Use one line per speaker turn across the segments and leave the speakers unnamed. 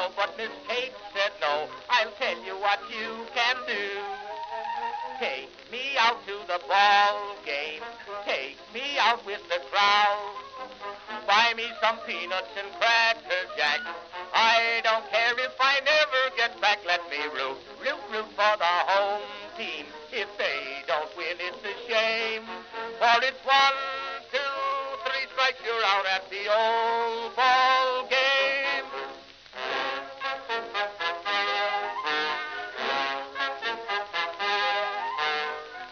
no, but Miss Kate said no. I'll tell you what you can do. Take me out to the ball game. Take me out with the crowd. Buy me some peanuts and cracker jack. I don't care if I never get back. Let me root for the home team. If they don't win, it's a shame. For it's 1, 2, 3 strikes, you're out at the old ball game.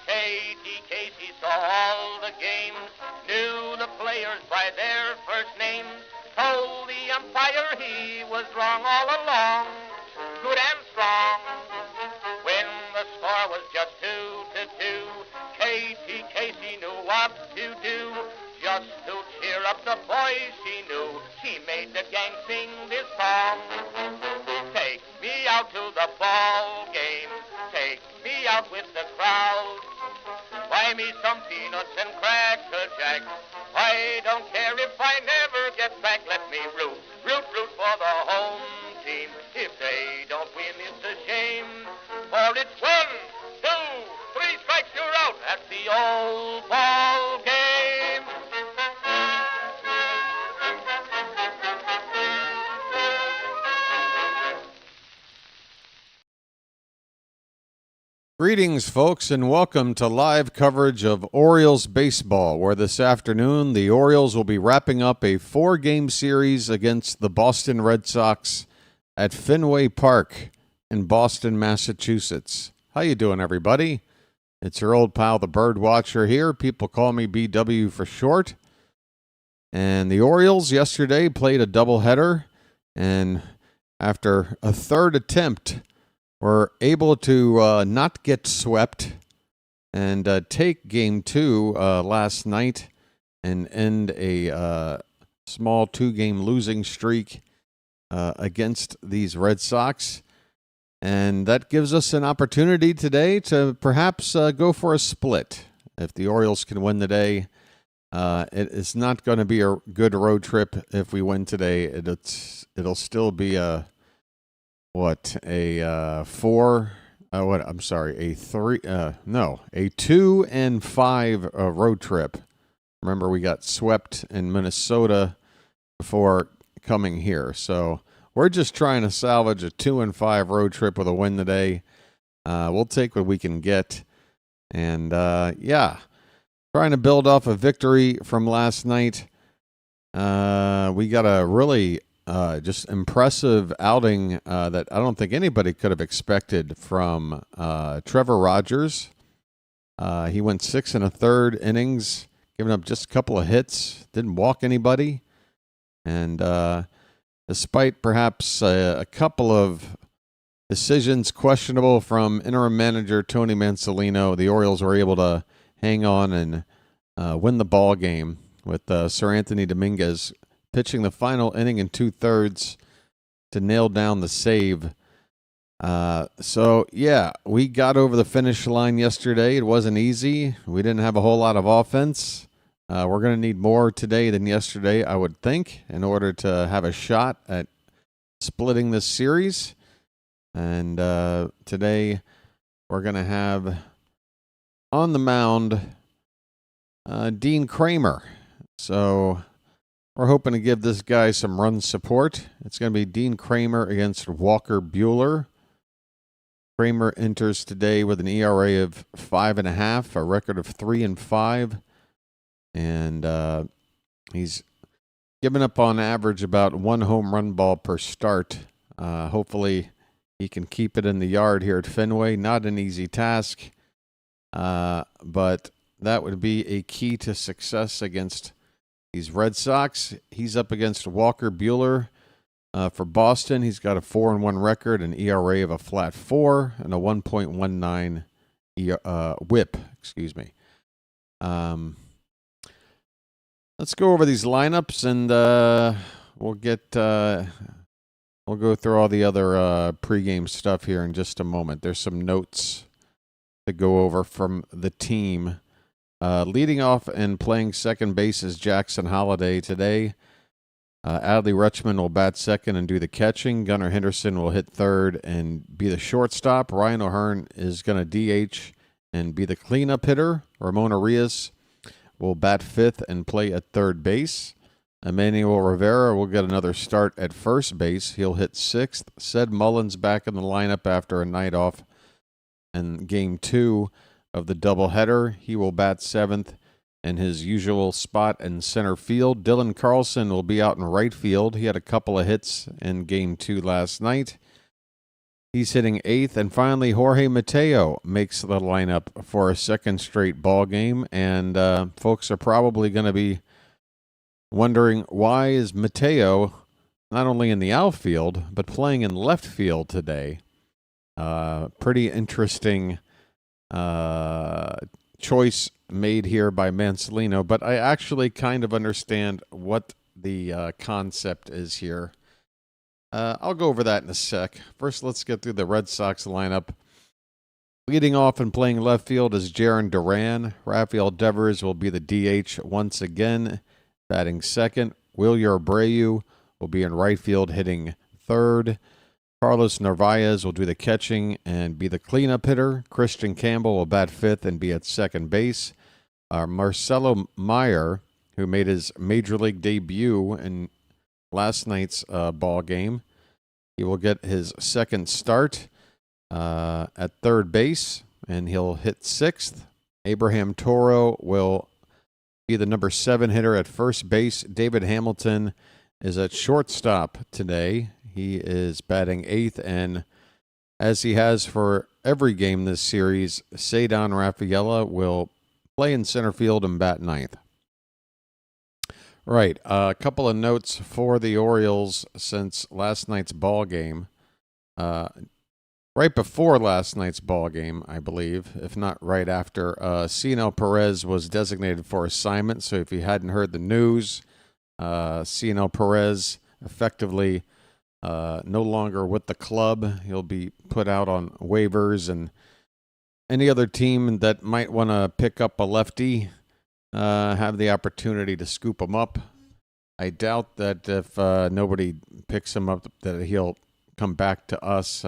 Katie Casey saw all the games, knew the players by their first names, told the umpire he was wrong all along, good and strong. When the score was just 2-2, Katie Casey knew what to do. Just to cheer up the boys she knew, she made the gang sing this song. Take me out to the ball game, take me out with the crowd. Buy me some peanuts and cracker jack. I don't care if I never get back. Let me root for the home team. If they don't win, it's a shame. For it's 1, 2, 3 strikes, you're out at the old ball game.
Greetings, folks, and welcome to live coverage of Orioles baseball, where this afternoon the Orioles will be wrapping up a 4-game series against the Boston Red Sox at Fenway Park in Boston, Massachusetts. How you doing, everybody? It's your old pal, the BirdWatcher here. People call me BW for short. And the Orioles yesterday played a doubleheader, and after a third attempt, were able to not get swept and take Game 2 last night and end a small 2-game losing streak against these Red Sox. And that gives us an opportunity today to perhaps go for a split. If the Orioles can win today, it is not going to be a good road trip if we win today. It'll still be a 2 and 5 road trip. Remember, we got swept in Minnesota before coming here. So we're just trying to salvage a 2 and 5 road trip with a win today. We'll take what we can get. And trying to build off a victory from last night. We got a really just impressive outing that I don't think anybody could have expected from Trevor Rogers. He went 6 1/3 innings, giving up just a couple of hits, didn't walk anybody. And despite perhaps a couple of decisions questionable from interim manager Tony Mansolino, the Orioles were able to hang on and win the ball game with Sir Anthony Dominguez pitching the final inning in 2/3 to nail down the save. We got over the finish line yesterday. It wasn't easy. We didn't have a whole lot of offense. We're going to need more today than yesterday, I would think, in order to have a shot at splitting this series. And today we're going to have on the mound Dean Kramer. So we're hoping to give this guy some run support. It's going to be Dean Kramer against Walker Buehler. Kramer enters today with an ERA of 5.5, a record of 3 and 5, and he's given up on average about 1 home run ball per start. Hopefully, he can keep it in the yard here at Fenway. Not an easy task, but that would be a key to success against these Red Sox. He's up against Walker Buehler for Boston. He's got a 4-1 record, an ERA of a flat 4, and a 1.19 WHIP. Excuse me. Let's go over these lineups, and we'll go through all the other pregame stuff here in just a moment. There's some notes to go over from the team. Leading off and playing second base is Jackson Holliday today. Adley Rutschman will bat second and do the catching. Gunnar Henderson will hit third and be the shortstop. Ryan O'Hearn is going to DH and be the cleanup hitter. Ramon Arias will bat fifth and play at third base. Emmanuel Rivera will get another start at first base. He'll hit sixth. Ced Mullins back in the lineup after a night off in Game 2 of the doubleheader. He will bat seventh in his usual spot in center field. Dylan Carlson will be out in right field. He had a couple of hits in Game 2 last night. He's hitting eighth. And finally, Jorge Mateo makes the lineup for a second straight ball game. And folks are probably going to be wondering, why is Mateo not only in the outfield, but playing in left field today? Pretty interesting choice made here by Mansolino, but I actually kind of understand what the concept is here. I'll go over that in a sec. First, let's get through the Red Sox lineup. Leading off and playing left field is Jarren Duran. Rafael Devers will be the DH once again, batting second. Wilyer Abreu will be in right field, hitting third. Carlos Narvaez will do the catching and be the cleanup hitter. Christian Campbell will bat fifth and be at second base. Marcelo Meyer, who made his major league debut in last night's ball game, he will get his second start at third base, and he'll hit sixth. Abraham Toro will be the number 7 hitter at first base. David Hamilton is at shortstop today. He is batting eighth, and as he has for every game this series, Ceddanne Rafaela will play in center field and bat ninth. Right, a couple of notes for the Orioles since last night's ball game. Right before last night's ball game, I believe, if not right after, Cionel Perez was designated for assignment. So if you hadn't heard the news, Cionel Perez effectively no longer with the club. He'll be put out on waivers, and any other team that might want to pick up a lefty have the opportunity to scoop him up. I doubt that if nobody picks him up that he'll come back to us.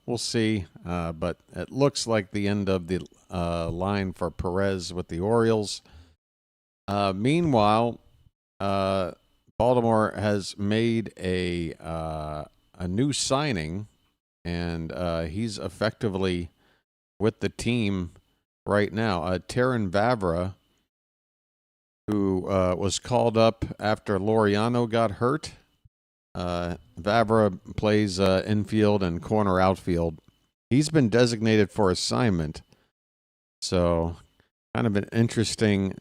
We'll see, but it looks like the end of the line for Perez with the Orioles. Meanwhile, Baltimore has made a new signing, and he's effectively with the team right now. Terrin Vavra, who was called up after Laureano got hurt. Vavra plays infield and corner outfield. He's been designated for assignment, so kind of an interesting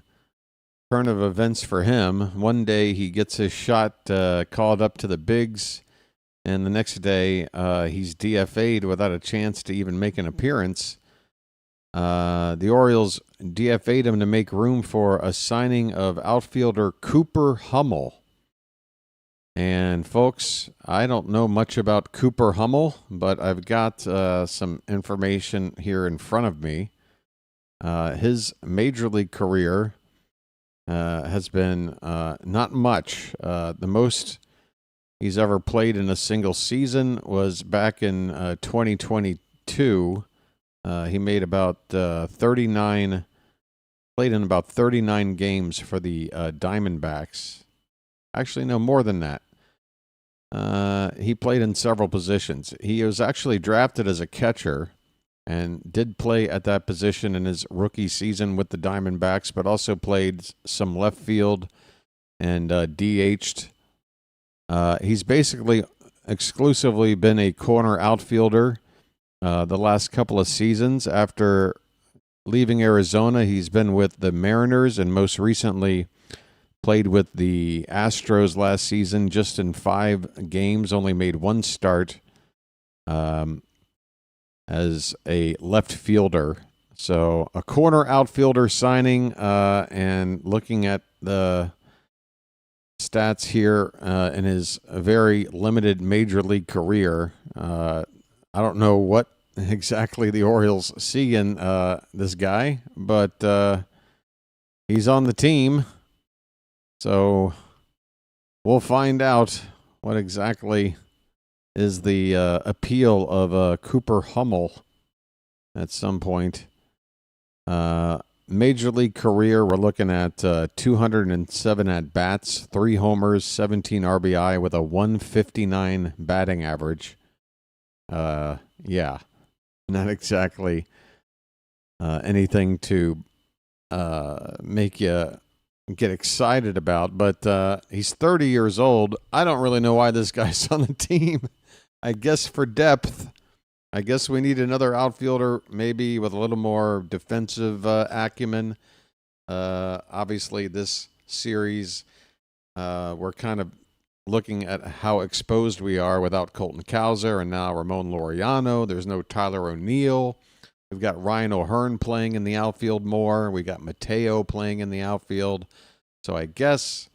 turn of events for him. One day he gets his shot called up to the bigs, and the next day he's DFA'd without a chance to even make an appearance. The Orioles DFA'd him to make room for a signing of outfielder Cooper Hummel. And folks, I don't know much about Cooper Hummel, but I've got some information here in front of me. His major league career has been not much. The most he's ever played in a single season was back in 2022. He made about 39, played in about 39 games for the Diamondbacks. Actually, no, more than that. He played in several positions. He was actually drafted as a catcher and did play at that position in his rookie season with the Diamondbacks, but also played some left field and DH'd. He's basically exclusively been a corner outfielder the last couple of seasons. After leaving Arizona, he's been with the Mariners and most recently played with the Astros last season, just in 5 games, only made 1 start as a left fielder. So a corner outfielder signing, and looking at the stats here in his very limited major league career, I don't know what exactly the Orioles see in this guy, but he's on the team. So we'll find out what exactly is the appeal of Cooper Hummel at some point. Major league career, we're looking at 207 at-bats, 3 homers, 17 RBI with a 159 batting average. Yeah, not exactly anything to make you get excited about, but he's 30 years old. I don't really know why this guy's on the team. I guess for depth. I guess we need another outfielder, maybe with a little more defensive acumen. Obviously, this series, we're kind of looking at how exposed we are without Colton Cowser and now Ramon Laureano. There's no Tyler O'Neill. We've got Ryan O'Hearn playing in the outfield more. We got Mateo playing in the outfield. So I guess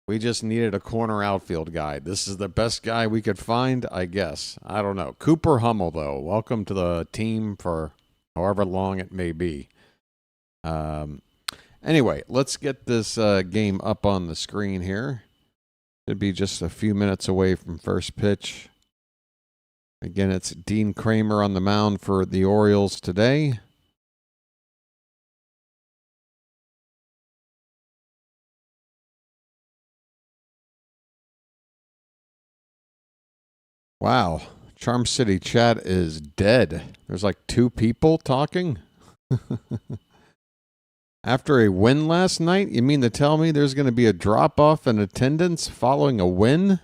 we just needed a corner outfield guy. This is the best guy we could find, I guess. I don't know. Cooper Hummel, though. Welcome to the team for however long it may be. Anyway, let's get this game up on the screen here. Should be just a few minutes away from first pitch. Again, it's Dean Kramer on the mound for the Orioles today. Wow. Charm City chat is dead. There's like 2 people talking. After a win last night, you mean to tell me there's going to be a drop-off in attendance following a win?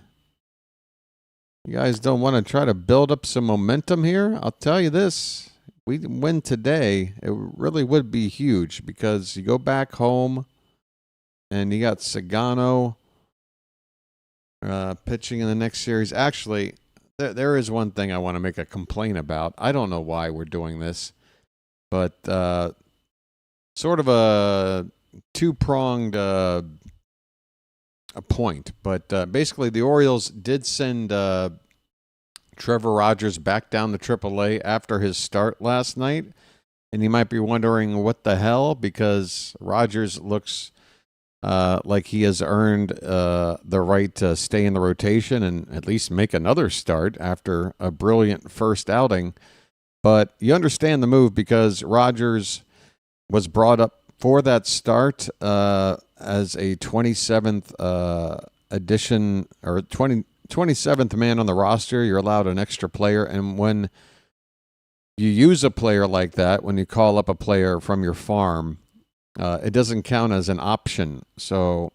You guys don't want to try to build up some momentum here? I'll tell you this. We win today, it really would be huge because you go back home and you got Sagano pitching in the next series. Actually, there is one thing I want to make a complaint about. I don't know why we're doing this, but sort of a two-pronged a point. But basically, the Orioles did send Trevor Rogers back down to AAA after his start last night. And you might be wondering what the hell, because Rogers looks like he has earned the right to stay in the rotation and at least make another start after a brilliant first outing. But you understand the move because was brought up for that start as a 27th addition or 27th man on the roster. You're allowed an extra player. And when you use a player like that, when you call up a player from your farm, it doesn't count as an option. So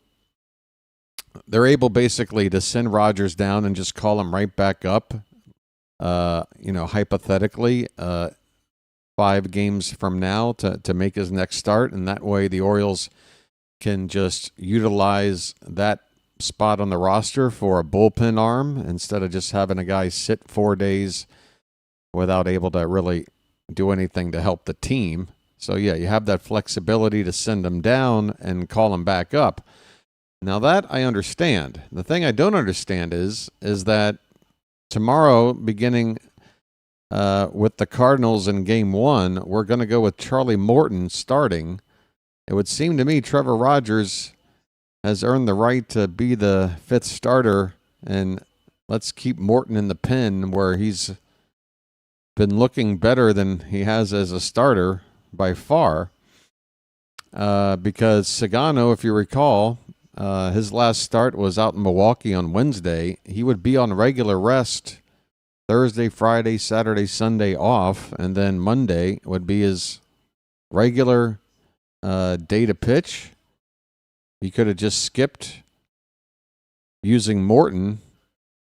they're able basically to send Rogers down and just call him right back up, hypothetically, 5 games from now to make his next start. And that way the Orioles can just utilize that spot on the roster for a bullpen arm instead of just having a guy sit 4 days without able to really do anything to help the team. So, yeah, you have that flexibility to send him down and call him back up. Now, that I understand. The thing I don't understand is that tomorrow, beginning with the Cardinals in Game 1, we're going to go with Charlie Morton starting. It would seem to me Trevor Rogers has earned the right to be the 5th starter, and let's keep Morton in the pen where he's been looking better than he has as a starter by far, because Sagano, if you recall, his last start was out in Milwaukee on Wednesday. He would be on regular rest Thursday, Friday, Saturday, Sunday off, and then Monday would be his regular day to pitch. He could have just skipped using Morton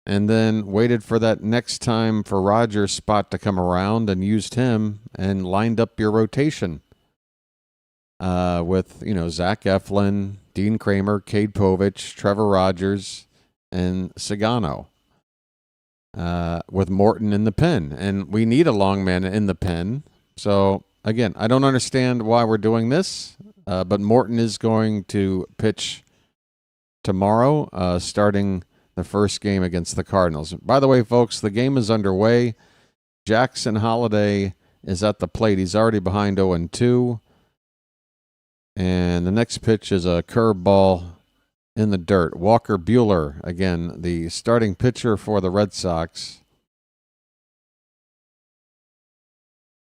and then waited for that next time for Rogers' spot to come around and used him and lined up your rotation with, Zach Eflin, Dean Kramer, Cade Povich, Trevor Rogers, and Sagano with Morton in the pen. And we need a long man in the pen. So, again, I don't understand why we're doing this, but Morton is going to pitch tomorrow, starting the first game against the Cardinals. By the way, folks, the game is underway. Jackson Holiday is at the plate. He's already behind 0-2. And the next pitch is a curveball in the dirt. Walker Buehler, again, the starting pitcher for the Red Sox.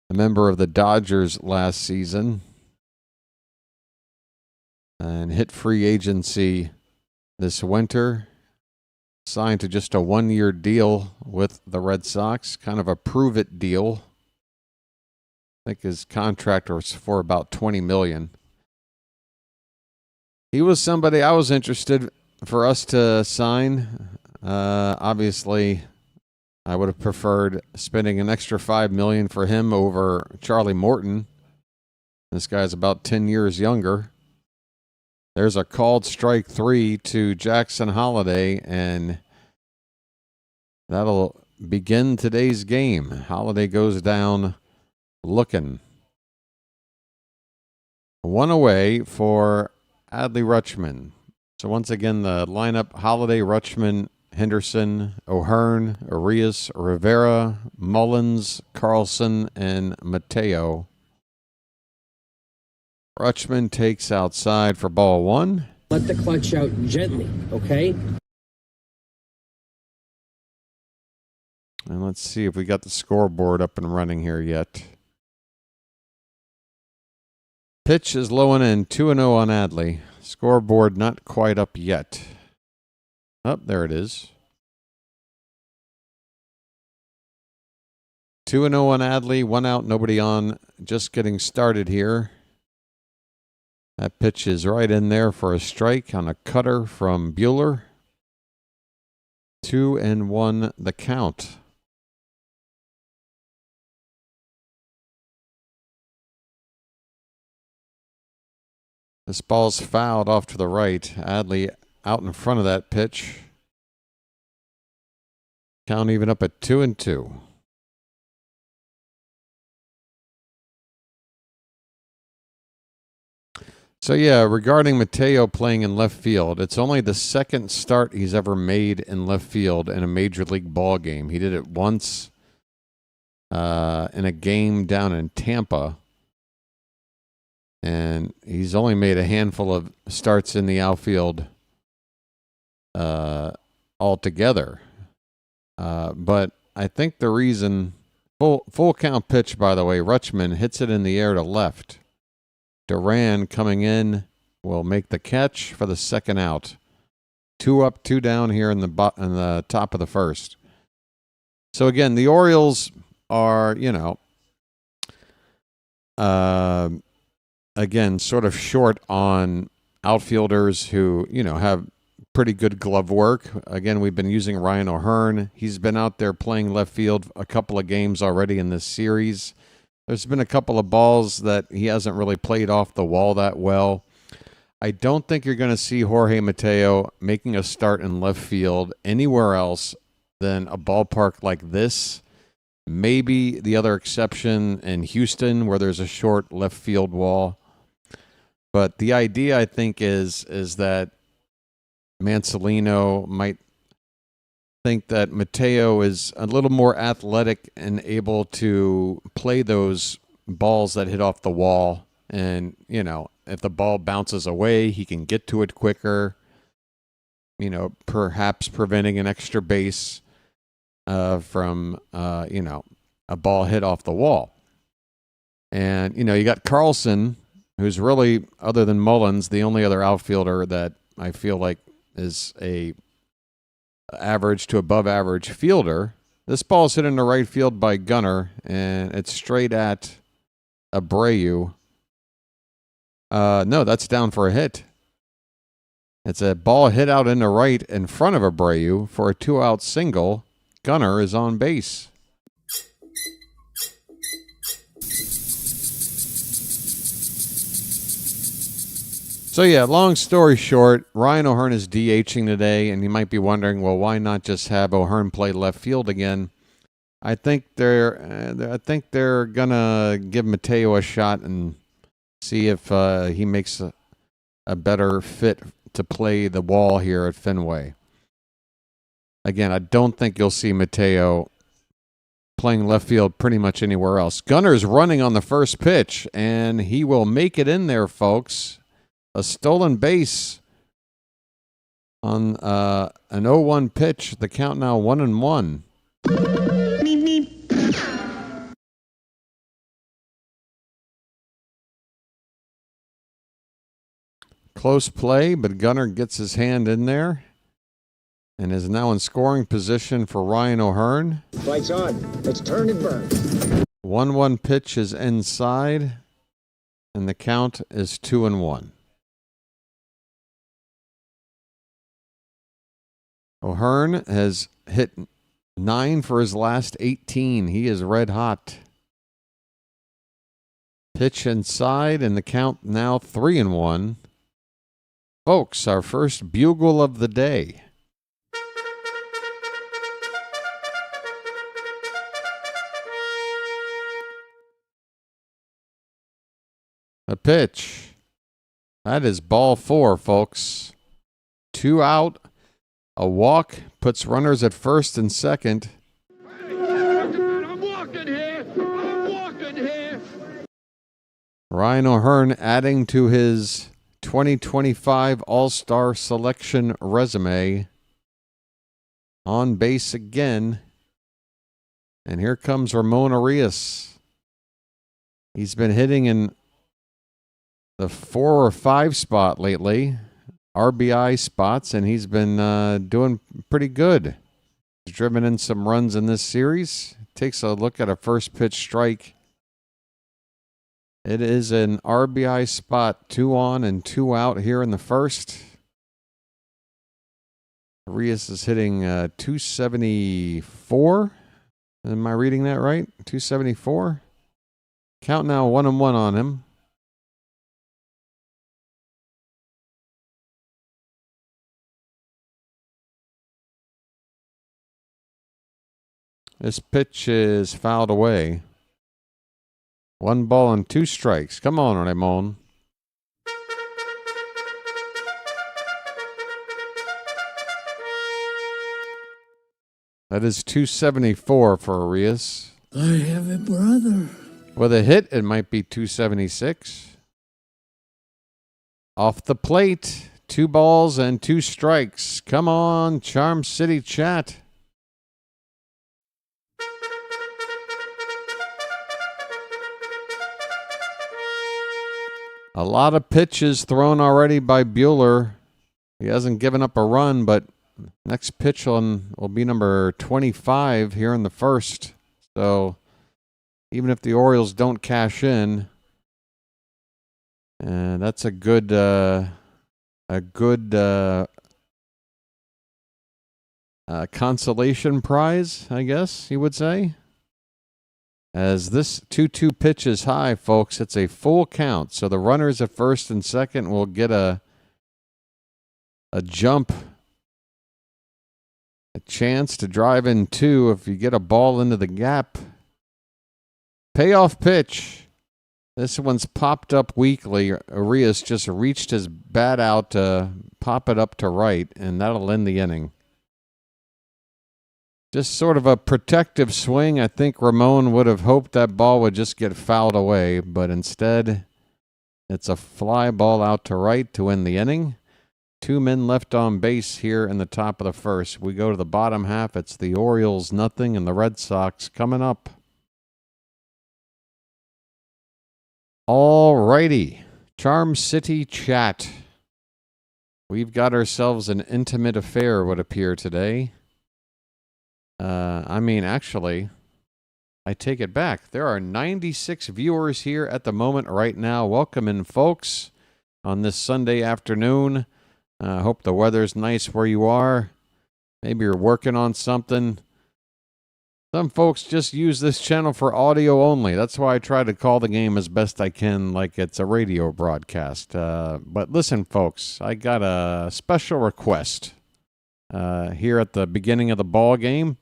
A member of the Dodgers last season. And hit free agency this winter. Signed to just a 1-year deal with the Red Sox. Kind of a prove-it deal. I think his contract was for about $20 million. He was somebody I was interested for us to sign. Obviously, I would have preferred spending an extra $5 million for him over Charlie Morton. This guy's about 10 years younger. There's a called strike 3 to Jackson Holliday, and that'll begin today's game. Holliday goes down looking. 1 away for Adley Rutschman. So once again, the lineup: Holliday, Rutschman, Henderson, O'Hearn, Arias, Rivera, Mullins, Carlson, and Mateo. Rutschman takes outside for ball 1.
Let the clutch out gently, okay?
And let's see if we got the scoreboard up and running here yet. Pitch is low and in, 2-0 on Adley. Scoreboard not quite up yet. Oh, there it is. 2-0 on Adley, 1 out, nobody on. Just getting started here. That pitch is right in there for a strike on a cutter from Buehler. 2-1 the count. This ball's fouled off to the right. Adley out in front of that pitch. Count even up at 2-2. So yeah, regarding Mateo playing in left field, it's only the second start he's ever made in left field in a major league ball game. He did it once in a game down in Tampa. And he's only made a handful of starts in the outfield altogether. But I think the reason, full count pitch, by the way, Rutschman hits it in the air to left. Duran coming in will make the catch for the second out. 2 up, 2 down here in the top of the first. So again, the Orioles are, again, sort of short on outfielders who, have pretty good glove work. Again, we've been using Ryan O'Hearn. He's been out there playing left field a couple of games already in this series. There's been a couple of balls that he hasn't really played off the wall that well. I don't think you're going to see Jorge Mateo making a start in left field anywhere else than a ballpark like this. Maybe the other exception in Houston, where there's a short left field wall. But the idea, I think, is that Mansolino might think that Mateo is a little more athletic and able to play those balls that hit off the wall. And, if the ball bounces away, he can get to it quicker, perhaps preventing an extra base from, a ball hit off the wall. And, you got Carlson, who's really, other than Mullins, the only other outfielder that I feel like is a average to above average fielder. This ball's hit into right field by Gunnar, and it's straight at Abreu. No, that's down for a hit. It's a ball hit out into right in front of Abreu for a 2-out single. Gunnar is on base. So yeah, long story short, Ryan O'Hearn is DHing today, and you might be wondering, well, why not just have O'Hearn play left field again? I think they're gonna give Mateo a shot and see if he makes a better fit to play the wall here at Fenway. Again, I don't think you'll see Mateo playing left field pretty much anywhere else. Gunnar's running on the first pitch, and he will make it in there, folks. A stolen base On an 0-1 pitch, the count now 1-1. Close play, but Gunnar gets his hand in there and is now in scoring position for Ryan O'Hearn.
Lights on. Let's turn and burn.
1-1 pitch is inside, and the count is 2-1. O'Hearn has hit 9 for his last 18. He is red hot. Pitch inside, and the count now 3-1. Folks, our first bugle of the day. A pitch. That is ball 4, folks. 2 out. A walk puts runners at first and second.
I'm walking here.
Ryan O'Hearn adding to his 2025 All-Star selection resume. On base again. And here comes Ramon Arias. He's been hitting in the 4 or 5 spot lately. RBI spots, and he's been doing pretty good. He's driven in some runs in this series. Takes a look at a first pitch strike. It is an RBI spot, 2 on and 2 out here in the first. Arias is hitting 274. Am I reading that right? 274. Count now 1-1 on him. This pitch is fouled away. 1 ball and 2 strikes. Come on, Ramon. That is 274 for Arias.
I have a brother.
With a hit, it might be 276. Off the plate, 2 balls and 2 strikes. Come on, Charm City chat. A lot of pitches thrown already by Buehler. He hasn't given up a run, but next pitch will be number 25 here in the first. So even if the Orioles don't cash in, that's a good consolation prize, I guess you would say. As this 2-2 pitch is high, folks, it's a full count. So the runners at first and second will get a jump, a chance to drive in 2 if you get a ball into the gap. Payoff pitch. This one's popped up weakly. Arias just reached his bat out to pop it up to right, and that'll end the inning. Just sort of a protective swing. I think Ramon would have hoped that ball would just get fouled away, but instead it's a fly ball out to right to end the inning. 2 men left on base here in the top of the first. We go to the bottom half. It's the Orioles 0 and the Red Sox coming up. All righty. Charm City chat. We've got ourselves an intimate affair, would appear today. Actually, I take it back. There are 96 viewers here at the moment right now. Welcome in, folks, on this Sunday afternoon. Hope the weather's nice where you are. Maybe you're working on something. Some folks just use this channel for audio only. That's why I try to call the game as best I can like it's a radio broadcast. But listen, folks, I got a special request here at the beginning of the ball game.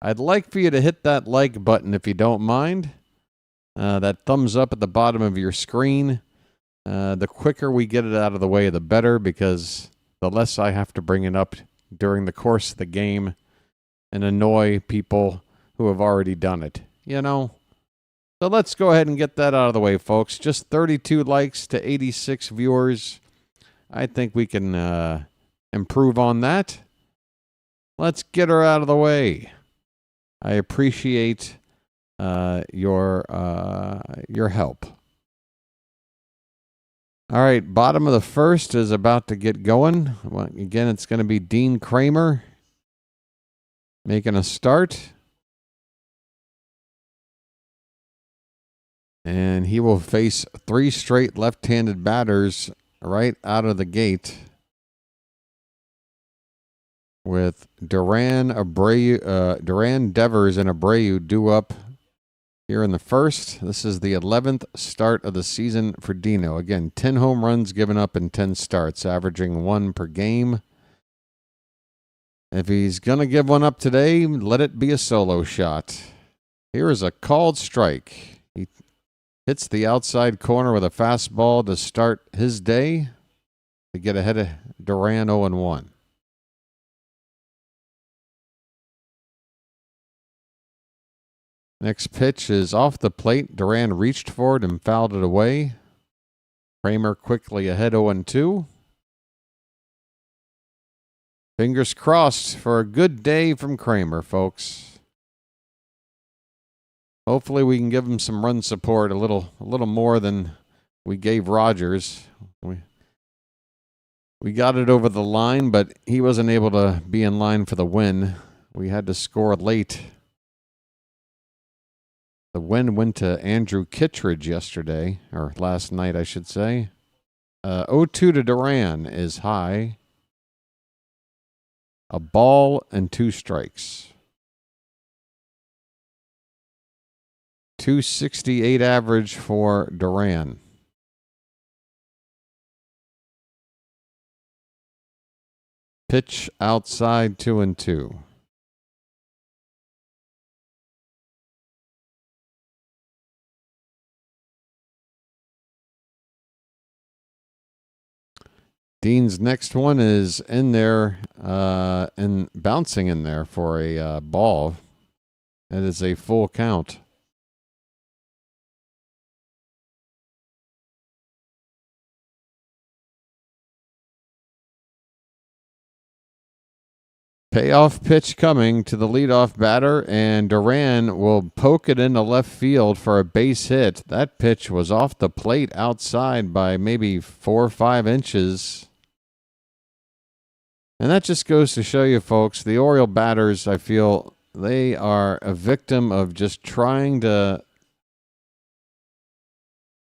I'd like for you to hit that like button if you don't mind. That thumbs up at the bottom of your screen. The quicker we get it out of the way, the better, because the less I have to bring it up during the course of the game and annoy people who have already done it, you know? So let's go ahead and get that out of the way, folks. Just 32 likes to 86 viewers. I think we can improve on that. Let's get her out of the way. I appreciate your help. All right, bottom of the first is about to get going. Well, again, it's going to be Dean Kramer making a start. And he will face 3 straight left-handed batters right out of the gate, with Duran, Devers, and Abreu due up here in the first. This is the 11th start of the season for Dino. Again, 10 home runs given up in 10 starts, averaging 1 per game. If he's going to give one up today, let it be a solo shot. Here is a called strike. He hits the outside corner with a fastball to start his day to get ahead of Duran 0-1. Next pitch is off the plate. Duran reached for it and fouled it away. Kramer quickly ahead 0-2. Fingers crossed for a good day from Kramer, folks. Hopefully we can give him some run support, a little more than we gave Rogers. We got it over the line, but he wasn't able to be in line for the win. We had to score late. The win went to Andrew Kittredge yesterday, or last night, I should say. 0-2 to Duran is high. A ball and 2 strikes. 268 average for Duran. Pitch outside 2-2. Dean's next one is in there and bouncing in there for a ball. It is a full count. Payoff pitch coming to the leadoff batter, and Duran will poke it into left field for a base hit. That pitch was off the plate outside by maybe 4 or 5 inches. And that just goes to show you, folks, the Oriole batters, I feel, they are a victim of just trying to,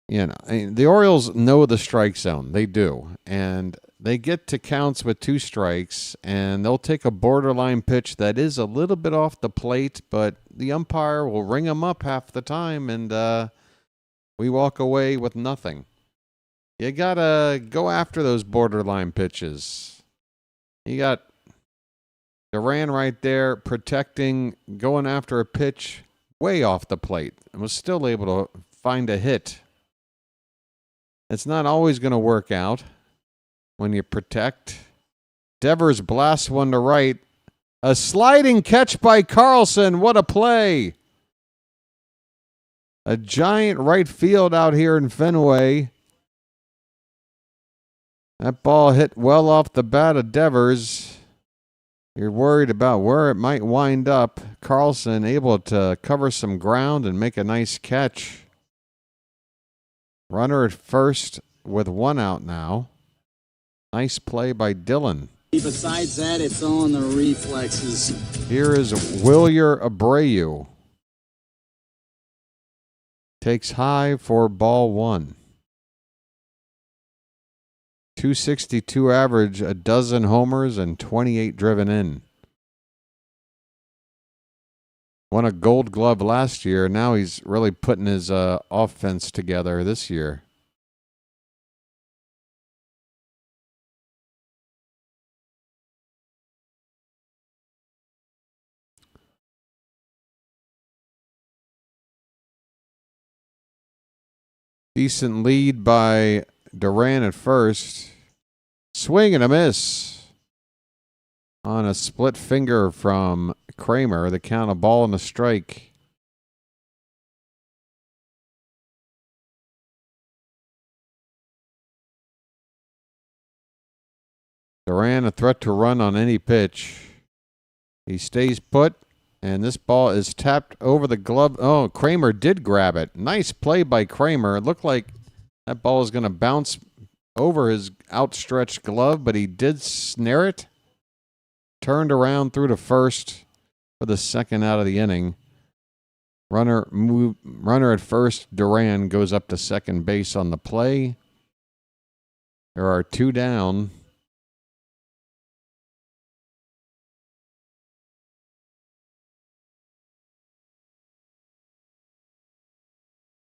the Orioles know the strike zone. They do. And they get to counts with 2 strikes, and they'll take a borderline pitch that is a little bit off the plate, but the umpire will ring them up half the time, and we walk away with nothing. You got to go after those borderline pitches. You got Duran right there protecting, going after a pitch way off the plate, and was still able to find a hit. It's not always going to work out when you protect. Devers blasts one to right. A sliding catch by Carlson. What a play. A giant right field out here in Fenway. That ball hit well off the bat of Devers. You're worried about where it might wind up. Carlson able to cover some ground and make a nice catch. Runner at first with 1 out now. Nice play by Dillon.
Besides that, it's on the reflexes.
Here is Buehler Abreu. Takes high for ball 1. 262 average, a dozen homers, and 28 driven in. Won a Gold Glove last year. Now he's really putting his offense together this year. Decent lead by Duran at first. Swing and a miss on a split finger from Kramer. The count, a ball and a strike. Duran a threat to run on any pitch. He stays put, and this ball is tapped over the glove. Oh, Kramer did grab it. Nice play by Kramer. It looked like that ball was going to bounce over his outstretched glove, but he did snare it. Turned around through to first for the second out of the inning. Runner at first. Duran goes up to second base on the play. There are 2 down.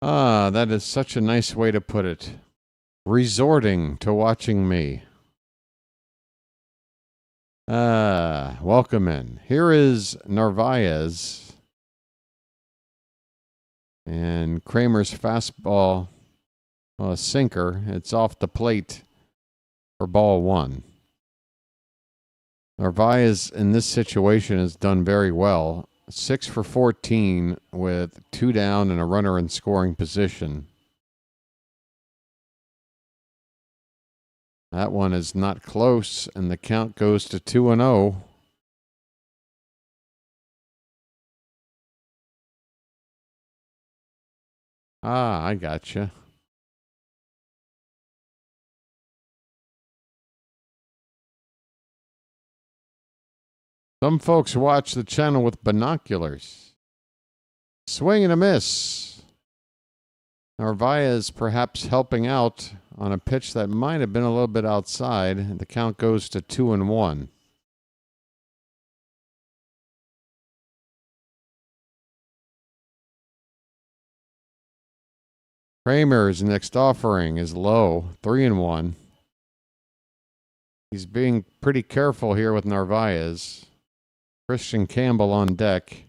Ah, that is such a nice way to put it. Resorting to watching me. Welcome in. Here is Narvaez. And Kramer's fastball, a sinker. It's off the plate for ball 1. Narvaez in this situation has done very well. 6 for 14 with 2 down and a runner in scoring position. That one is not close, and the count goes to 2-0. Ah, I gotcha. Some folks watch the channel with binoculars. Swing and a miss. Narvaez perhaps helping out on a pitch that might have been a little bit outside. The count goes to 2-1. Kramer's next offering is low, 3-1. He's being pretty careful here with Narvaez. Christian Campbell on deck,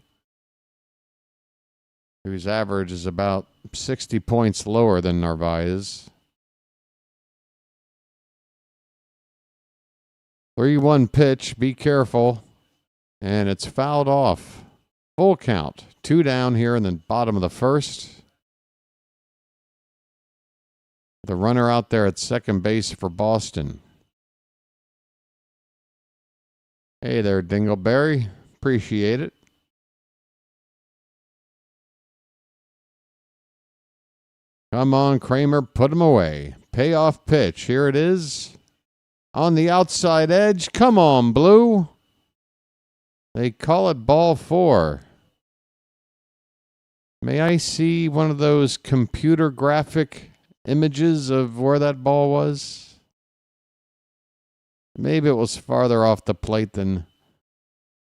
whose average is about 60 points lower than Narvaez. 3-1 pitch, be careful. And it's fouled off. Full count. 2 down here in the bottom of the first. The runner out there at second base for Boston. Hey there, Dingleberry. Appreciate it. Come on, Kramer, put him away. Payoff pitch. Here it is. On the outside edge. Come on, Blue. They call it ball 4. May I see one of those computer graphic images of where that ball was? Maybe it was farther off the plate than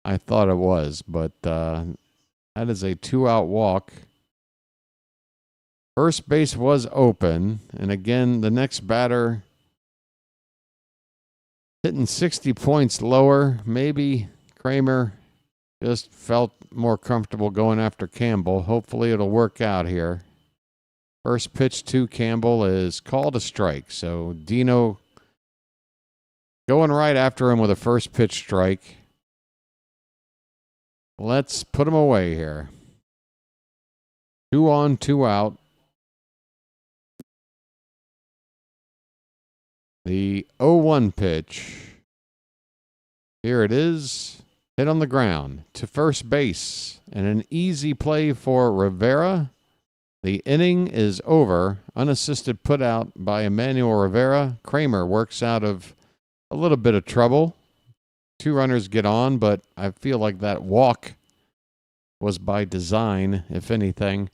I thought it was, but that is a 2-out walk. First base was open, and again, the next batter hitting 60 points lower. Maybe Kramer just felt more comfortable going after Campbell. Hopefully it'll work out here. First pitch to Campbell is called a strike, so Dino going right after him with a first pitch strike. Let's put him away here. 2 on, 2 out. The 0-1 pitch. Here it is. Hit on the ground to first base. And an easy play for Rivera. The inning is over. Unassisted put out by Emmanuel Rivera. Kramer works out of a little bit of trouble. 2 runners get on, but I feel like that walk was by design, if anything.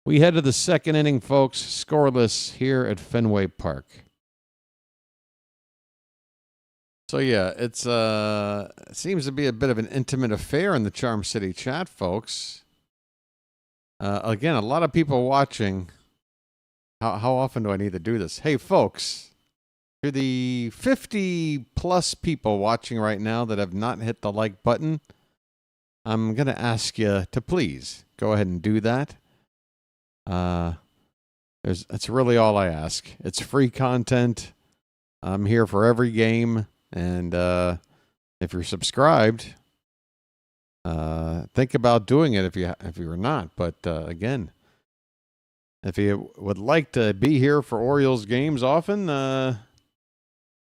We head to the second inning, folks. Scoreless here at Fenway Park. So yeah, it seems to be a bit of an intimate affair in the Charm City chat, folks. Again, a lot of people watching. How often do I need to do this? Hey, folks. To the 50-plus people watching right now that have not hit the like button, I'm going to ask you to please go ahead and do that. That's really all I ask. It's free content. I'm here for every game. And if you're subscribed, think about doing it if you're not. But again, if you would like to be here for Orioles games often,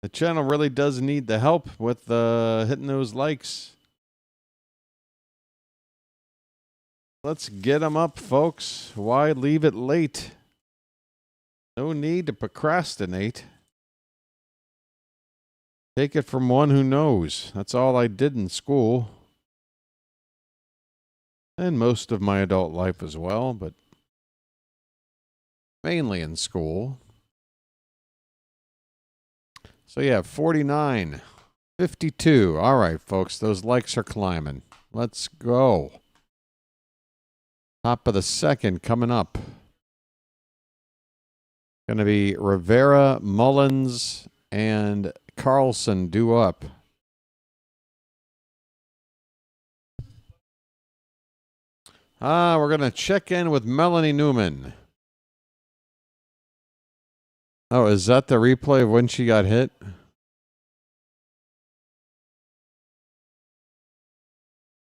The channel really does need the help with hitting those likes. Let's get them up, folks. Why leave it late? No need to procrastinate. Take it from one who knows. That's all I did in school. And most of my adult life as well, but mainly in school. So yeah, 49, 52. All right, folks, those likes are climbing. Let's go. Top of the second coming up. Going to be Rivera, Mullins, and Carlson due up. We're going to check in with Melanie Newman. Oh, is that the replay of when she got hit?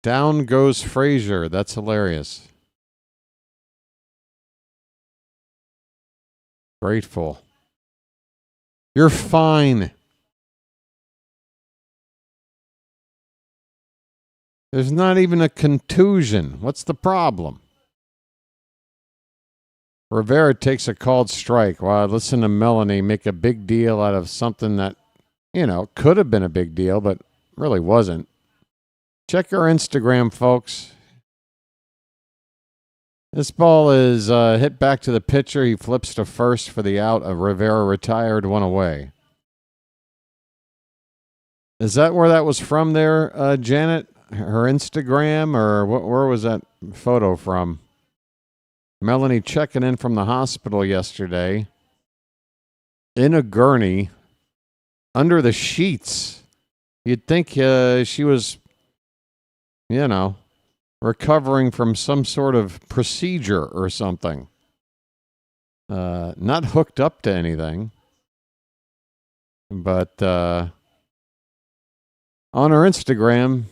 Down goes Frazier. That's hilarious. Grateful. You're fine. There's not even a contusion. What's the problem? Rivera takes a called strike. Wow, listen to Melanie make a big deal out of something that, could have been a big deal, but really wasn't. Check her Instagram, folks. This ball is hit back to the pitcher. He flips to first for the out. Rivera retired, one away. Is that where that was from there, Janet? Her Instagram, or where was that photo from? Melanie checking in from the hospital yesterday in a gurney under the sheets. You'd think she was, recovering from some sort of procedure or something. Not hooked up to anything. But on her Instagram,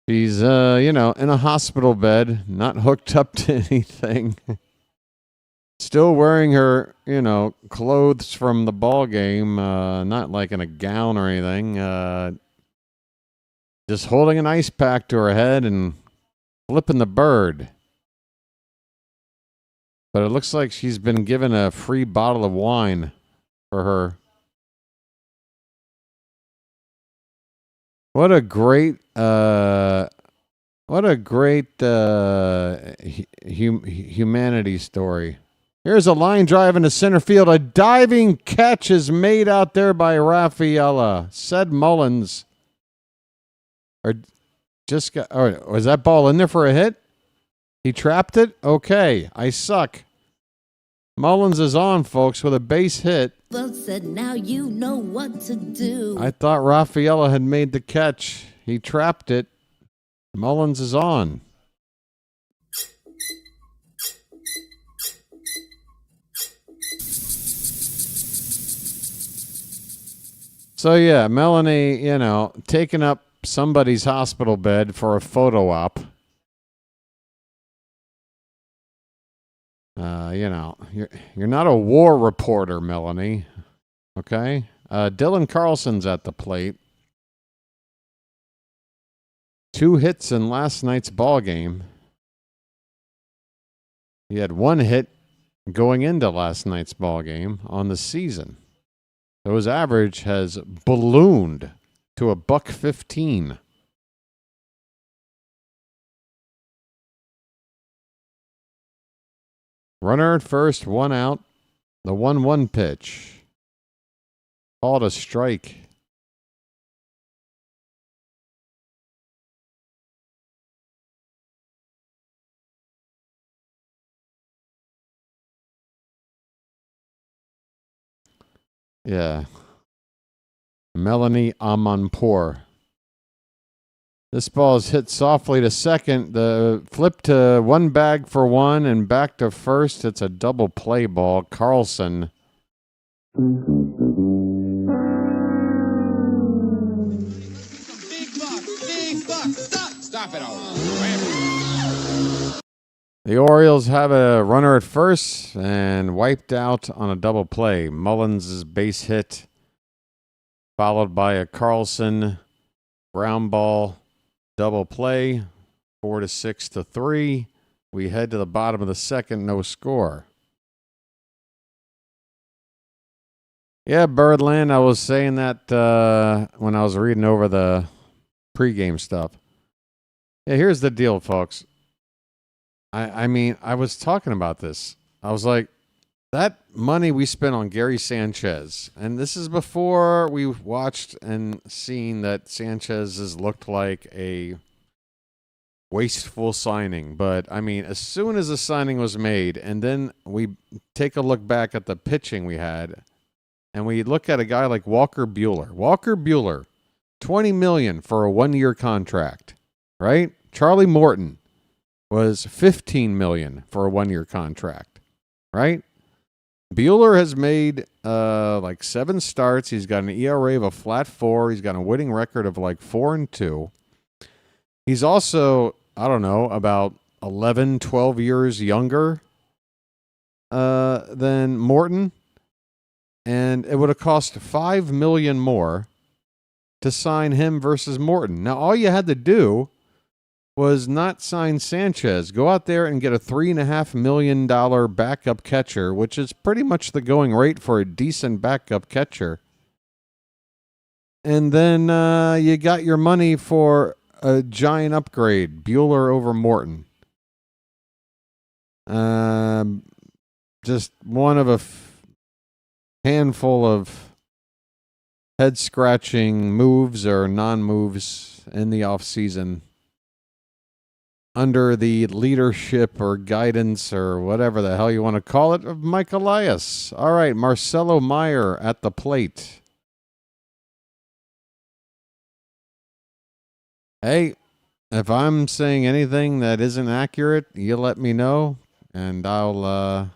she's, in a hospital bed, not hooked up to anything. Still wearing her, clothes from the ball game, not like in a gown or anything. Just holding an ice pack to her head and flipping the bird. But it looks like she's been given a free bottle of wine for her. What a great humanity story. Here's a line drive into center field. A diving catch is made out there by Rafaela. Said Mullins. Was that ball in there for a hit? He trapped it? Okay, I suck. Mullins is on, folks, with a base hit.
Well said, now you know what to do.
I thought Rafaela had made the catch. He trapped it. Mullins is on. So yeah, Melanie, taking up somebody's hospital bed for a photo op. You're not a war reporter, Melanie. Okay? Dylan Carlson's at the plate. 2 hits in last night's ball game. He had 1 hit going into last night's ball game on the season. So his average has ballooned to a $115. Runner at first, 1 out. The 1-1 pitch. Called a strike. Yeah. Melanie Amanpour. This ball is hit softly to second. The flip to 1 bag for 1 and back to first. It's a double play ball. Carlson.
Big buck, stop it all.
The Orioles have a runner at first and wiped out on a double play. Mullins' base hit, followed by a Carlson ground ball double play, 4-6-3. We head to the bottom of the second, no score. Yeah, Birdland, I was saying that when I was reading over the pregame stuff. Yeah, here's the deal, folks. I mean, I was talking about this. I was like, that money we spent on Gary Sanchez, and this is before we watched and seen that Sanchez has looked like a wasteful signing. But, I mean, as soon as the signing was made, and then we take a look back at the pitching we had, and we look at a guy like Walker Buehler. Walker Buehler, $20 million for a 1-year contract, right? Charlie Morton was $15 million for a 1-year contract, right? Buehler has made like 7 starts. He's got an ERA of a flat 4. He's got a winning record of like 4-2. He's also, I don't know, about 11, 12 years younger than Morton. And it would have cost $5 million more to sign him versus Morton. Now, all you had to do was not sign Sanchez. Go out there and get a $3.5 million backup catcher, which is pretty much the going rate for a decent backup catcher. And then you got your money for a giant upgrade, Buehler over Morton. Just one of a handful of head-scratching moves or non-moves in the offseason under the leadership or guidance or whatever the hell you want to call it of Mike Elias. All right, Marcelo Meyer at the plate. Hey, if I'm saying anything that isn't accurate, you let me know, and I will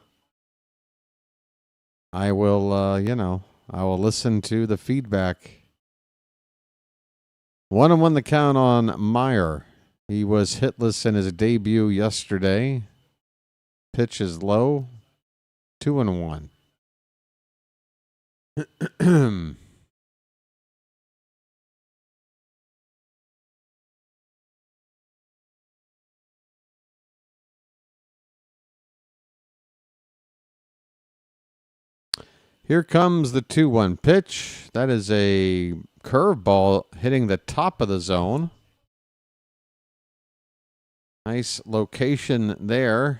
listen to the feedback. 1-1 the count on Meyer. He was hitless in his debut yesterday. Pitch is low. 2-1. Here comes the 2-1 pitch. That is a curveball hitting the top of the zone. Nice location there.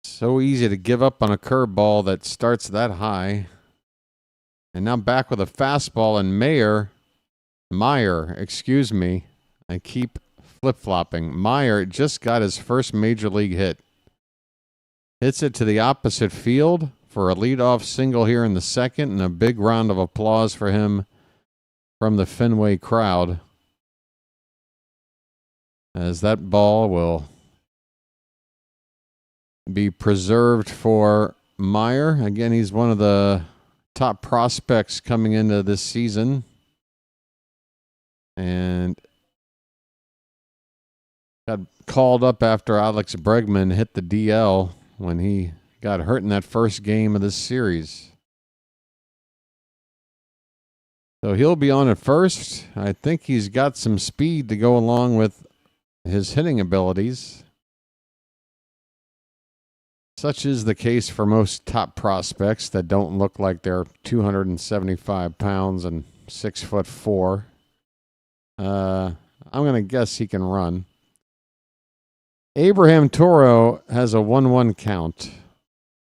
So easy to give up on a curveball that starts that high. And now back with a fastball, and Meyer, excuse me. I keep flip-flopping. Meyer just got his first major league hit. Hits it to the opposite field for a leadoff single here in the second, and a big round of applause for him from the Fenway crowd, as that ball will be preserved for Meyer. Again, he's one of the top prospects coming into this season. And got called up after Alex Bregman hit the DL when he got hurt in that first game of this series. So he'll be on at first. I think he's got some speed to go along with his hitting 'abilities. Such is the case for most top prospects that don't look like they're 275 pounds and 6'4". I'm going to guess he can run. Abraham Toro has a 1-1 count.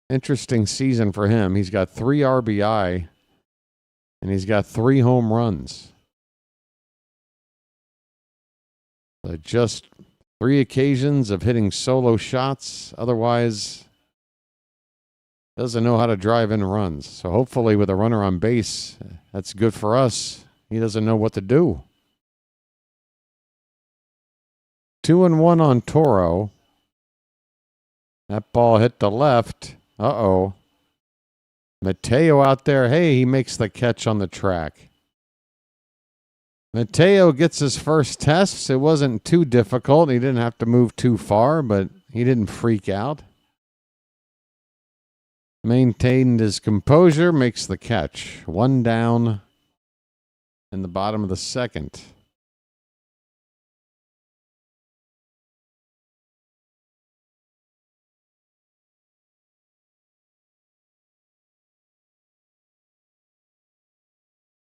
Interesting season for him. He's got 3 RBI, and he's got 3 home runs. So just 3 occasions of hitting solo shots. Otherwise, doesn't know how to drive in runs. So hopefully with a runner on base, that's good for us. He doesn't know what to do. 2-1 on Toro. That ball hit the left. Uh-oh. Mateo out there. Hey, he makes the catch on the track. Mateo gets his first test. It wasn't too difficult. He didn't have to move too far, but he didn't freak out. Maintained his composure, makes the catch. 1 down in the bottom of the second.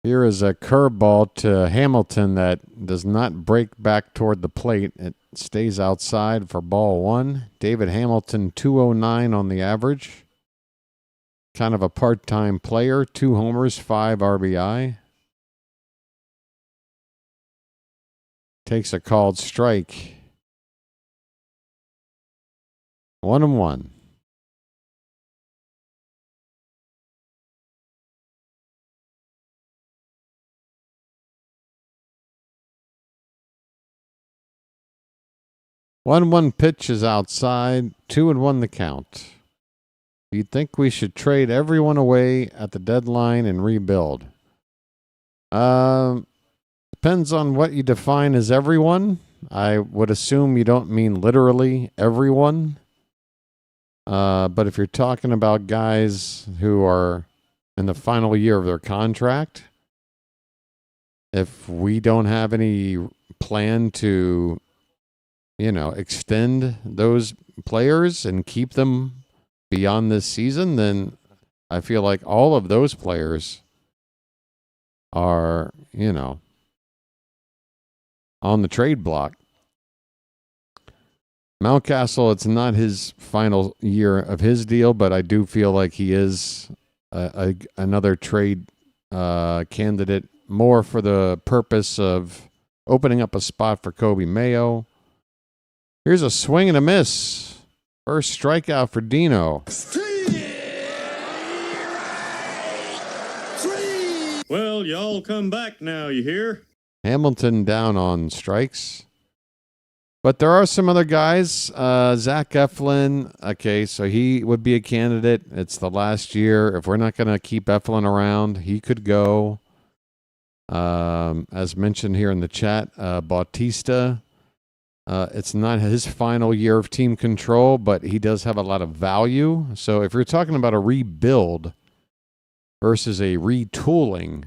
Here is a curveball to Hamilton that does not break back toward the plate. It stays outside for ball 1. David Hamilton, 209 on the average. Kind of a part-time player. 2 homers, 5 RBI. Takes a called strike. 1-1. One pitch is outside. 2-1 the count. Do you think we should trade everyone away at the deadline and rebuild? Depends on what you define as everyone. I would assume you don't mean literally everyone. But if you're talking about guys who are in the final year of their contract, if we don't have any plan to extend those players and keep them beyond this season, then I feel like all of those players are, on the trade block. Mountcastle, it's not his final year of his deal, but I do feel like he is another trade candidate, more for the purpose of opening up a spot for Kobe Mayo. Here's a swing and a miss. First strikeout for Dino.
Well, y'all come back now, you hear?
Hamilton down on strikes. But there are some other guys. Zach Eflin, okay, so he would be a candidate. It's the last year. If we're not going to keep Eflin around, he could go. As mentioned here in the chat, Bautista. It's not his final year of team control, but he does have a lot of value. So if you're talking about a rebuild versus a retooling,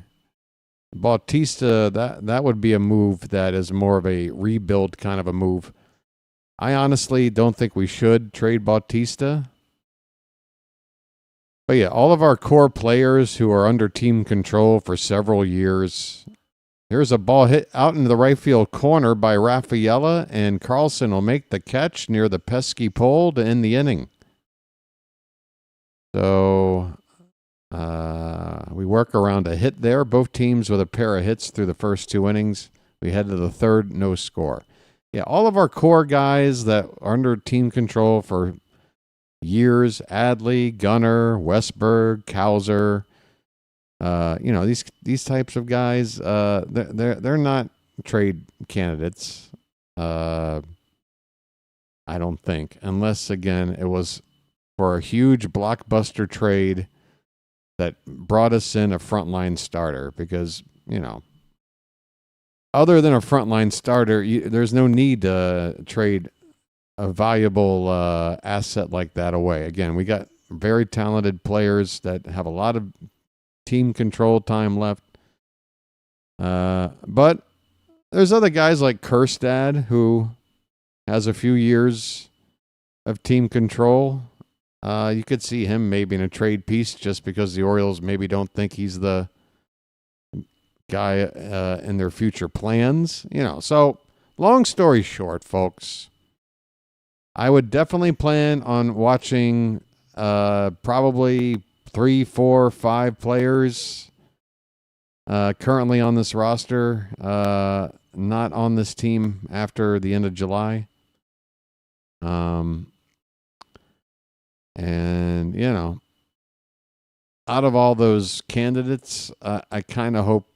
Bautista, that would be a move that is more of a rebuild kind of a move. I honestly don't think we should trade Bautista. But yeah, all of our core players who are under team control for several years. Here's a ball hit out into the right field corner by Rafaela, and Carlson will make the catch near the pesky pole to end the inning. So we work around a hit there. Both teams with a pair of hits through the first 2 innings. We head to the third, no score. Yeah, all of our core guys that are under team control for years, Adley, Gunnar, Westberg, Kauser, these types of guys, they're not trade candidates. I don't think, unless again it was for a huge blockbuster trade that brought us in a frontline starter, because other than a frontline starter, there's no need to trade a valuable asset like that away. Again, we got very talented players that have a lot of team control time left. But there's other guys like Kerstad who has a few years of team control. You could see him maybe in a trade piece just because the Orioles maybe don't think he's the guy in their future plans. So long story short, folks, I would definitely plan on watching probably 3, 4, 5 players currently on this roster, not on this team after the end of July. And, out of all those candidates, I kind of hope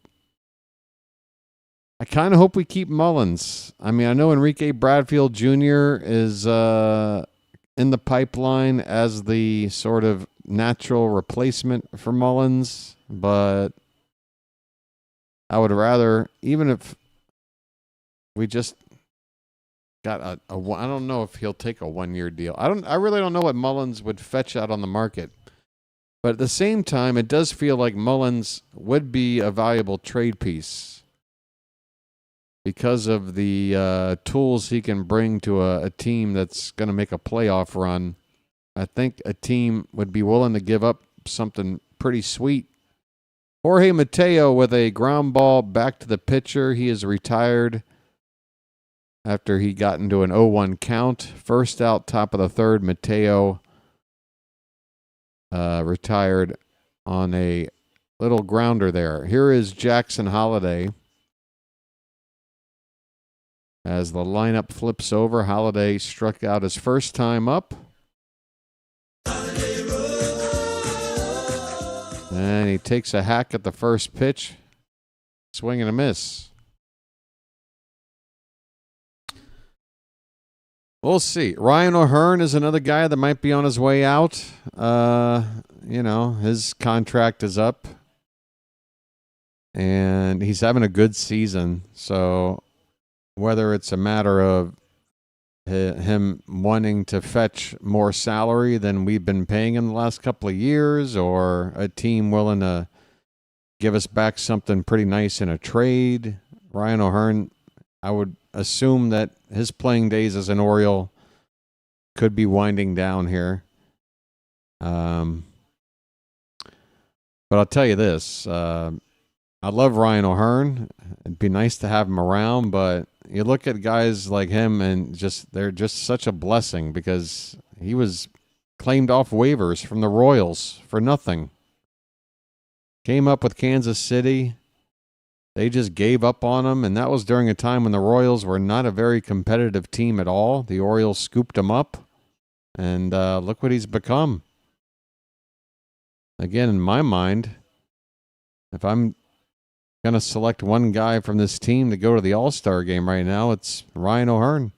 we keep Mullins. I mean, I know Enrique Bradfield Jr. is in the pipeline as the sort of natural replacement for Mullins, but I would rather, even if we just got I don't know if he'll take a 1-year deal. I really don't know what Mullins would fetch out on the market. But at the same time, it does feel like Mullins would be a valuable trade piece because of the tools he can bring to a team that's going to make a playoff run. I think a team would be willing to give up something pretty sweet. Jorge Mateo with a ground ball back to the pitcher. He is retired after he got into an 0-1 count. First out, top of the third, Mateo retired on a little grounder there. Here is Jackson Holliday. As the lineup flips over, Holliday struck out his first time up. And he takes a hack at the first pitch. Swing and a miss. We'll see. Ryan O'Hearn is another guy that might be on his way out. His contract is up. And he's having a good season. So whether it's a matter of him wanting to fetch more salary than we've been paying in the last couple of years, or a team willing to give us back something pretty nice in a trade, Ryan O'Hearn, I would assume that his playing days as an Oriole could be winding down here. But I'll tell you this. I love Ryan O'Hearn. It'd be nice to have him around, but you look at guys like him and they're just such a blessing because he was claimed off waivers from the Royals for nothing. Came up with Kansas City. They just gave up on him, and that was during a time when the Royals were not a very competitive team at all. The Orioles scooped him up, and look what he's become. Again, in my mind, if I'm going to select one guy from this team to go to the All-Star game right now, it's Ryan O'Hearn.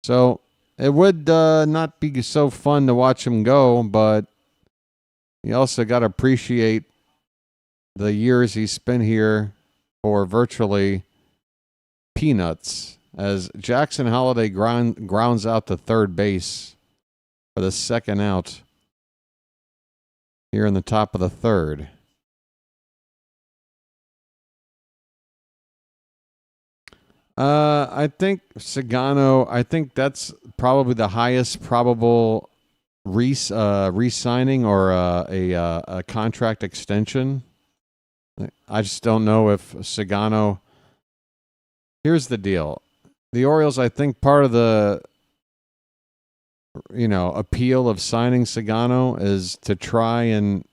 So it would not be so fun to watch him go, but you also got to appreciate the years he spent here for virtually peanuts, as Jackson Holliday grounds out to third base for the second out here in the top of the third. I think Sagano, that's probably the highest probable re-signing or a contract extension. I just don't know if Sagano... Here's the deal. The Orioles, I think part of the appeal of signing Sagano is to try and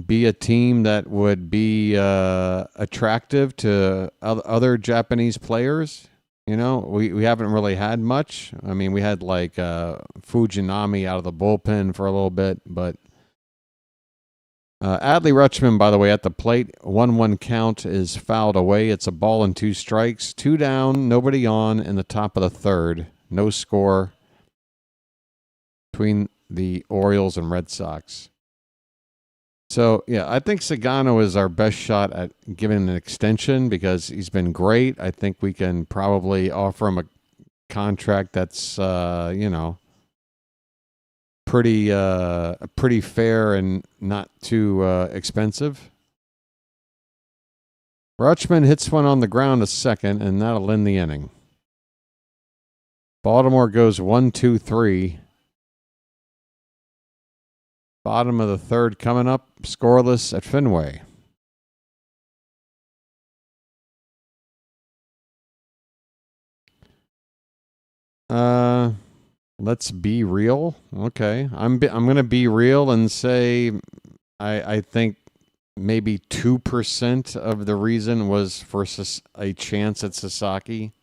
be a team that would be attractive to other Japanese players. We haven't really had much. I mean, we had like Fujinami out of the bullpen for a little bit, but Adley Rutschman, by the way, at the plate, 1-1 count is fouled away. It's a ball and 2 strikes, 2 down, nobody on in the top of the third. No score between the Orioles and Red Sox. So, yeah, I think Sagano is our best shot at giving an extension because he's been great. I think we can probably offer him a contract that's, pretty fair and not too expensive. Rutschman hits one on the ground to second, and that'll end the inning. Baltimore goes 1-2-3. Bottom of the third coming up, scoreless at Fenway. Let's be real. Okay, I'm going to be real and say I think maybe 2% of the reason was for a chance at Sasaki.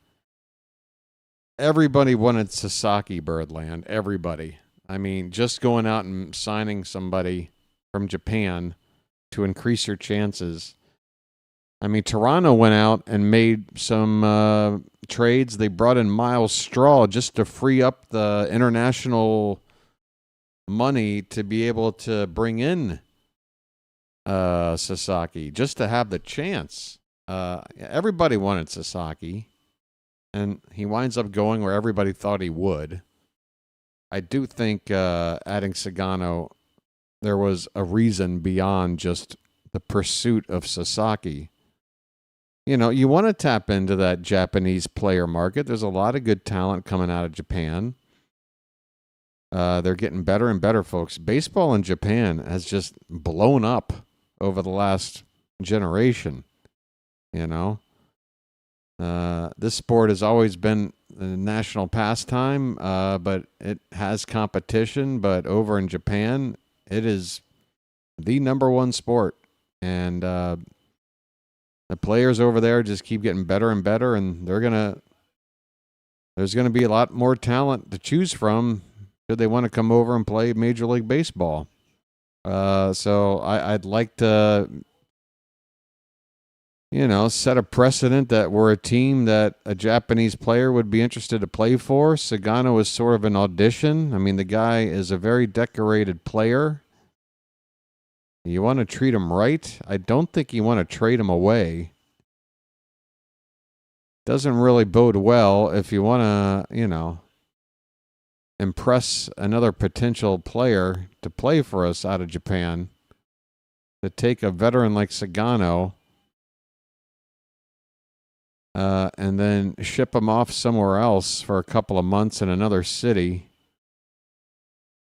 Everybody wanted Sasaki Birdland. Everybody. I mean, just going out and signing somebody from Japan to increase your chances. I mean, Toronto went out and made some trades. They brought in Miles Straw just to free up the international money to be able to bring in Sasaki just to have the chance. Everybody wanted Sasaki, and he winds up going where everybody thought he would. I do think adding Sagano, there was a reason beyond just the pursuit of Sasaki. You know, you want to tap into that Japanese player market. There's a lot of good talent coming out of Japan. They're getting better and better, folks. Baseball in Japan has just blown up over the last generation. You know, this sport has always been a national pastime, but it has competition. But over in Japan, it is the number one sport. And the players over there just keep getting better and better, and there's going to be a lot more talent to choose from should they want to come over and play Major League Baseball. So I'd like to, set a precedent that we're a team that a Japanese player would be interested to play for. Sagano is sort of an audition. I mean, the guy is a very decorated player. You want to treat him right. I don't think you want to trade him away. Doesn't really bode well if you want to, impress another potential player to play for us out of Japan. To take a veteran like Sagano and then ship him off somewhere else for a couple of months in another city.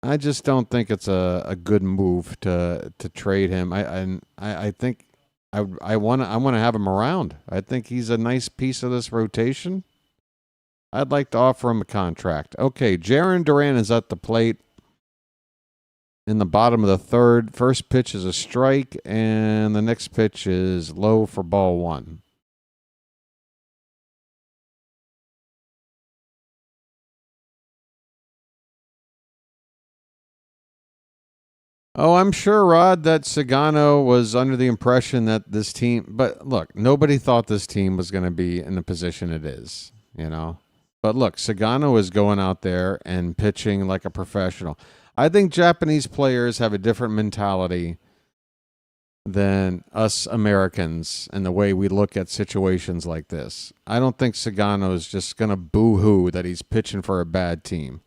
I just don't think it's a good move to trade him. I think I want to have him around. I think he's a nice piece of this rotation. I'd like to offer him a contract. Okay, Jarren Duran is at the plate in the bottom of the third. First pitch is a strike, and the next pitch is low for ball one. Oh, I'm sure, Rod, that Sagano was under the impression that this team... But look, nobody thought this team was going to be in the position it is, But look, Sagano is going out there and pitching like a professional. I think Japanese players have a different mentality than us Americans and the way we look at situations like this. I don't think Sagano is just going to boo-hoo that he's pitching for a bad team.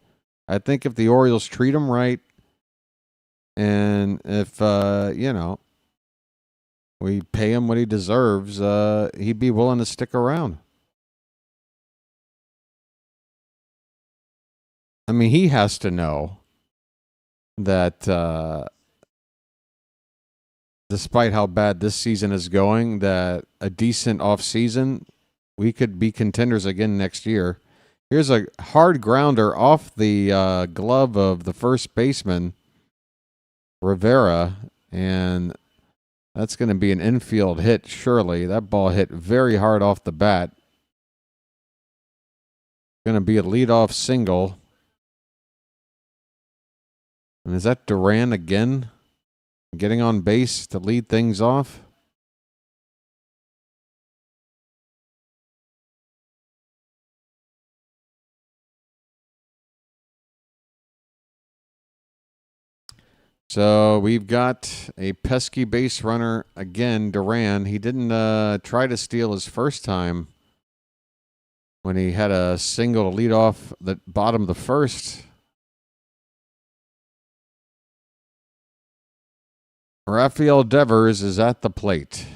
I think if the Orioles treat him right, and if, we pay him what he deserves, he'd be willing to stick around. I mean, he has to know that despite how bad this season is going, that a decent offseason, we could be contenders again next year. Here's a hard grounder off the glove of the first baseman, Rivera, and that's going to be an infield hit, surely. That ball hit very hard off the bat. Going to be a leadoff single. And is that Duran again? Getting on base to lead things off? So we've got a pesky base runner again, Duran. He didn't try to steal his first time when he had a single to lead off the bottom of the first. Rafael Devers is at the plate.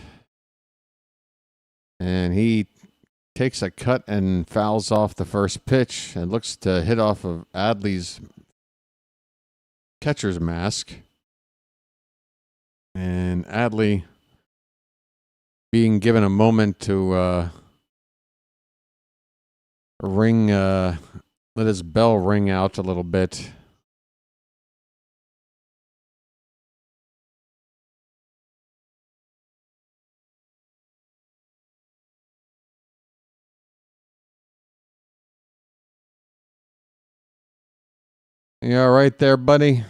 And he takes a cut and fouls off the first pitch and looks to hit off of Adley's catcher's mask. And Adley being given a moment to let his bell ring out a little bit. You all right there, buddy?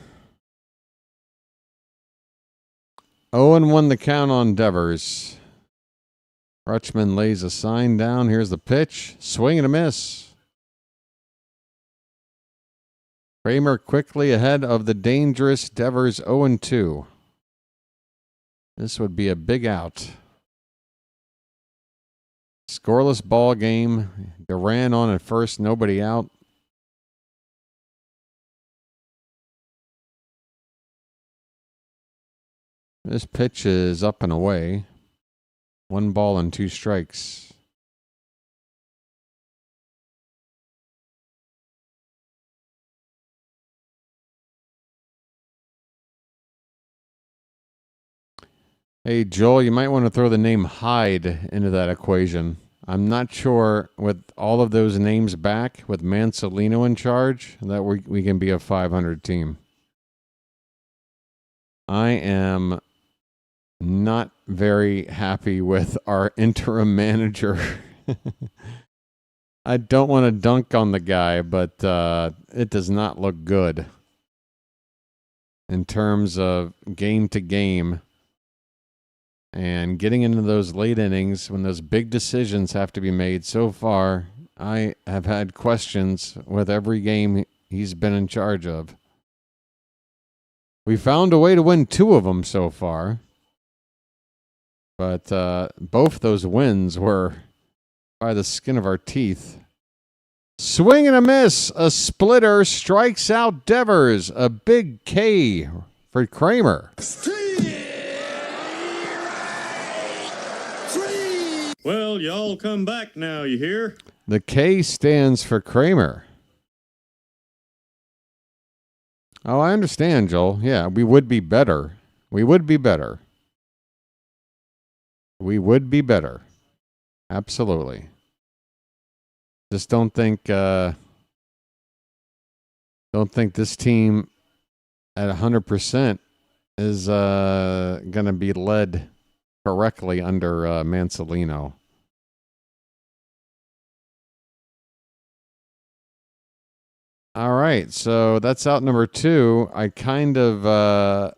0-1 the count on Devers. Rutschman lays a sign down. Here's the pitch. Swing and a miss. Kramer quickly ahead of the dangerous Devers 0-2. This would be a big out. Scoreless ball game. Duran on at first, nobody out. This pitch is up and away. 1 ball and 2 strikes. Hey, Joel, you might want to throw the name Hyde into that equation. I'm not sure with all of those names back, with Mansolino in charge, that we can be a 500 team. I am not very happy with our interim manager. I don't want to dunk on the guy, but it does not look good in terms of game to game and getting into those late innings when those big decisions have to be made. So far, I have had questions with every game he's been in charge of. We found a way to win 2 of them so far. But both those wins were by the skin of our teeth. Swing and a miss. A splitter strikes out Devers. A big K for Kramer.
Well, y'all come back now, you hear?
The K stands for Kramer. Oh, I understand, Joel. Yeah, we would be better. We would be better. We would be better. Absolutely. Just don't think this team at 100% is going to be led correctly under Mansolino. All right, so that's out number 2. I kind of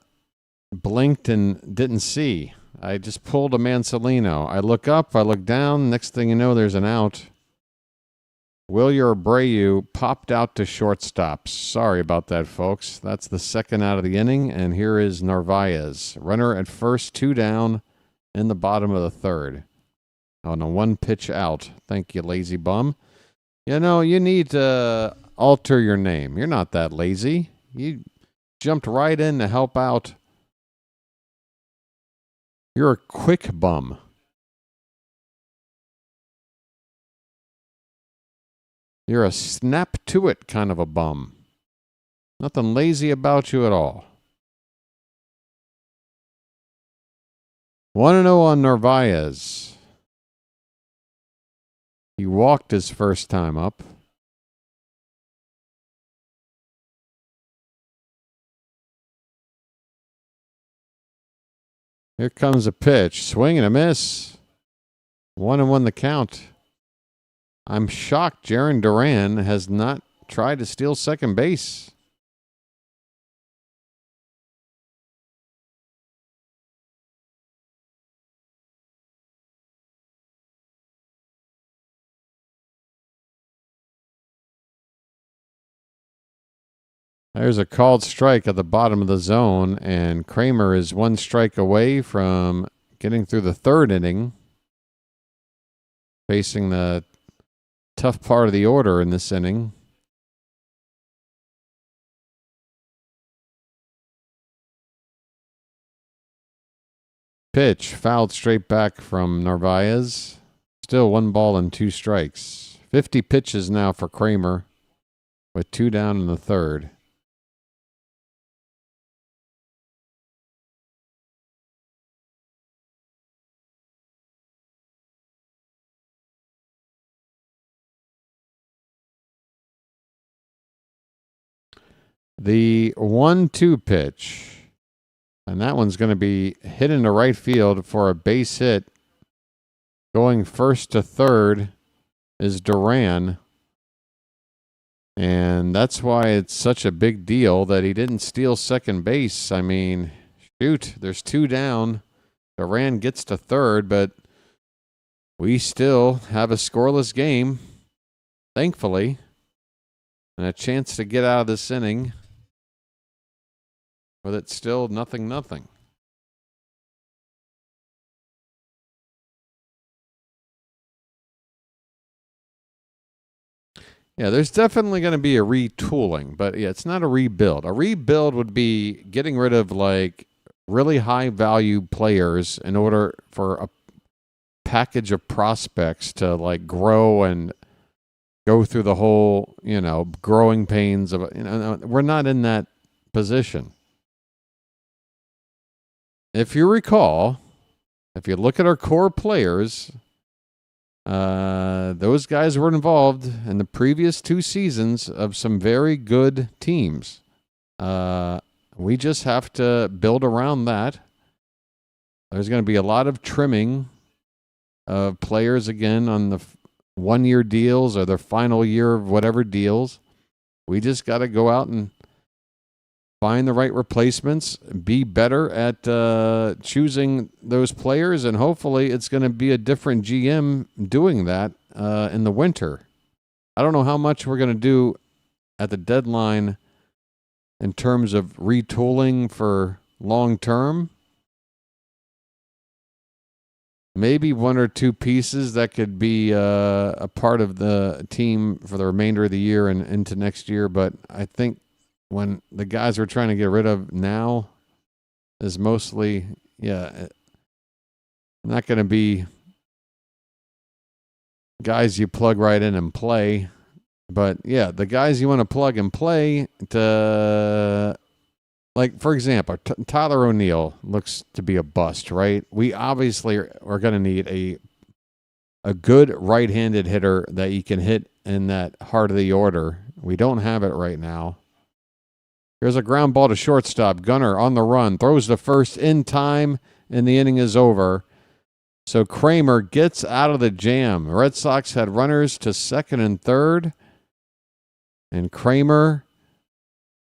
blinked and didn't see. I just pulled a Mansolino. I look up, I look down. Next thing you know, there's an out. Wilyer Abreu popped out to shortstop. Sorry about that, folks. That's the second out of the inning, and here is Narvaez. Runner at first, 2 down in the bottom of the third. On a 1-pitch out. Thank you, lazy bum. You know, you need to alter your name. You're not that lazy. You jumped right in to help out. You're a quick bum. You're a snap to it kind of a bum. Nothing lazy about you at all. 1-0 on Narvaez. He walked his first time up. Here comes a pitch. Swing and a miss. 1-1 the count. I'm shocked Jarren Duran has not tried to steal second base. There's a called strike at the bottom of the zone, and Kramer is 1 strike away from getting through the third inning, facing the tough part of the order in this inning. Pitch fouled straight back from Narvaez. Still 1 ball and 2 strikes. 50 pitches now for Kramer with 2 down in the third. The 1-2 pitch, and that one's going to be hit into right field for a base hit. Going first to third is Duran, and that's why it's such a big deal that he didn't steal second base. I mean, shoot, there's 2 down. Duran gets to third, but we still have a scoreless game, thankfully, and a chance to get out of this inning with it still 0-0. Yeah, there's definitely going to be a retooling, but yeah, it's not a rebuild. A rebuild would be getting rid of like really high value players in order for a package of prospects to like grow and go through the whole, growing pains of, we're not in that position. If you recall, if you look at our core players, those guys were involved in the previous 2 seasons of some very good teams. We just have to build around that. There's going to be a lot of trimming of players again on the 1-year deals or their final year of whatever deals. We just got to go out and find the right replacements, be better at choosing those players, and hopefully it's going to be a different GM doing that in the winter. I don't know how much we're going to do at the deadline in terms of retooling for long term. Maybe 1 or 2 pieces that could be a part of the team for the remainder of the year and into next year, but I think when the guys we're trying to get rid of now is mostly, not going to be guys you plug right in and play. But, yeah, the guys you want to plug and play to, like, for example, Tyler O'Neill looks to be a bust, right? We obviously are going to need a good right-handed hitter that you can hit in that heart of the order. We don't have it right now. Here's a ground ball to shortstop. Gunnar on the run. Throws the first in time, and the inning is over. So Kramer gets out of the jam. The Red Sox had runners to second and third. And Kramer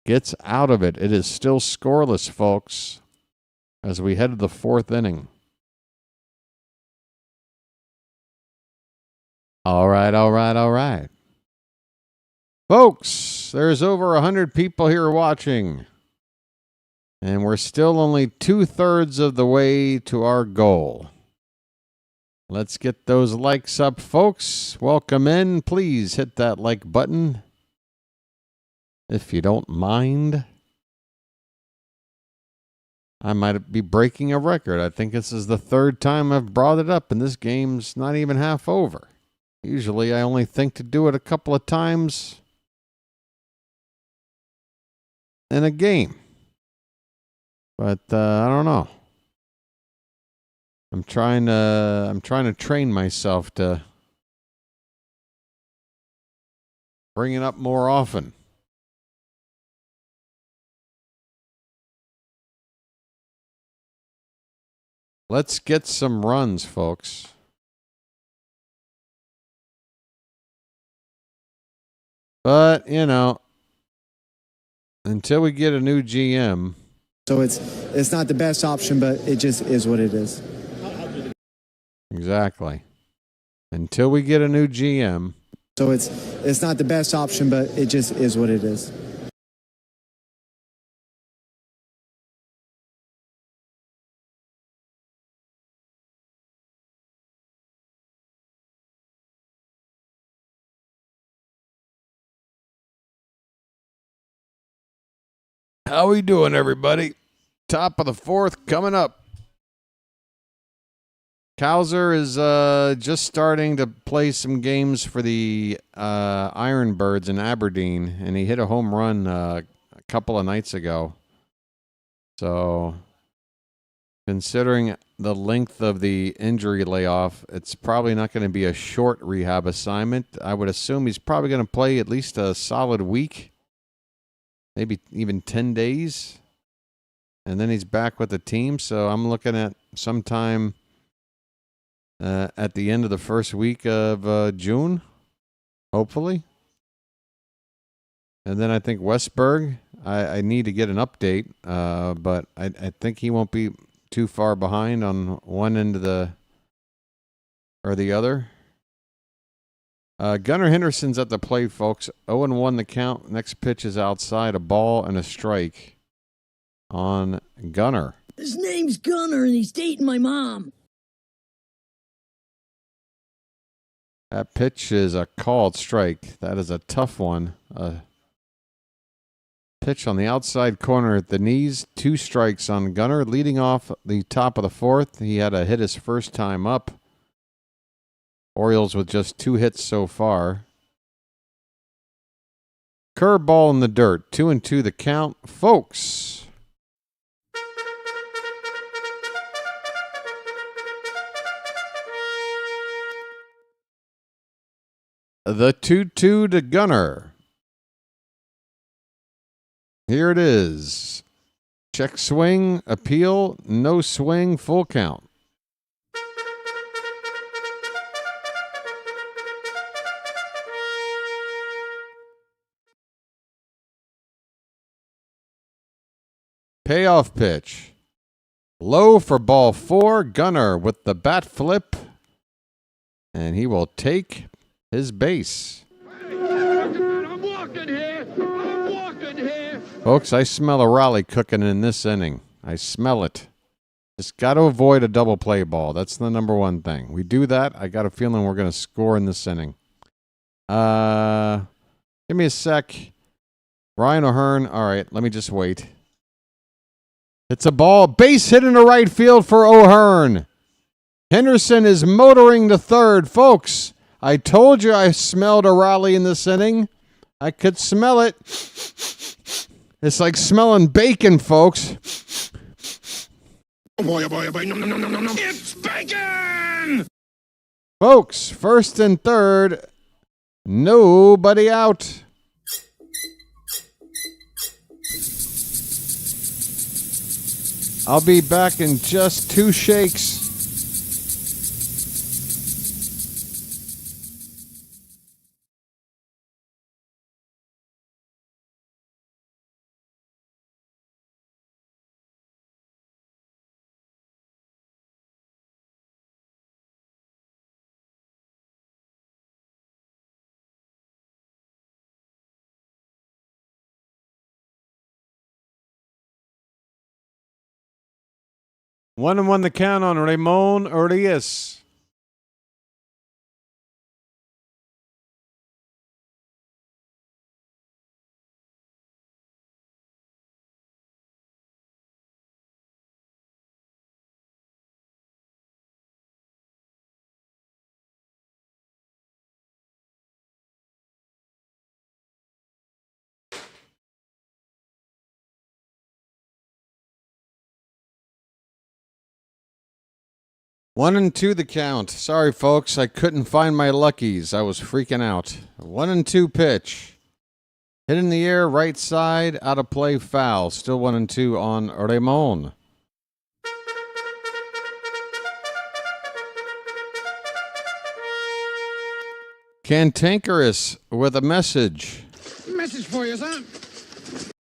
gets out of it. It is still scoreless, folks, as we head to the 4th inning. All right. Folks, there's over 100 people here watching, and we're still only 2/3 of the way to our goal. Let's get those likes up, folks. Welcome in. Please hit that like button if you don't mind. I might be breaking a record. I think this is the 3rd time I've brought it up, and this game's not even half over. Usually I only think to do it a couple of times in a game. But I don't know. I'm trying to train myself to bring it up more often. Let's get some runs, folks. But, until we get a new GM.
So it's not the best option, but it just is what it is.
Exactly. Until we get a new GM.
So it's not the best option, but it just is what it is.
How we doing, everybody? Top of the 4th coming up. Cowser is just starting to play some games for the Ironbirds in Aberdeen, and he hit a home run a couple of nights ago. So, considering the length of the injury layoff, it's probably not going to be a short rehab assignment. I would assume he's probably going to play at least a solid week. Maybe even 10 days. And then he's back with the team. So I'm looking at sometime at the end of the first week of June, hopefully. And then I think Westberg, I need to get an update, but I think he won't be too far behind on one end of the other. Gunnar Henderson's at the plate, folks. 0-1 the count. Next pitch is outside. A ball and a strike on Gunnar.
His name's Gunnar, and he's dating my mom.
That pitch is a called strike. That is a tough one. Pitch on the outside corner at the knees. 2 strikes on Gunnar. Leading off the top of the 4th. He had to hit his first time up. Orioles with just 2 hits so far. Curveball in the dirt. 2-2 the count. Folks. The 2-2 to Gunnar. Here it is. Check swing, appeal, no swing, full count. Payoff pitch. Low for ball 4. Gunnar with the bat flip. And he will take his base.
I'm walking here. I'm walking here.
Folks, I smell a rally cooking in this inning. I smell it. Just got to avoid a double play ball. That's the number one thing. We do that, I got a feeling we're going to score in this inning. Give me a sec. Ryan O'Hearn. All right, let me just wait. It's a ball. Base hit into right field for O'Hearn. Henderson is motoring to third. Folks, I told you I smelled a rally in this inning. I could smell it. It's like smelling bacon, folks.
Oh boy, oh boy, oh boy. No, no, no, no, no, no. It's bacon!
Folks, first and third. Nobody out. I'll be back in just 2 shakes. One and one the count on Ramon Urias. One and two the count. Sorry, folks. I couldn't find my luckies. I was freaking out. 1-2 pitch. Hit in the air, right side, out of play, foul. Still 1-2 on Ramon. Cantankerous with a message.
Message for you, son.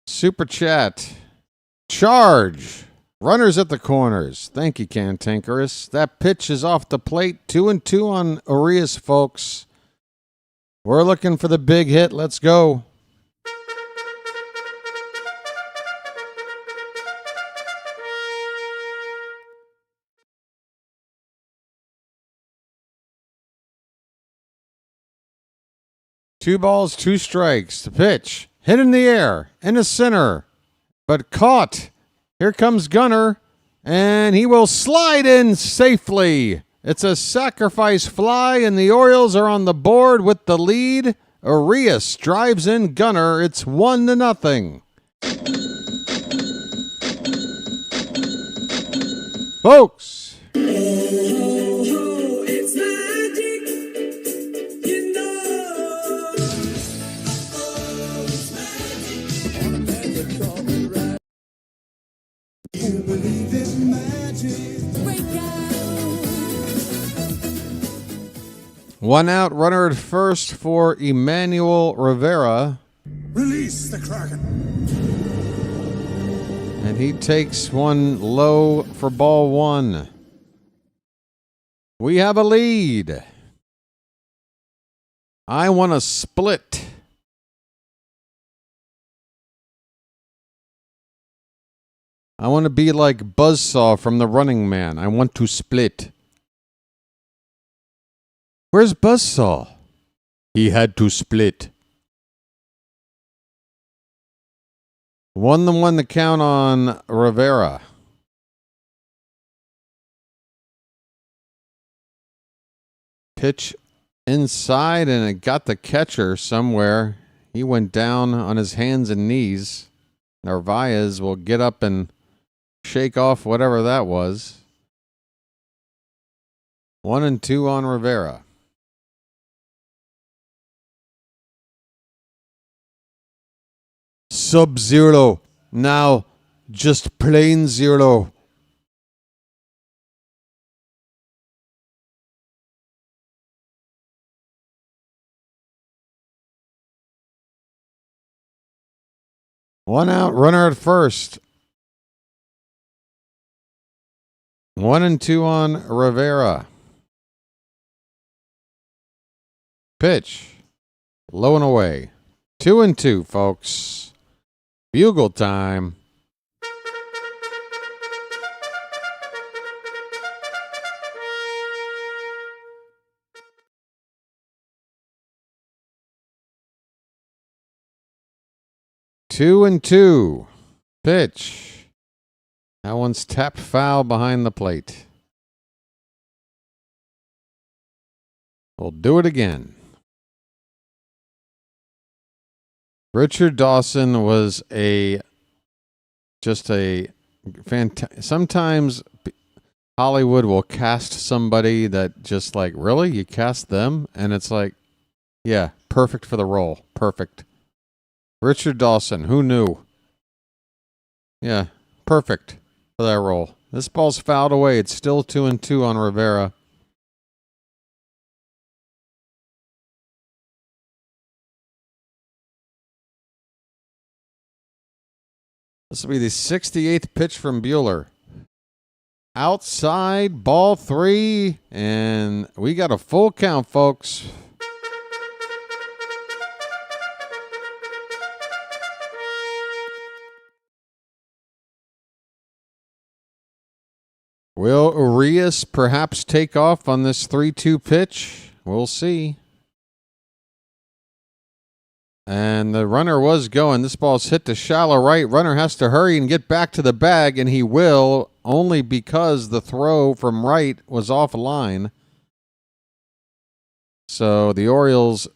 Super chat. Charge. Runners at the corners. Thank you, Cantankerous. That pitch is off the plate. 2-2 on Urias, folks. We're looking for the big hit. Let's go. Two balls, 2 strikes. The pitch. Hit in the air. In the center. But caught. Here comes Gunnar, and he will slide in safely. It's a sacrifice fly, and the Orioles are on the board with the lead. Urias drives in Gunnar. It's 1-0. Folks.
It's magic. You know. You believe in magic.
One out, runner at first for Emmanuel Rivera.
Release the Kraken.
And he takes one low for ball 1. We have a lead. I want to split. I want to be like Buzzsaw from The Running Man. I want to split. Where's Buzzsaw? He had to split. 1-1 the count on Rivera. Pitch inside, and it got the catcher somewhere. He went down on his hands and knees. Narvaez will get up and shake off whatever that was. 1-2 on Rivera. Sub-zero. Now just plain zero. One out, runner at first. 1-2 on Rivera. Pitch. Low and away. 2-2, folks. Bugle time. Two and two. Pitch. That one's tapped foul behind the plate. We'll do it again. Richard Dawson was sometimes Hollywood will cast somebody that just like, really? You cast them? And it's like, yeah, perfect for the role. Perfect. Richard Dawson, who knew? Yeah, perfect for that role. This ball's fouled away. It's still 2-2 on Rivera. This will be the 68th pitch from Buehler. Outside, ball 3, and we got a full count, folks. Will Urias perhaps take off on this 3-2 pitch? We'll see. And the runner was going. This ball's hit to shallow right. Runner has to hurry and get back to the bag, and he will, only because the throw from right was offline. So the Orioles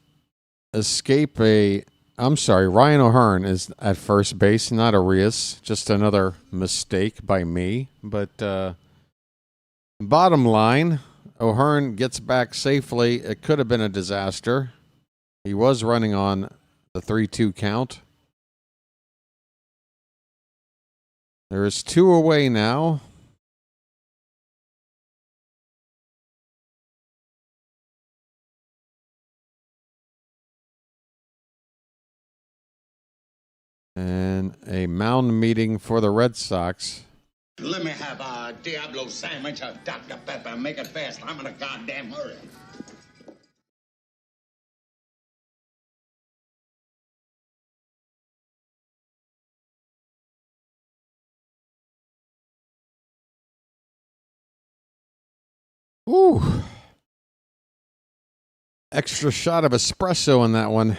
escape Ryan O'Hearn is at first base, not Urias. Just another mistake by me. But bottom line, O'Hearn gets back safely. It could have been a disaster. He was running on the 3-2 count. There is 2 away now. And a mound meeting for the Red Sox.
Let me have a Diablo sandwich of Dr. Pepper. Make it fast. I'm in a goddamn hurry.
Ooh. Extra shot of espresso in that one.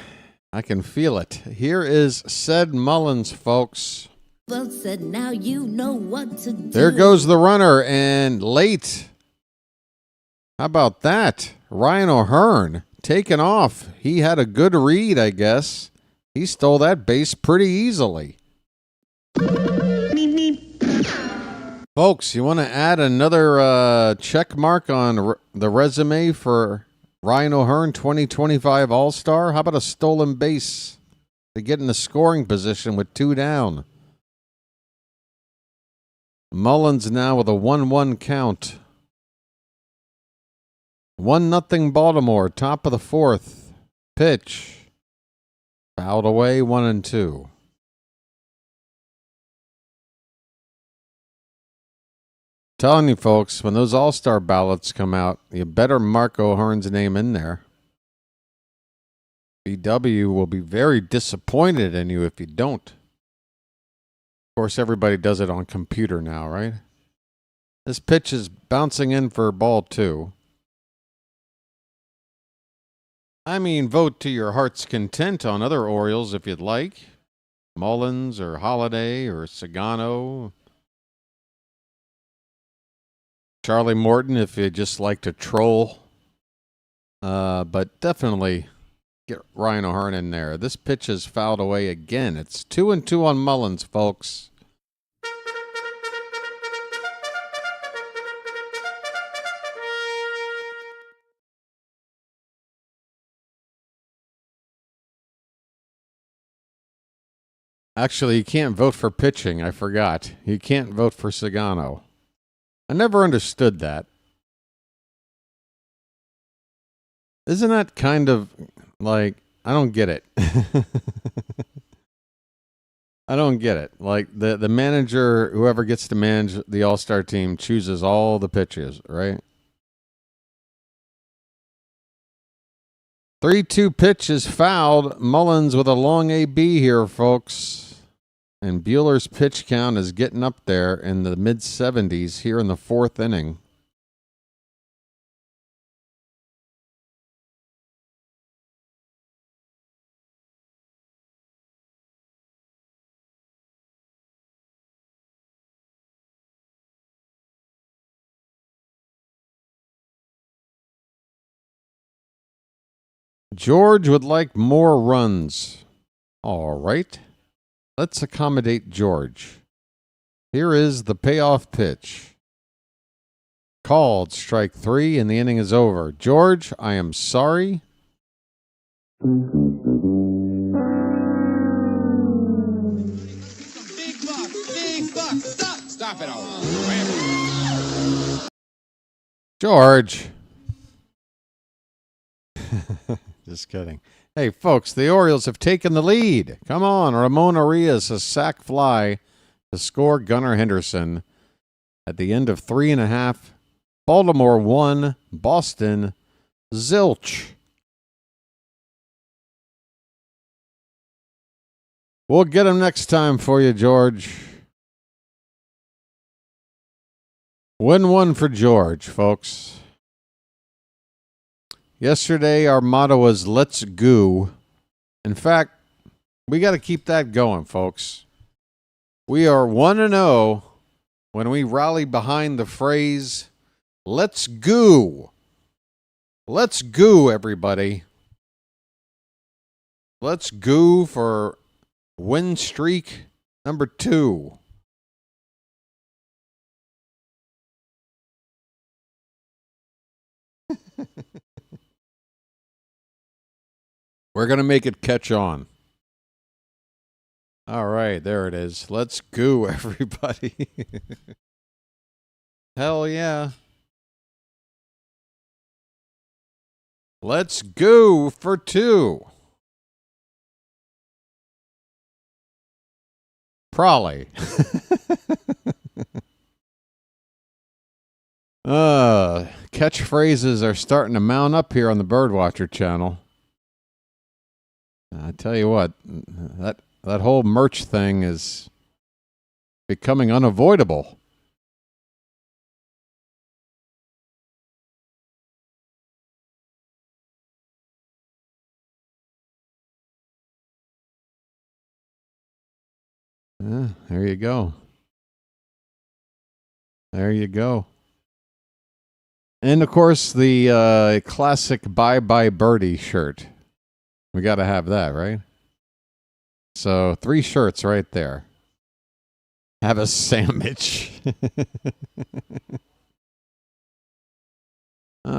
I can feel it. Here is Ced Mullins, folks.
Well said, now you know what to do.
There goes the runner, and late. How about that? Ryan O'Hearn taken off. He had a good read, I guess. He stole that base pretty easily. Folks, you want to add another check mark on the resume for Ryan O'Hearn, 2025 All-Star? How about a stolen base to get in the scoring position with 2 down? Mullins now with a 1-1 count. 1-0 Baltimore, top of the 4th. Pitch. Fouled away, 1-2. Telling you folks, when those All-Star ballots come out, you better mark O'Hearn's name in there. BW will be very disappointed in you if you don't. Of course, everybody does it on computer now, right? This pitch is bouncing in for ball 2. I mean, vote to your heart's content on other Orioles if you'd like. Mullins or Holiday or Sagano. Charlie Morton if you'd just like to troll. But definitely get Ryan O'Hearn in there. This pitch is fouled away again. It's 2-2 on Mullins, folks. Actually, you can't vote for pitching. I forgot. You can't vote for Sagano. I never understood that. Isn't that kind of like, I don't get it. I don't get it. Like the manager, whoever gets to manage the All-Star team, chooses all the pitches, right? 3-2 pitch is fouled. Mullins with a long AB here, folks. And Buehler's pitch count is getting up there in the mid-70s here in the fourth inning. George would like more runs. All right. Let's accommodate George. Here is the payoff pitch. Called, strike 3, and the inning is over. George, I am sorry.
Big buck, stop it all.
George. Just kidding. Hey, folks, the Orioles have taken the lead. Come on, Ramon Arias, a sac fly to score Gunnar Henderson at the end of 3.5. Baltimore 1, Boston zilch. We'll get him next time for you, George. Win one for George, folks. Yesterday, our motto was, let's goo. In fact, we got to keep that going, folks. We are 1-0 when we rally behind the phrase, let's goo. Let's goo, everybody. Let's goo for win streak number 2. We're going to make it catch on. All right, there it is. Let's goo, everybody. Hell yeah. Let's goo for 2. Probably. Catchphrases are starting to mount up here on the BirdWatcher Channel. I tell you what, that whole merch thing is becoming unavoidable. Yeah, there you go. There you go. And, of course, the classic Bye-Bye Birdie shirt. We got to have that, right? So 3 shirts right there. Have a sandwich.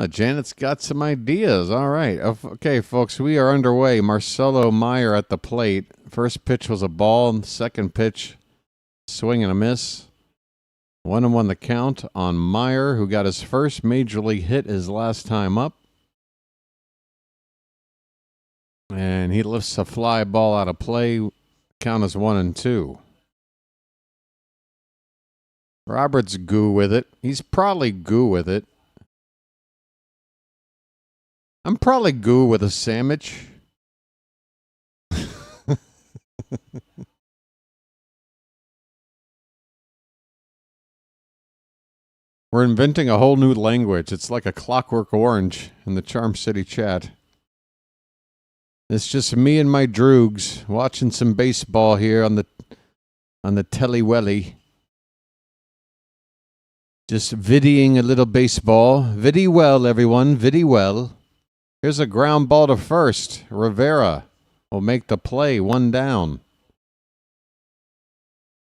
Janet's got some ideas. All right. Okay, folks, we are underway. Marcelo Meyer at the plate. First pitch was a ball, and second pitch, swing and a miss. 1-1 the count on Meyer, who got his first major league hit his last time up. And he lifts a fly ball out of play. Count is 1-2. Roberts goo with it. He's probably goo with it. I'm probably goo with a sandwich. We're inventing a whole new language. It's like a Clockwork Orange in the Charm City chat. It's just me and my droogs watching some baseball here on the telly-welly. Just viddying a little baseball. Viddy well, everyone. Viddy well. Here's a ground ball to first. Rivera will make the play, 1 down.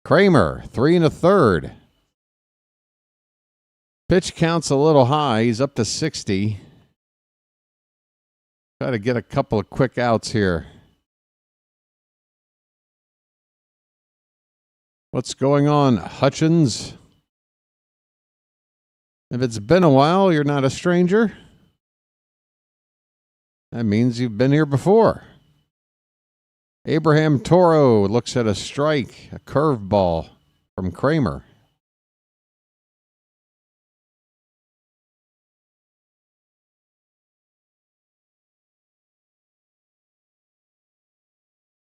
Kramer, 3 1/3. Pitch count's a little high. He's up to 60. Try to get a couple of quick outs here. What's going on, Hutchins? If it's been a while, you're not a stranger. That means you've been here before. Abraham Toro looks at a strike, a curveball from Kramer.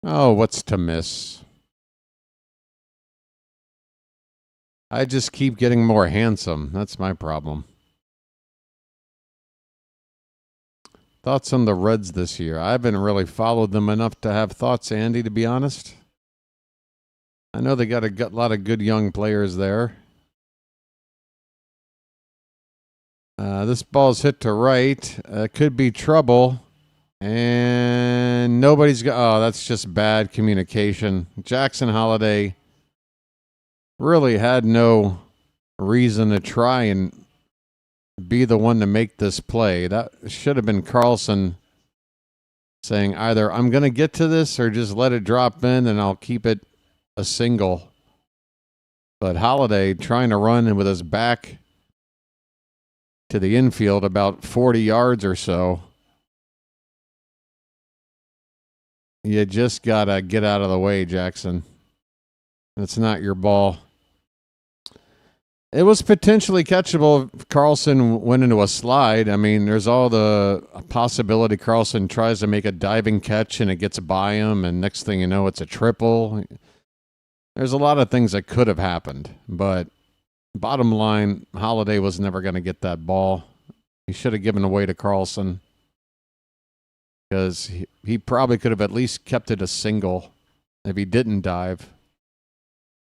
Oh, what's to miss? I just keep getting more handsome. That's my problem. Thoughts on the Reds this year? I haven't really followed them enough to have thoughts, Andy, to be honest. I know they got a lot of good young players there. This ball's hit to right. Could be trouble. And nobody's got... Oh, that's just bad communication. Jackson Holliday really had no reason to try and be the one to make this play. That should have been Carlson saying either I'm going to get to this or just let it drop in and I'll keep it a single. But Holliday trying to run with his back to the infield about 40 yards or so. You just got to get out of the way, Jackson. It's not your ball. It was potentially catchable if Carlson went into a slide. I mean, there's all the possibility Carlson tries to make a diving catch and it gets by him, and next thing you know, it's a triple. There's a lot of things that could have happened, but bottom line, Holliday was never going to get that ball. He should have given away to Carlson because he probably could have at least kept it a single if he didn't dive.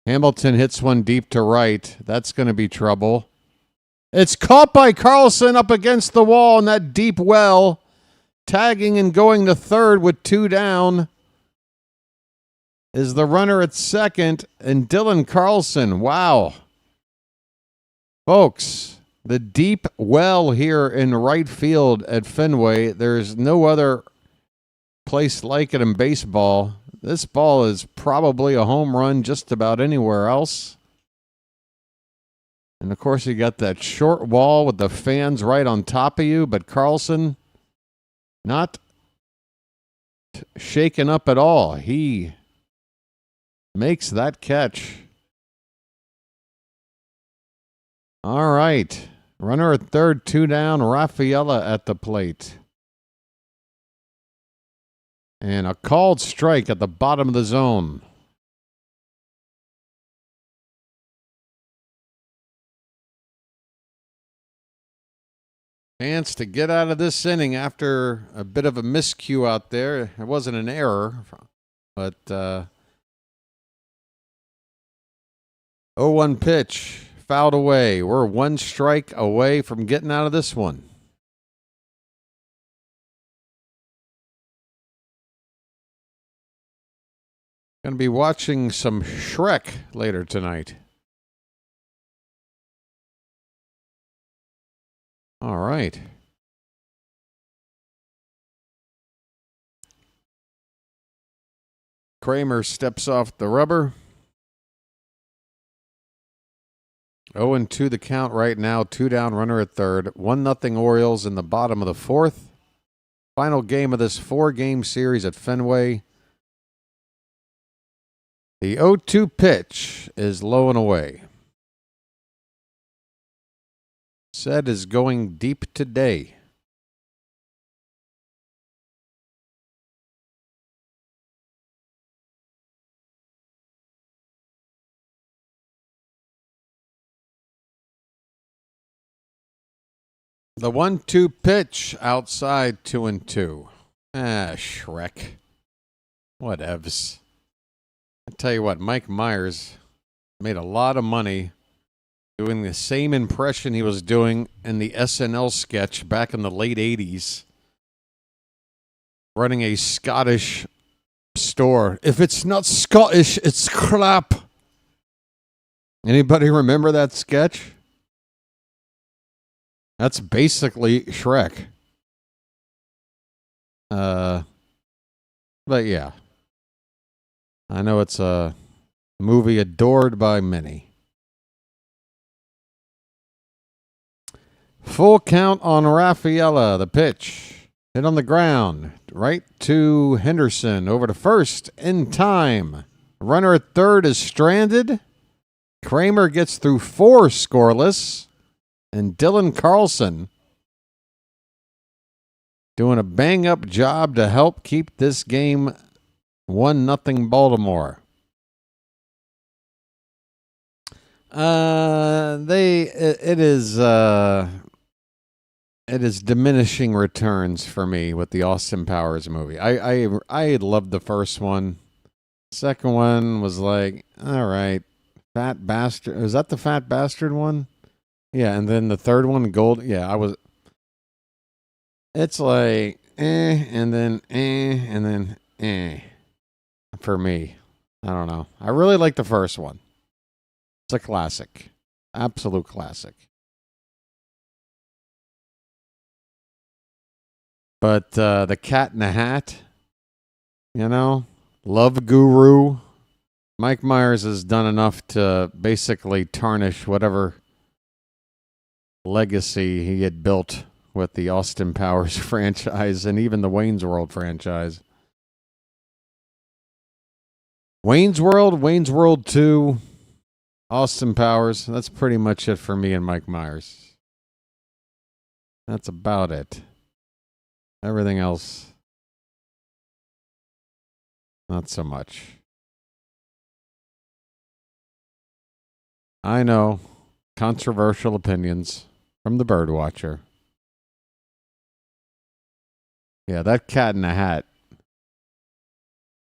Hamilton hits one deep to right. That's going to be trouble. It's caught by Carlson up against the wall in that deep well. Tagging and going to third with 2 down is the runner at second, and Dylan Carlson. Wow. Folks, the deep well here in right field at Fenway, there's no other place like it in baseball. This ball is probably a home run just about anywhere else. And, of course, you got that short wall with the fans right on top of you, but Carlson not shaken up at all. He makes that catch. All right. Runner at third, 2 down. Rafaela at the plate. And a called strike at the bottom of the zone. Chance to get out of this inning after a bit of a miscue out there. It wasn't an error, but 0-1 pitch, fouled away. We're 1 strike away from getting out of this one. Going to be watching some Shrek later tonight. All right. Kramer steps off the rubber. 0-2 the count right now. 2 down, runner at third. 1-0 Orioles in the bottom of the 4th. Final game of this 4-game series at Fenway. The 0-2 pitch is low and away. Set is going deep today. The 1-2 pitch outside, 2-2. Shrek. Whatevs. I tell you what, Mike Myers made a lot of money doing the same impression he was doing in the SNL sketch back in the late 80s, running a Scottish store. If it's not Scottish, it's crap. Anybody remember that sketch? That's basically Shrek. But yeah. I know it's a movie adored by many. Full count on Rafaela. The pitch. Hit on the ground. Right to Henderson. Over to first in time. Runner at third is stranded. Kramer gets through 4 scoreless. And Dylan Carlson doing a bang-up job to help keep this game 1-0 Baltimore. It is diminishing returns for me with the Austin Powers movie. I loved the first one. Second one was like, all right, Fat Bastard. Was that the Fat Bastard one? Yeah, and then the third one, Gold. Yeah, it's like, and then, for me. I don't know. I really like the first one. It's a classic. Absolute classic. But the Cat in the Hat, Love Guru. Mike Myers has done enough to basically tarnish whatever legacy he had built with the Austin Powers franchise and even the Wayne's World franchise. Wayne's World 2, Austin Powers. That's pretty much it for me and Mike Myers. That's about it. Everything else, not so much. I know, controversial opinions from the Birdwatcher. Yeah, that Cat in the Hat.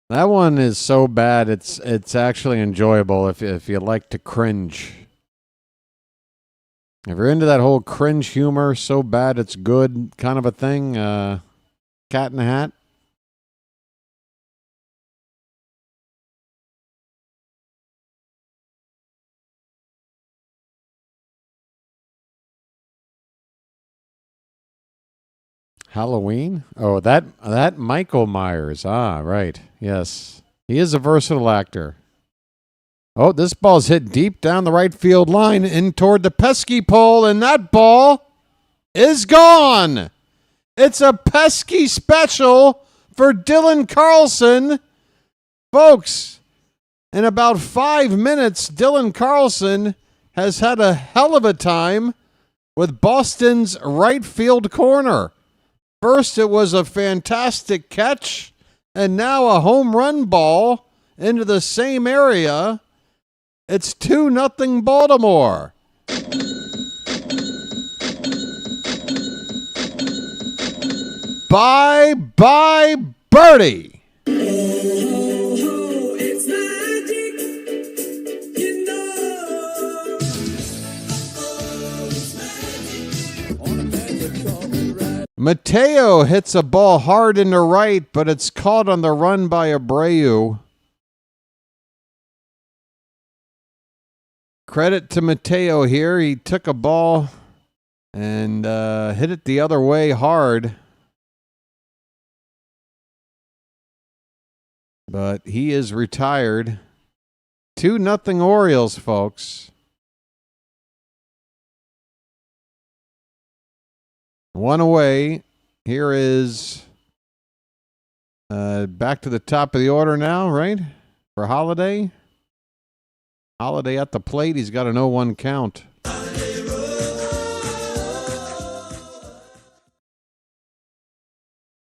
That one is so bad, it's actually enjoyable if you like to cringe. If you're into that whole cringe humor, so bad it's good kind of a thing, Cat in the Hat. Halloween? Oh, that Michael Myers. Ah, right. Yes. He is a versatile actor. Oh, this ball's hit deep down the right field line in toward the pesky pole, and that ball is gone. It's a pesky special for Dylan Carlson. Folks, in about 5 minutes, Dylan Carlson has had a hell of a time with Boston's right field corner. First, it was a fantastic catch, and now a home run ball into the same area. It's 2-0 Baltimore. Bye-bye, birdie.
It's magic, you know.
Mateo hits a ball hard into right, but it's caught on the run by Abreu. Credit to Mateo here. He took a ball and hit it the other way hard. But he is retired. 2-0 Orioles, folks. One away. Here is back to the top of the order now, right? For Holiday. Holiday at the plate. He's got an 0-1 count.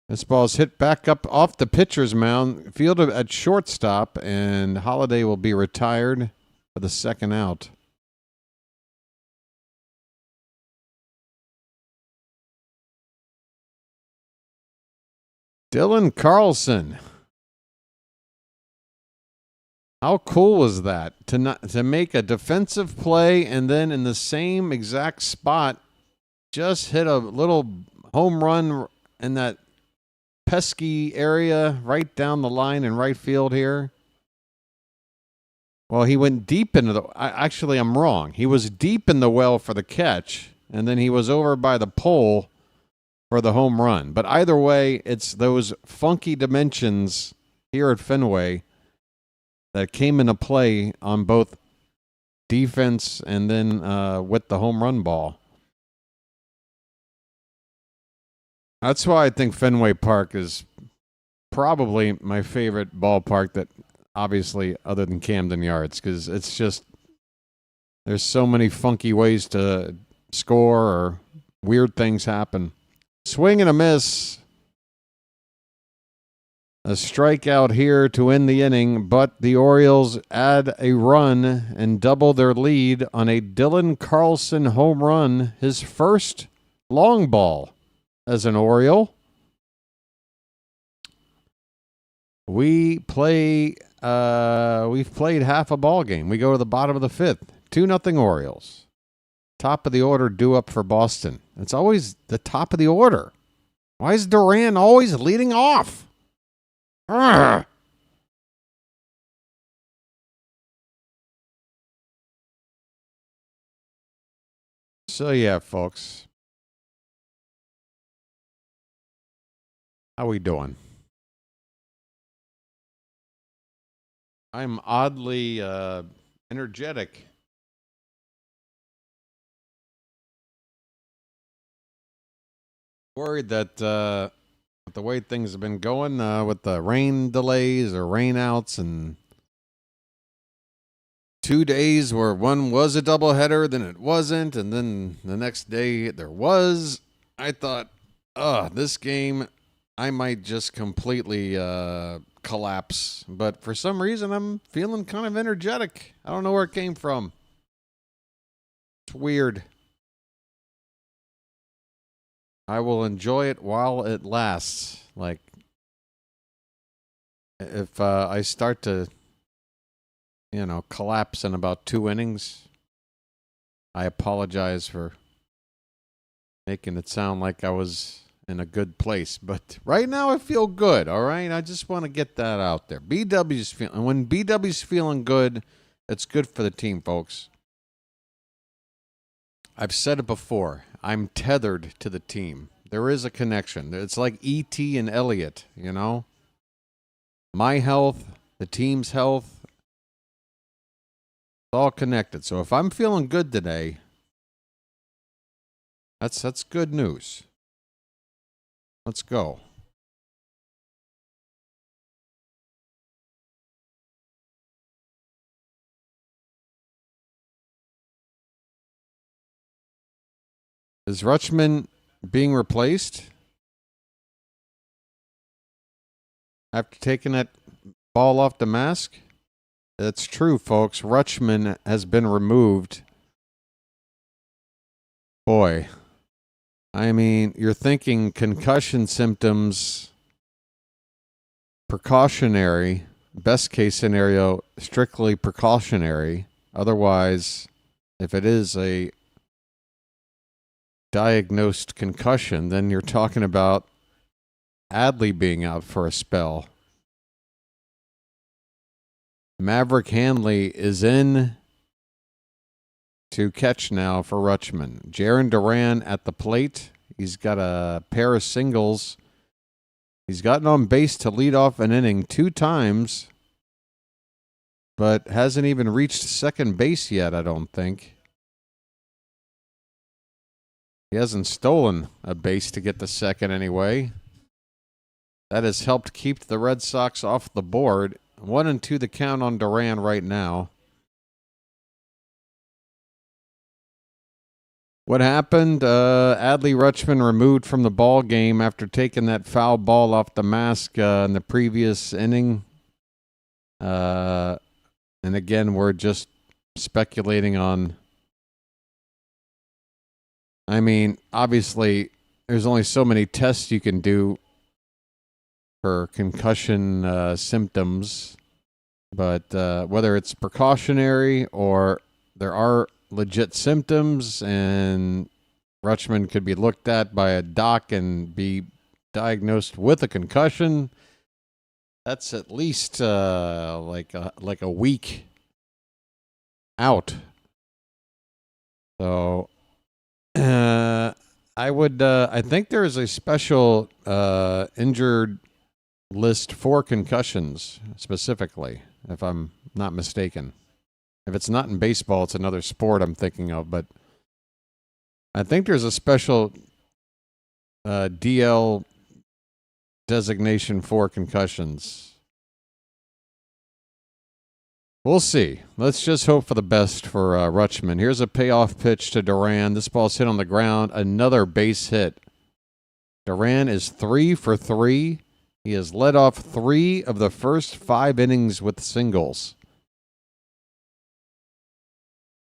This ball's hit back up off the pitcher's mound, fielded at shortstop, and Holiday will be retired for the second out. Dylan Carlson. How cool was that to make a defensive play and then in the same exact spot just hit a little home run in that pesky area right down the line in right field here? Well, he went deep into the... Actually, I'm wrong. He was deep in the well for the catch, and then he was over by the pole for the home run. But either way, it's those funky dimensions here at Fenway that came into play on both defense and then with the home run ball. That's why I think Fenway Park is probably my favorite ballpark, that obviously other than Camden Yards, because it's just, there's so many funky ways to score or weird things happen. Swing and a miss. A strikeout here to end the inning, but the Orioles add a run and double their lead on a Dylan Carlson home run, his first long ball as an Oriole. We've played half a ball game. We go to the bottom of the fifth. 2-0 Orioles. Top of the order due up for Boston. It's always the top of the order. Why is Duran always leading off? Urgh. So yeah, folks. How we doing? I'm oddly energetic. Worried that with the way things have been going, with the rain delays or rainouts, and 2 days where one was a doubleheader, then it wasn't, and then the next day there was. I thought, this game, I might just completely collapse. But for some reason, I'm feeling kind of energetic. I don't know where it came from. It's weird. I will enjoy it while it lasts. Like, if I start to, collapse in about 2 innings, I apologize for making it sound like I was in a good place. But right now I feel good, all right? I just want to get that out there. When BW's feeling good, it's good for the team, folks. I've said it before. I'm tethered to the team. There is a connection. It's like E.T. and Elliot, My health, the team's health, it's all connected. So if I'm feeling good today, that's good news. Let's go. Is Rutschman being replaced after taking that ball off the mask? That's true, folks. Rutschman has been removed. Boy, I mean, you're thinking concussion symptoms, precautionary, best case scenario, strictly precautionary. Otherwise, if it is a diagnosed concussion, then you're talking about Adley being out for a spell. Maverick Hanley is in to catch now for Rutschman. Jarren Duran at the plate. He's got a pair of singles. He's gotten on base to lead off an inning 2 times, but hasn't even reached second base yet, I don't think. He hasn't stolen a base to get to second anyway. That has helped keep the Red Sox off the board. 1-2 the count on Duran right now. What happened? Adley Rutschman removed from the ball game after taking that foul ball off the mask in the previous inning. And again, we're just speculating on... I mean, obviously, there's only so many tests you can do for concussion symptoms, but whether it's precautionary or there are legit symptoms and Rutschman could be looked at by a doc and be diagnosed with a concussion, that's at least like a week out. So I think there is a special injured list for concussions specifically, if I'm not mistaken. If it's not in baseball, it's another sport I'm thinking of, but I think there's a special DL designation for concussions. We'll see. Let's just hope for the best for Rutschman. Here's a payoff pitch to Duran. This ball's hit on the ground. Another base hit. Duran is 3 for 3. He has led off 3 of the first 5 innings with singles.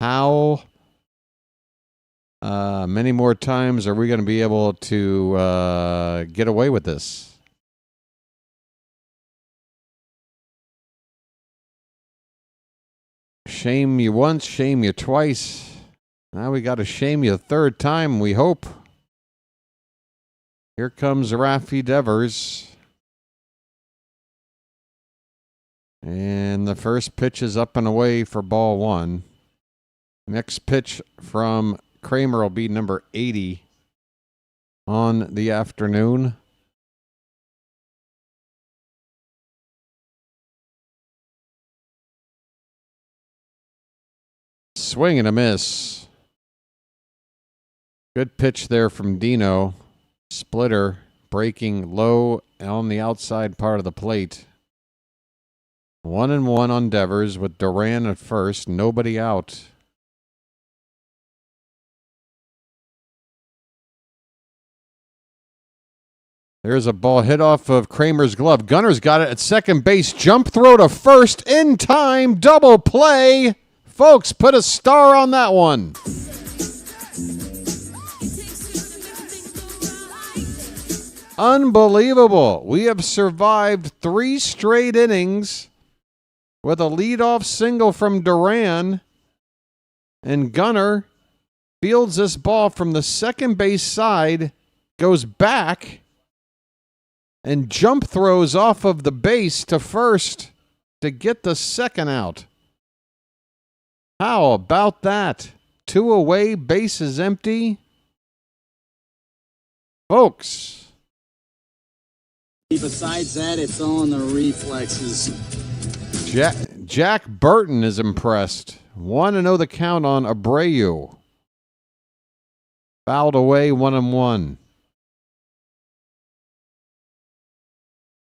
How many more times are we going to be able to get away with this? Shame you once, shame you twice. Now we got to shame you a third time, we hope. Here comes Rafi Devers. And the first pitch is up and away for ball 1. Next pitch from Kramer will be number 80 on the afternoon. Swing and a miss. Good pitch there from Dino. Splitter breaking low on the outside part of the plate. 1-1 on Devers with Duran at first. Nobody out. There's a ball hit off of Kramer's glove. Gunner's got it at second base. Jump throw to first in time. Double play. Folks, put a star on that one. Unbelievable. We have survived 3 straight innings with a leadoff single from Duran. And Gunner fields this ball from the second base side, goes back, and jump throws off of the base to first to get the second out. How about that? 2 away, base is empty. Folks.
Besides that, it's all in the reflexes.
Jack Burton is impressed. 1-0 the count on Abreu. Fouled away, 1-1.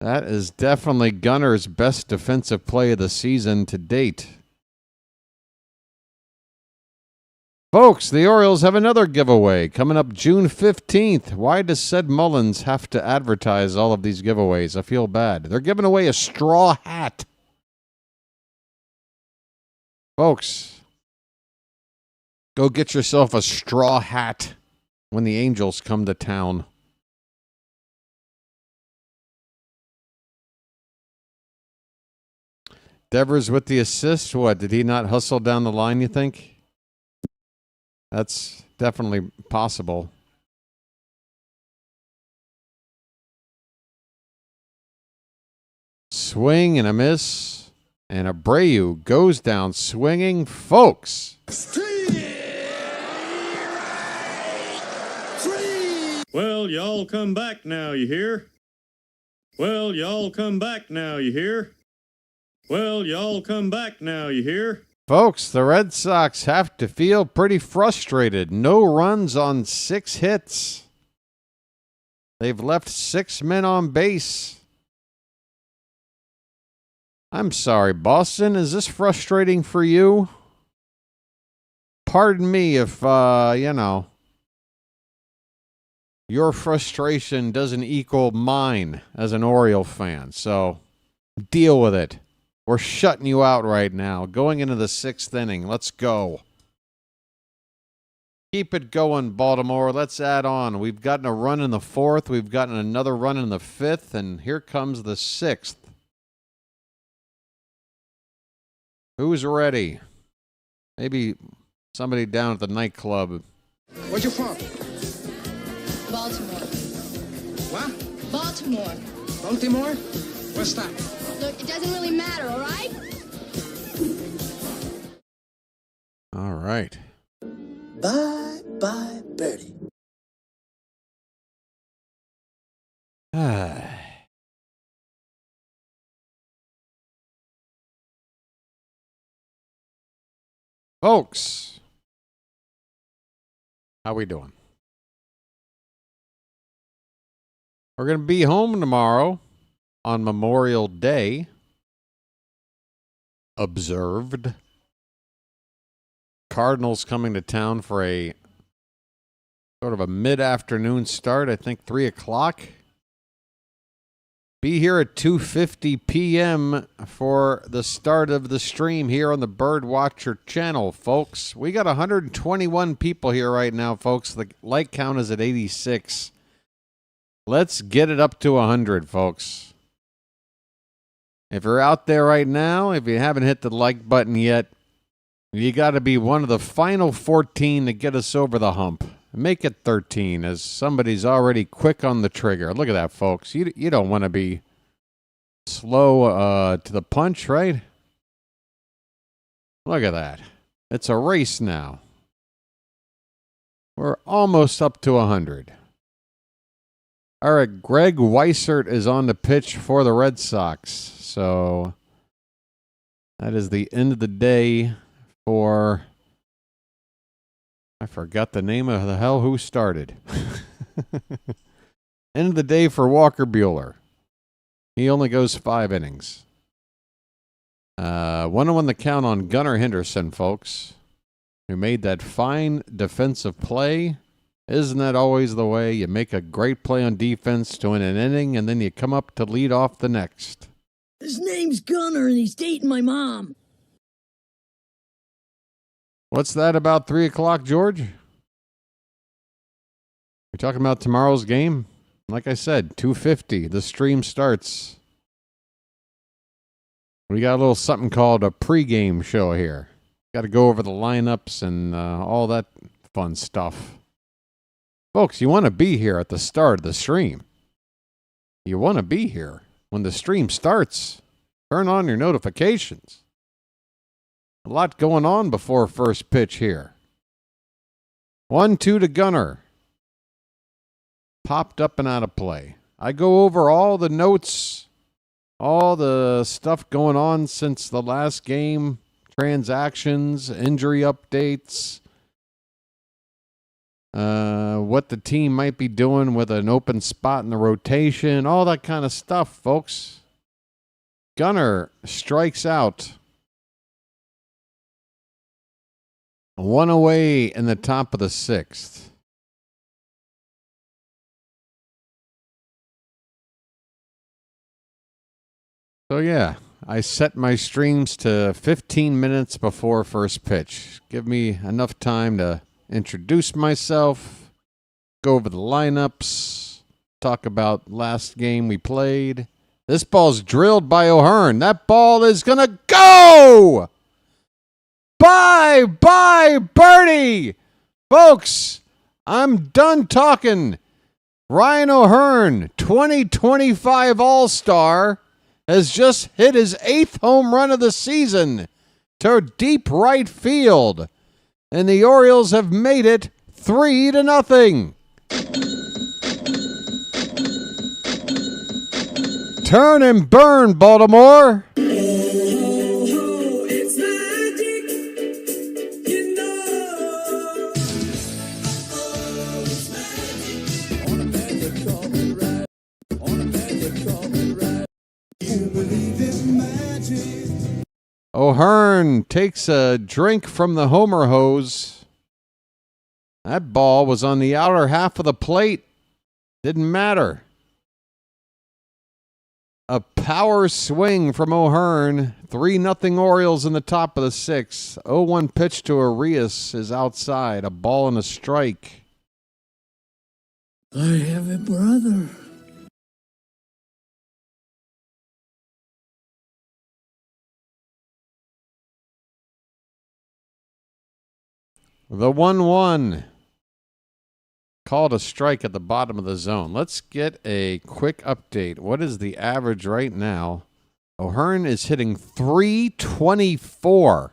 That is definitely Gunner's best defensive play of the season to date. Folks, the Orioles have another giveaway coming up June 15th. Why does Sid Mullins have to advertise all of these giveaways? I feel bad. They're giving away a straw hat. Folks, go get yourself a straw hat when the Angels come to town. Devers with the assist. What, did he not hustle down the line, you think? That's definitely possible. Swing and a miss. And Abreu goes down swinging. Folks.
Well, y'all come back now, you hear? Well, y'all come back now, you hear? Well, y'all come back now, you hear?
Folks, the Red Sox have to feel pretty frustrated. No runs on 6 hits. They've left 6 men on base. I'm sorry, Boston. Is this frustrating for you? Pardon me if, your frustration doesn't equal mine as an Oriole fan. So deal with it. We're shutting you out right now. Going into the 6th inning. Let's go. Keep it going, Baltimore. Let's add on. We've gotten a run in the 4th. We've gotten another run in the 5th. And here comes the 6th. Who's ready? Maybe somebody down at the nightclub.
Where you from?
Baltimore.
What?
Baltimore.
Baltimore? What's that?
Look, it doesn't really matter, all right?
All right.
Bye, birdie.
Folks, how we doing? We're going to be home tomorrow on Memorial Day. Observed. Cardinals coming to town for a sort of a mid-afternoon start, I think 3 o'clock. Be here at 2:50 p.m. for the start of the stream here on the BirdWatcher Channel, folks. We got 121 people here right now, folks. The like count is at 86. Let's get it up to 100, folks. If you're out there right now, if you haven't hit the like button yet, you got to be one of the final 14 to get us over the hump. Make it 13, as somebody's already quick on the trigger. Look at that, folks. You don't want to be slow to the punch, right? Look at that. It's a race now. We're almost up to 100. All right, Greg Weissert is on the pitch for the Red Sox. So that is the end of the day for... I forgot the name of the hell who started. End of the day for Walker Buehler. He only goes 5 innings. 1-1 the count on Gunnar Henderson, folks, who made that fine defensive play. Isn't that always the way? You make a great play on defense to win an inning, and then you come up to lead off the next.
His name's Gunnar, and he's dating my mom.
What's that about 3 o'clock, George? We talking about tomorrow's game? Like I said, 2:50. The stream starts. We got a little something called a pregame show here. Got to go over the lineups and all that fun stuff. Folks, you want to be here at the start of the stream. You want to be here when the stream starts. Turn on your notifications. A lot going on before first pitch here. 1-2 to Gunnar. Popped up and out of play. I go over all the notes, all the stuff going on since the last game, transactions, injury updates, what the team might be doing with an open spot in the rotation, all that kind of stuff, folks. Gunnar strikes out. 1 away in the top of the 6th. So, yeah, I set my streams to 15 minutes before first pitch. Give me enough time to introduce myself, go over the lineups, talk about last game we played. This ball's drilled by O'Hearn. That ball is going to go! Bye, birdie! Folks, I'm done talking. Ryan O'Hearn, 2025 All-Star, has just hit his 8th home run of the season to deep right field. And the Orioles have made it 3-0. Turn and burn, Baltimore.
It's magic, you know. On a magic carpet ride. On a magic carpet ride. You believe in magic.
O'Hearn takes a drink from the homer hose. That ball was on the outer half of the plate. Didn't matter. A power swing from O'Hearn. 3-0 Orioles in the top of the 6th. 0-1 pitch to Arias is outside. A ball and a strike.
I have a brother.
The 1-1. Called a strike at the bottom of the zone. Let's get a quick update. What is the average right now? O'Hearn is hitting 324.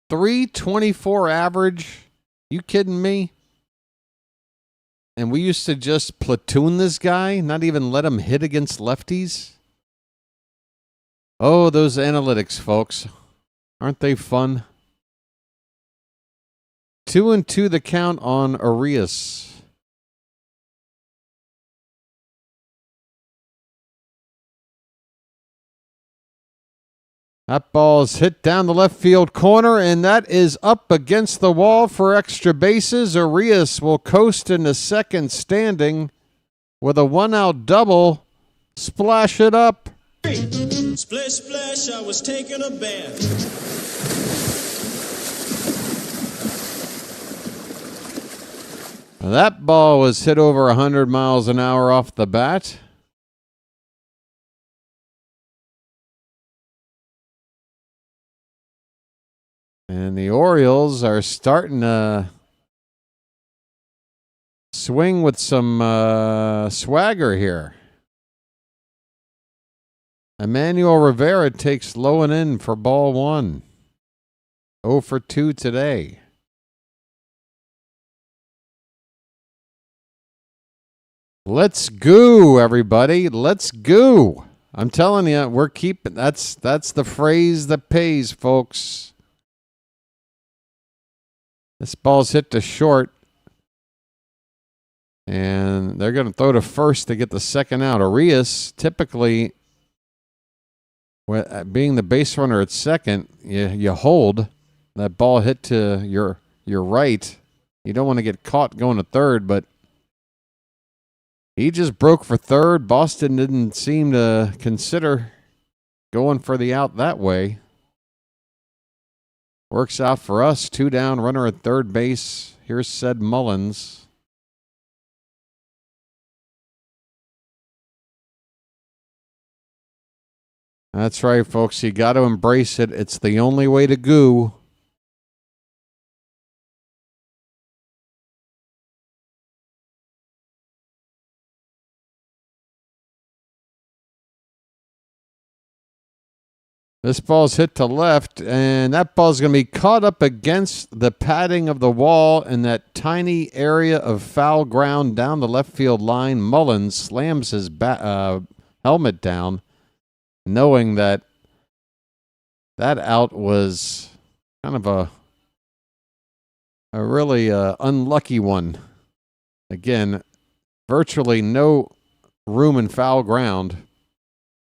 324 average? You kidding me? And we used to just platoon this guy, not even let him hit against lefties? Oh, those analytics, folks. Aren't they fun? 2-2 the count on Arias. That ball is hit down the left field corner, and that is up against the wall for extra bases. Arias will coast into second standing with a 1-out double. Splash it up.
Splish, splash, I was taking a bath.
That ball was hit over 100 miles an hour off the bat. And the Orioles are starting to swing with some swagger here. Emmanuel Rivera takes low and in for ball 1. 0 for 2 today. Let's go, everybody. Let's go. I'm telling you, we're keeping that's the phrase that pays, folks. This ball's hit to short. And they're going to throw to first to get the second out. Arias, typically, being the base runner at second, you hold. That ball hit to your right. You don't want to get caught going to third, but he just broke for third. Boston didn't seem to consider going for the out that way. Works out for us. 2 down, runner at third base. Here's Ced Mullins. That's right, folks. You got to embrace it. It's the only way to goo. This ball's hit to left, and that ball's going to be caught up against the padding of the wall in that tiny area of foul ground down the left field line. Mullins slams his helmet down, knowing that out was kind of a really unlucky one. Again, virtually no room in foul ground,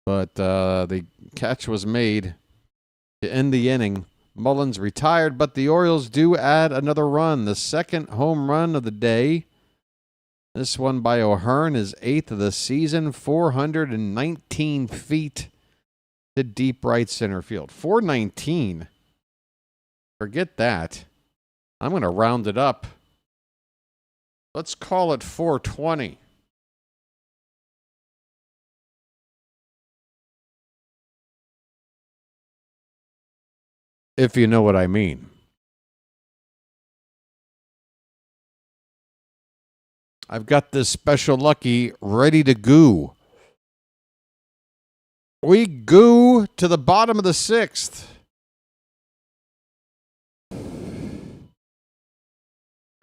but the catch was made to end the inning. Mullins retired, but the Orioles do add another run. The second home run of the day. This one by O'Hearn is 8th of the season. 419 feet to deep right center field. 419. Forget that. I'm going to round it up. Let's call it 420. If you know what I mean. I've got this special lucky ready to goo. We goo to the bottom of the 6th.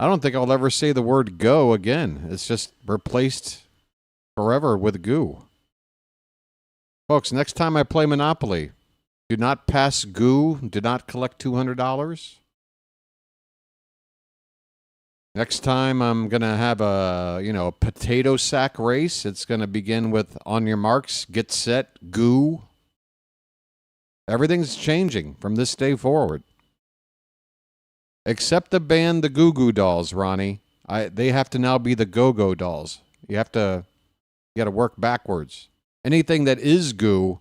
I don't think I'll ever say the word go again. It's just replaced forever with goo. Folks, next time I play Monopoly, do not pass goo. Do not collect $200. Next time I'm going to have a potato sack race. It's going to begin with on your marks, get set, goo. Everything's changing from this day forward. Except the band, the Goo Goo Dolls, Ronnie. They have to now be the Go Go Dolls. You got to work backwards. Anything that is goo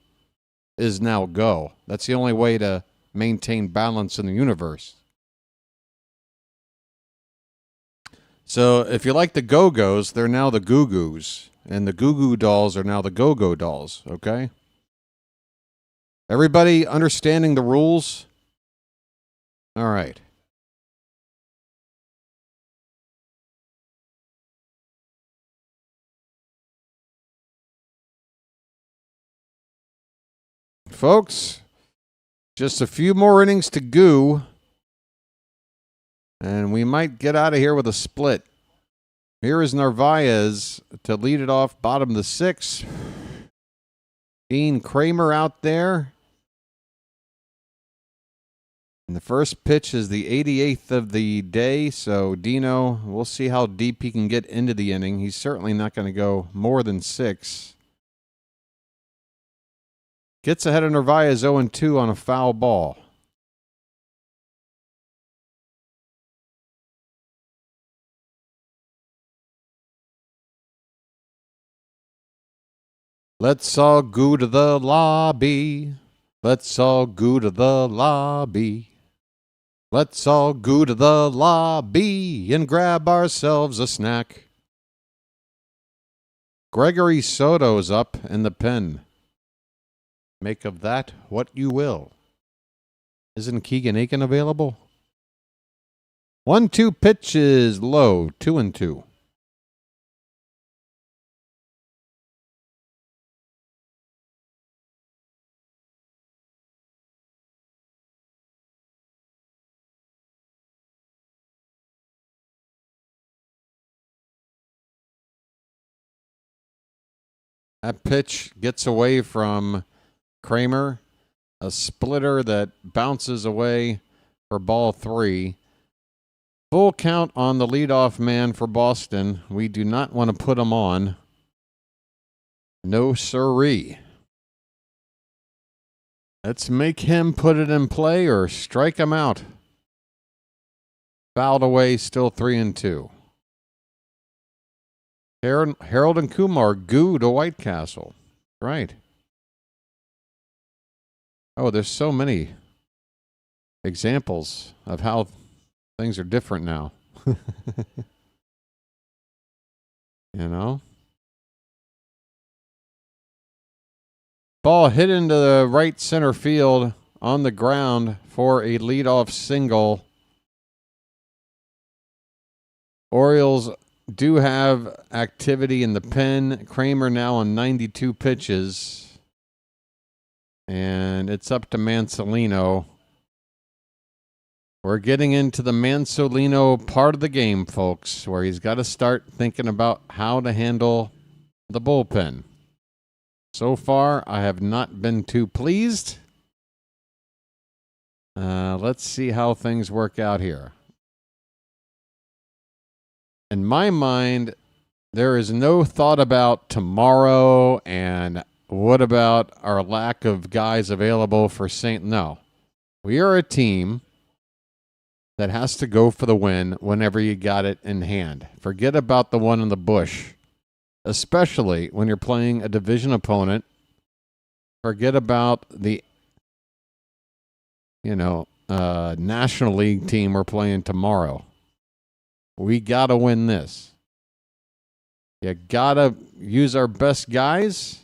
is now go. That's the only way to maintain balance in the universe. So if you like the Go-Go's, they're now the Goo-Goos. And the Goo-Goo dolls are now the Go-Go dolls, okay? Everybody understanding the rules? All right. Folks, just a few more innings to go, and we might get out of here with a split. Here is Narvaez to lead it off, bottom of the sixth. Dean Kramer out there. And the first pitch is the 88th of the day, so Dino, we'll see how deep he can get into the inning. He's certainly not going to go more than 6. Gets ahead of Narvaez 0-2 on a foul ball. Let's all go to the lobby. Let's all go to the lobby. Let's all go to the lobby and grab ourselves a snack. Gregory Soto's up in the pen. Make of that what you will. Isn't Keegan Aiken available? 1-2 pitch is low, 2-2. That pitch gets away from Kramer. A splitter that bounces away for ball 3. Full count on the leadoff man for Boston. We do not want to put him on. No siree. Let's make him put it in play or strike him out. Fouled away, still 3-2. Harold and Kumar goo to White Castle. Right. Oh, there's so many examples of how things are different now. You know? Ball hit into the right center field on the ground for a leadoff single. Orioles do have activity in the pen. Kramer now on 92 pitches. And it's up to Mansolino. We're getting into the Mansolino part of the game, folks, where he's got to start thinking about how to handle the bullpen. So far, I have not been too pleased. Let's see how things work out here. In my mind, there is no thought about tomorrow and what about our lack of guys available for St. No. We are a team that has to go for the win whenever you got it in hand. Forget about the one in the bush, especially when you're playing a division opponent. Forget about the, National League team we're playing tomorrow. We got to win this. You got to use our best guys.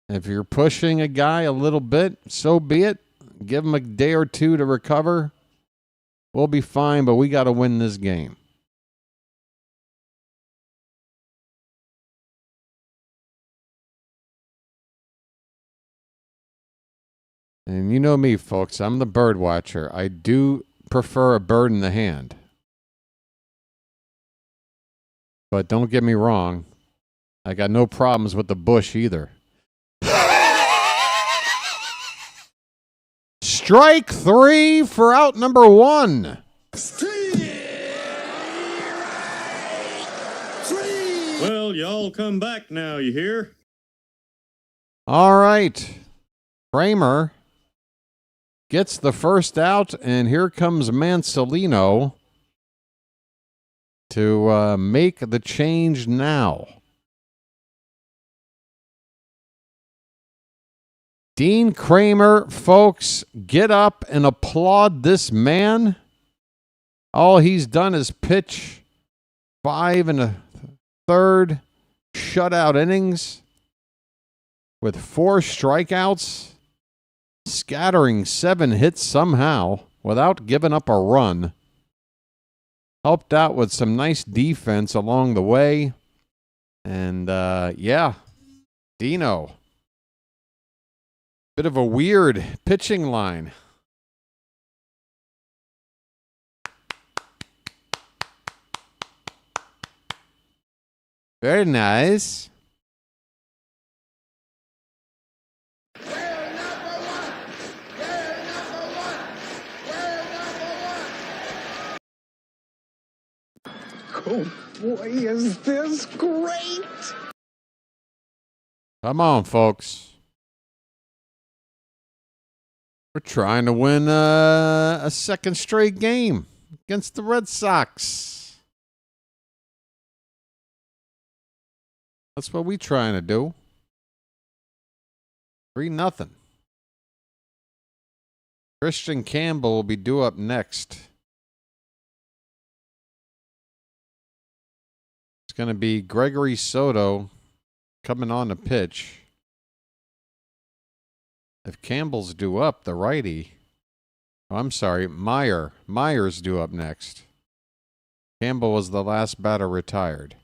If you're pushing a guy a little bit, so be it. Give him a day or two to recover. We'll be fine, but we got to win this game. And you know me, folks. I'm the bird watcher. I do prefer a bird in the hand. But don't get me wrong. I got no problems with the bush either. Strike 3 for out number 1.
Well, y'all come back now, you hear?
All right. Kramer gets the first out, and here comes Mansolino to make the change now. Dean Kramer, folks, get up and applaud this man. All he's done is pitch 5 1/3 shutout innings with 4 strikeouts, scattering 7 hits somehow without giving up a run. Helped out with some nice defense along the way. And, Dino. Bit of a weird pitching line. Very nice.
Oh boy, is this great!
Come on, folks. We're trying to win a second straight game against the Red Sox. That's what we're trying to do. 3-0. Christian Campbell will be due up next. It's going to be Gregory Soto coming on to pitch. If Campbell's due up, the righty. Oh, I'm sorry, Myers due up next. Campbell was the last batter retired.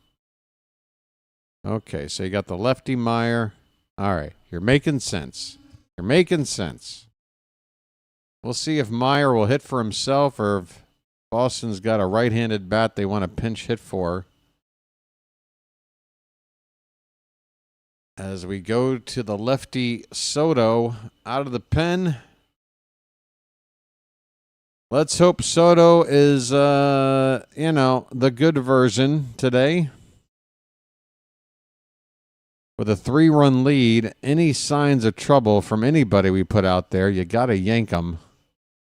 Okay, so you got the lefty Meyer. All right, you're making sense. You're making sense. We'll see if Meyer will hit for himself or if Boston's got a right-handed bat they want to pinch hit for. As we go to the lefty Soto out of the pen. Let's hope Soto is, the good version today. With a 3-run lead, any signs of trouble from anybody we put out there, you got to yank them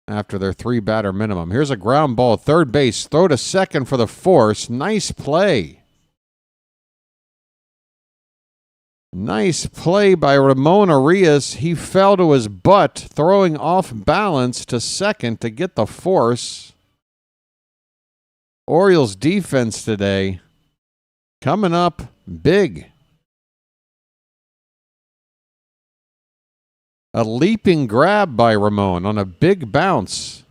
after their 3-batter minimum. Here's a ground ball, third base, throw to second for the force. Nice play. Nice play by Ramon Arias. He fell to his butt, throwing off balance to second to get the force. Orioles defense today coming up big. A leaping grab by Ramon on a big bounce.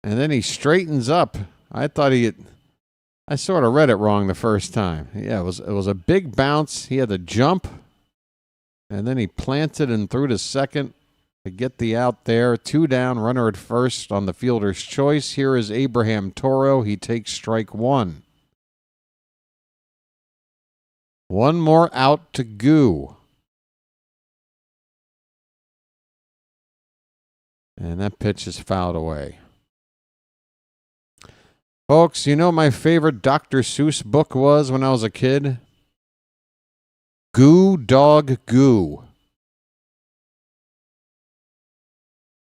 And then he straightens up. I sort of read it wrong the first time. Yeah, it was a big bounce. He had to jump. And then he planted and threw to second to get the out there. 2 down, runner at first on the fielder's choice. Here is Abraham Toro. He takes strike 1. 1 more out to go. And that pitch is fouled away. Folks, you know my favorite Dr. Seuss book was when I was a kid? Goo Dog Goo.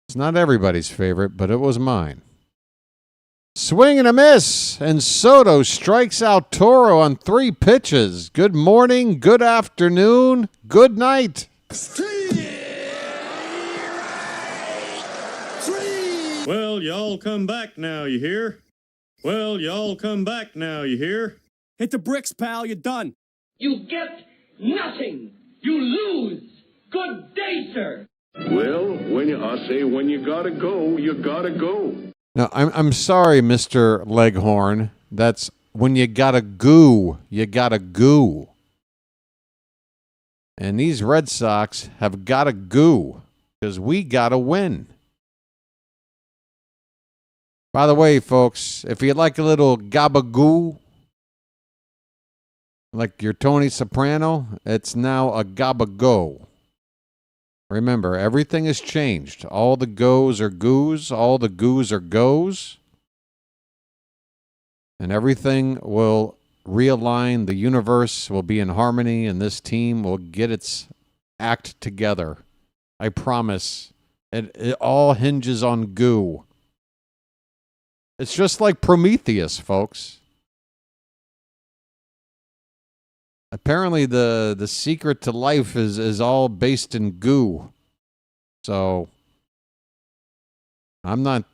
It's not everybody's favorite, but it was mine. Swing and a miss, and Soto strikes out Toro on 3 pitches. Good morning, good afternoon, good night.
Well, y'all come back now, you hear? Well, y'all come back now, you hear?
Hit the bricks, pal. You're done.
You get nothing. You lose. Good day, sir.
Well, when you gotta go, you gotta go.
No, I'm sorry, Mr. Leghorn. That's when you gotta goo, you gotta goo. And these Red Sox have gotta goo because we gotta win. By the way, folks, if you'd like a little gabagoo, like your Tony Soprano, it's now a gabago. Remember, everything has changed. All the goes are goos, all the goos are goes. And everything will realign. The universe will be in harmony, and this team will get its act together. I promise. It all hinges on goo. It's just like Prometheus, folks. Apparently the secret to life is all based in goo. So I'm not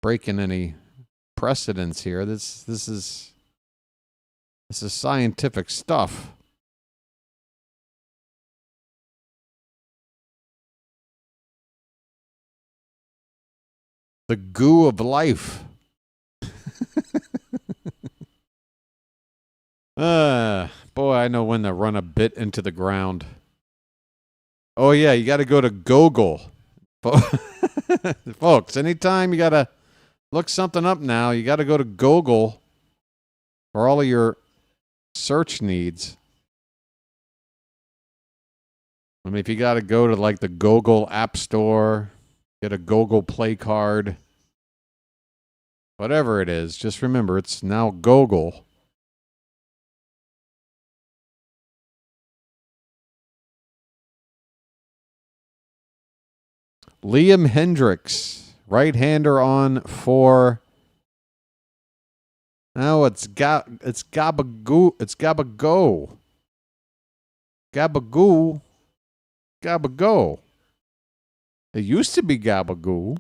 breaking any precedents here. This is scientific stuff. The goo of life. Boy, I know when to run a bit into the ground. Oh, yeah, you got to go to Google. Folks, anytime you got to look something up now, you got to go to Google for all of your search needs. I mean, if you got to go to like the Google App Store, get a Google Play card, whatever it is, just remember it's now Google. Liam Hendricks, right-hander on for. No, it's Gabagoo. It's Gabago. Gabagoo. Gabago. It used to be Gabagoo.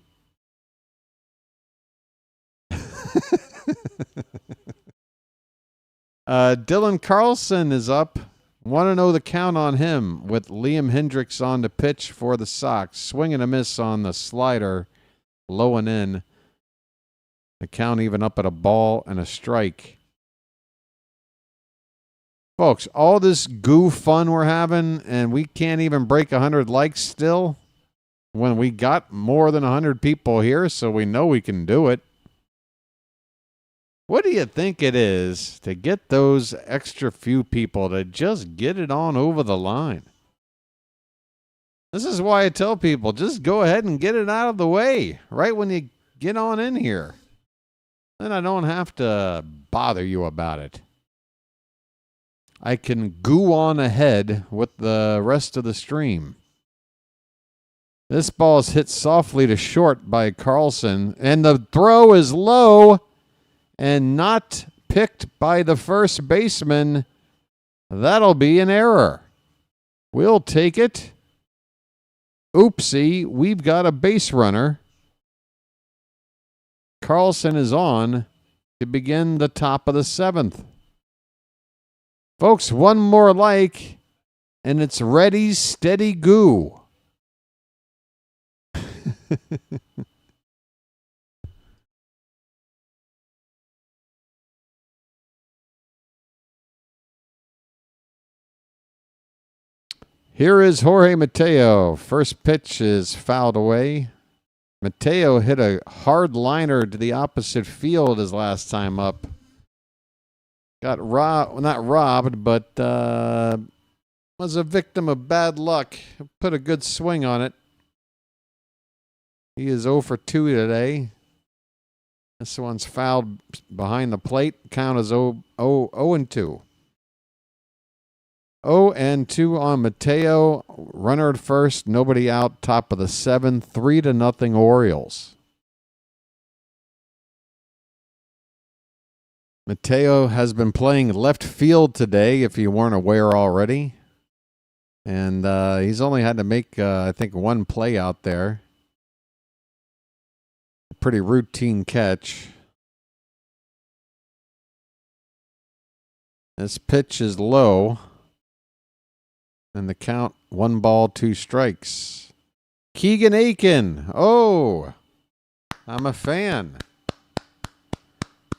Dylan Carlson is up. Want to know the count on him with Liam Hendricks on the pitch for the Sox. Swing and a miss on the slider, low and in. The count even up at a ball and a strike. Folks, all this goo fun we're having, and we can't even break 100 likes still when we got more than 100 people here, so we know we can do it. What do you think it is to get those extra few people to just get it on over the line? This is why I tell people, just go ahead and get it out of the way right when you get on in here. Then I don't have to bother you about it. I can goo on ahead with the rest of the stream. This ball is hit softly to short by Carlson, and the throw is low and not picked by the first baseman. That'll be an error. We'll take it. Oopsie, we've got a base runner. Carlson is on to begin the top of the 7th. Folks, one more like, and it's ready, steady, goo. Here is Jorge Mateo. First pitch is fouled away. Mateo hit a hard liner to the opposite field his last time up. Got not robbed, but was a victim of bad luck. Put a good swing on it. He is 0 for 2 today. This one's fouled behind the plate. Count is 0 and 2. 0 and 2 on Mateo. Runner at first, nobody out. Top of the 7th, 3-0 Orioles. Mateo has been playing left field today, if you weren't aware already. And he's only had to make, I think, one play out there. A pretty routine catch. This pitch is low. And the count, 1 ball, 2 strikes. Keegan Aiken. Oh, I'm a fan.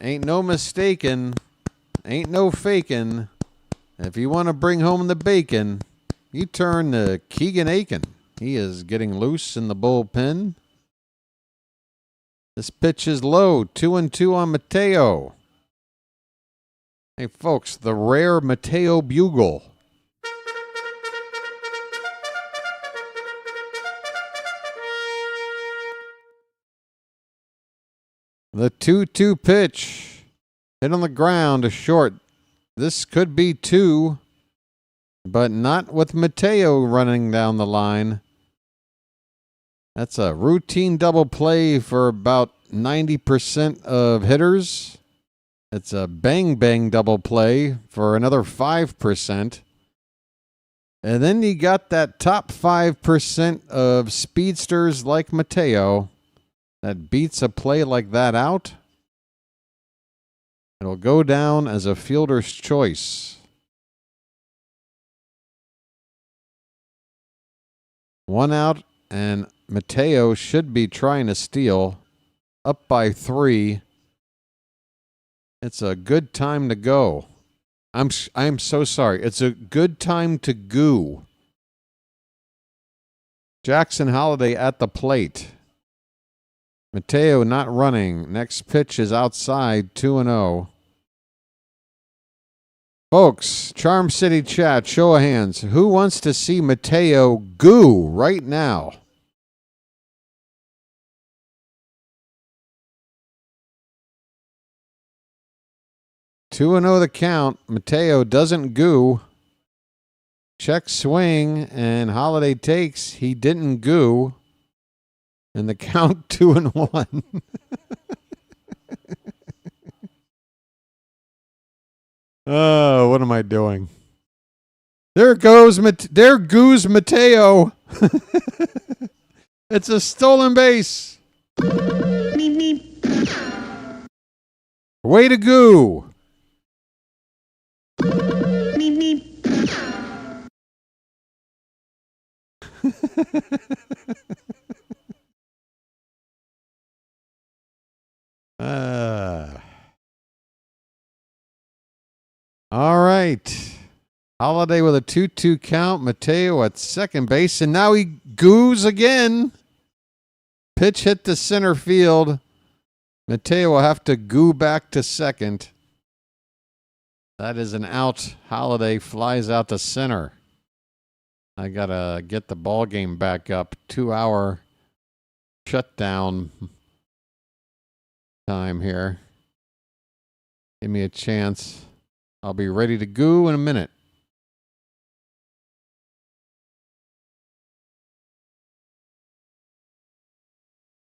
Ain't no mistaken. Ain't no faking. If you want to bring home the bacon, you turn to Keegan Aiken. He is getting loose in the bullpen. This pitch is low. 2 and 2 on Mateo. Hey, folks, the rare Mateo bugle. The 2-2 pitch. Hit on the ground to short. This could be 2, but not with Mateo running down the line. That's a routine double play for about 90% of hitters. It's a bang double play for another 5%. And then you got that top 5% of speedsters like Mateo that beats a play like that out. It'll go down as a fielder's choice. One out, and Mateo should be trying to steal. Up by 3. It's a good time to go. I'm so sorry. It's a good time to goo. Jackson Holliday at the plate. Mateo not running. Next pitch is outside, 2-0. Folks, Charm City chat, show of hands. Who wants to see Mateo goo right now? Two 2-0 the count. Mateo doesn't goo. Check swing, and Holiday takes. He didn't goo. And the count 2-1. Oh, what am I doing? There goes there goes Mateo. It's a stolen base. Meep, meep. Way to goo. Meep, meep. All right. Holiday with a 2-2 count. Mateo at second base. And now he goos again. Pitch hit to center field. Mateo will have to goo back to second. That is an out. Holiday flies out to center. I got to get the ball game back up. 2-hour shutdown time here. Give me a chance. I'll be ready to goo in a minute.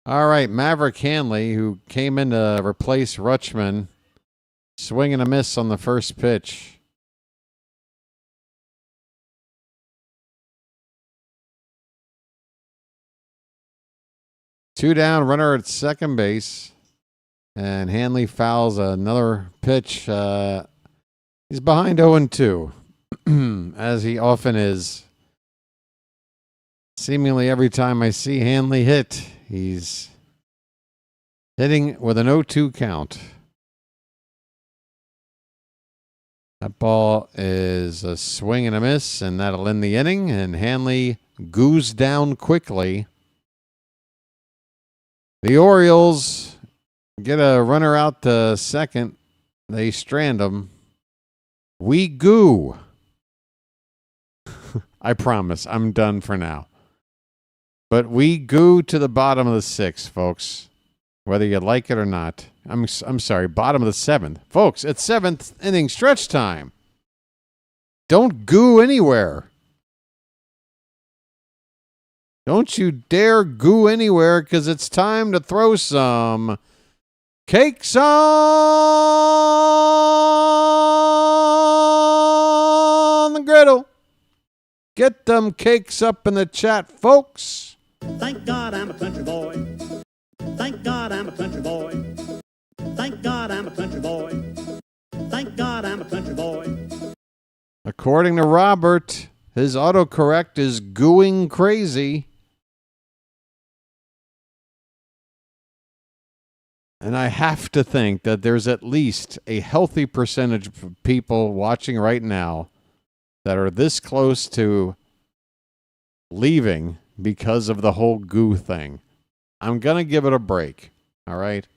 All right, Maverick Hanley, who came in to replace Rutschman, swing and a miss on the first pitch. Two down, runner at second base. And Hanley fouls another pitch. He's behind 0-2, as he often is. Seemingly every time I see Hanley hit, he's hitting with an 0-2 count. That ball is a swing and a miss, and that'll end the inning. And Hanley goes down quickly. The Orioles get a runner out to second. They strand him. We goo. I promise, I'm done for now. But we goo to the bottom of the 6th, folks. Whether you like it or not. I'm sorry, bottom of the 7th. Folks, it's 7th inning stretch time. Don't goo anywhere. Don't you dare goo anywhere, because it's time to throw some cakes on the griddle. Get them cakes up in the chat, folks.
Thank God I'm a country boy. Thank God I'm a country boy. Thank God I'm a country boy. Thank God I'm a country boy.
According to Robert, his autocorrect is gooing crazy. And I have to think that there's at least a healthy percentage of people watching right now that are this close to leaving because of the whole goo thing. I'm going to give it a break. All right.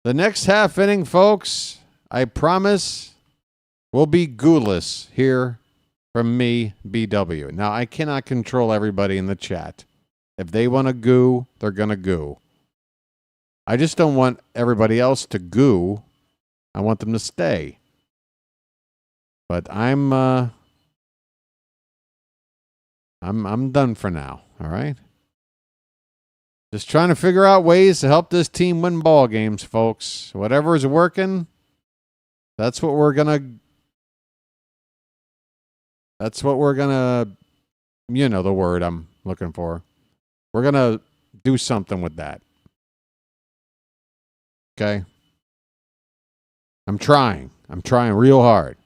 The next half inning, folks, I promise, will be gooless here from me, BW. Now, I cannot control everybody in the chat. If they want to goo, they're going to goo. I just don't want everybody else to goo. I want them to stay. But I'm done for now, all right? Just trying to figure out ways to help this team win ball games, folks. Whatever is working, that's what we're gonna. You know the word I'm looking for. We're gonna do something with that. Okay. I'm trying real hard.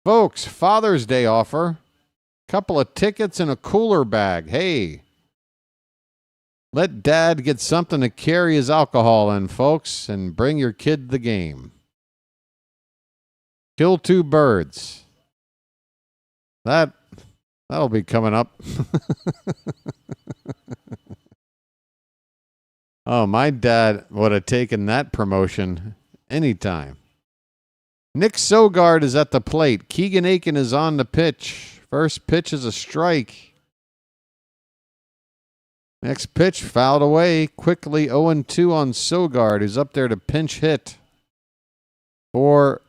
Folks, Father's Day offer. Couple of tickets and a cooler bag. Hey, let Dad get something to carry his alcohol in, folks, and bring your kid to the game. Kill 2 birds. That'll be coming up. Oh, my dad would have taken that promotion anytime. Nick Sogard is at the plate. Keegan Aiken is on the pitch. First pitch is a strike. Next pitch fouled away. Quickly 0-2 on Sogard, who's up there to pinch hit for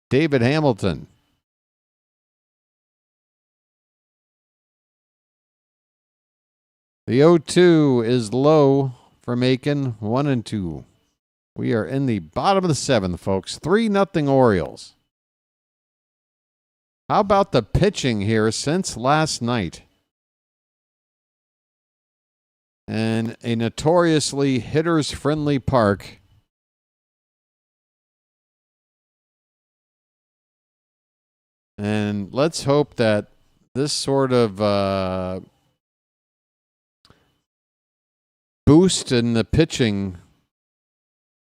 David Hamilton. The 0-2 is low from Aiken. 1-2. We are in the bottom of the 7th, folks. 3-0 Orioles. How about the pitching here since last night? And a notoriously hitters-friendly park. And let's hope that this sort of boost in the pitching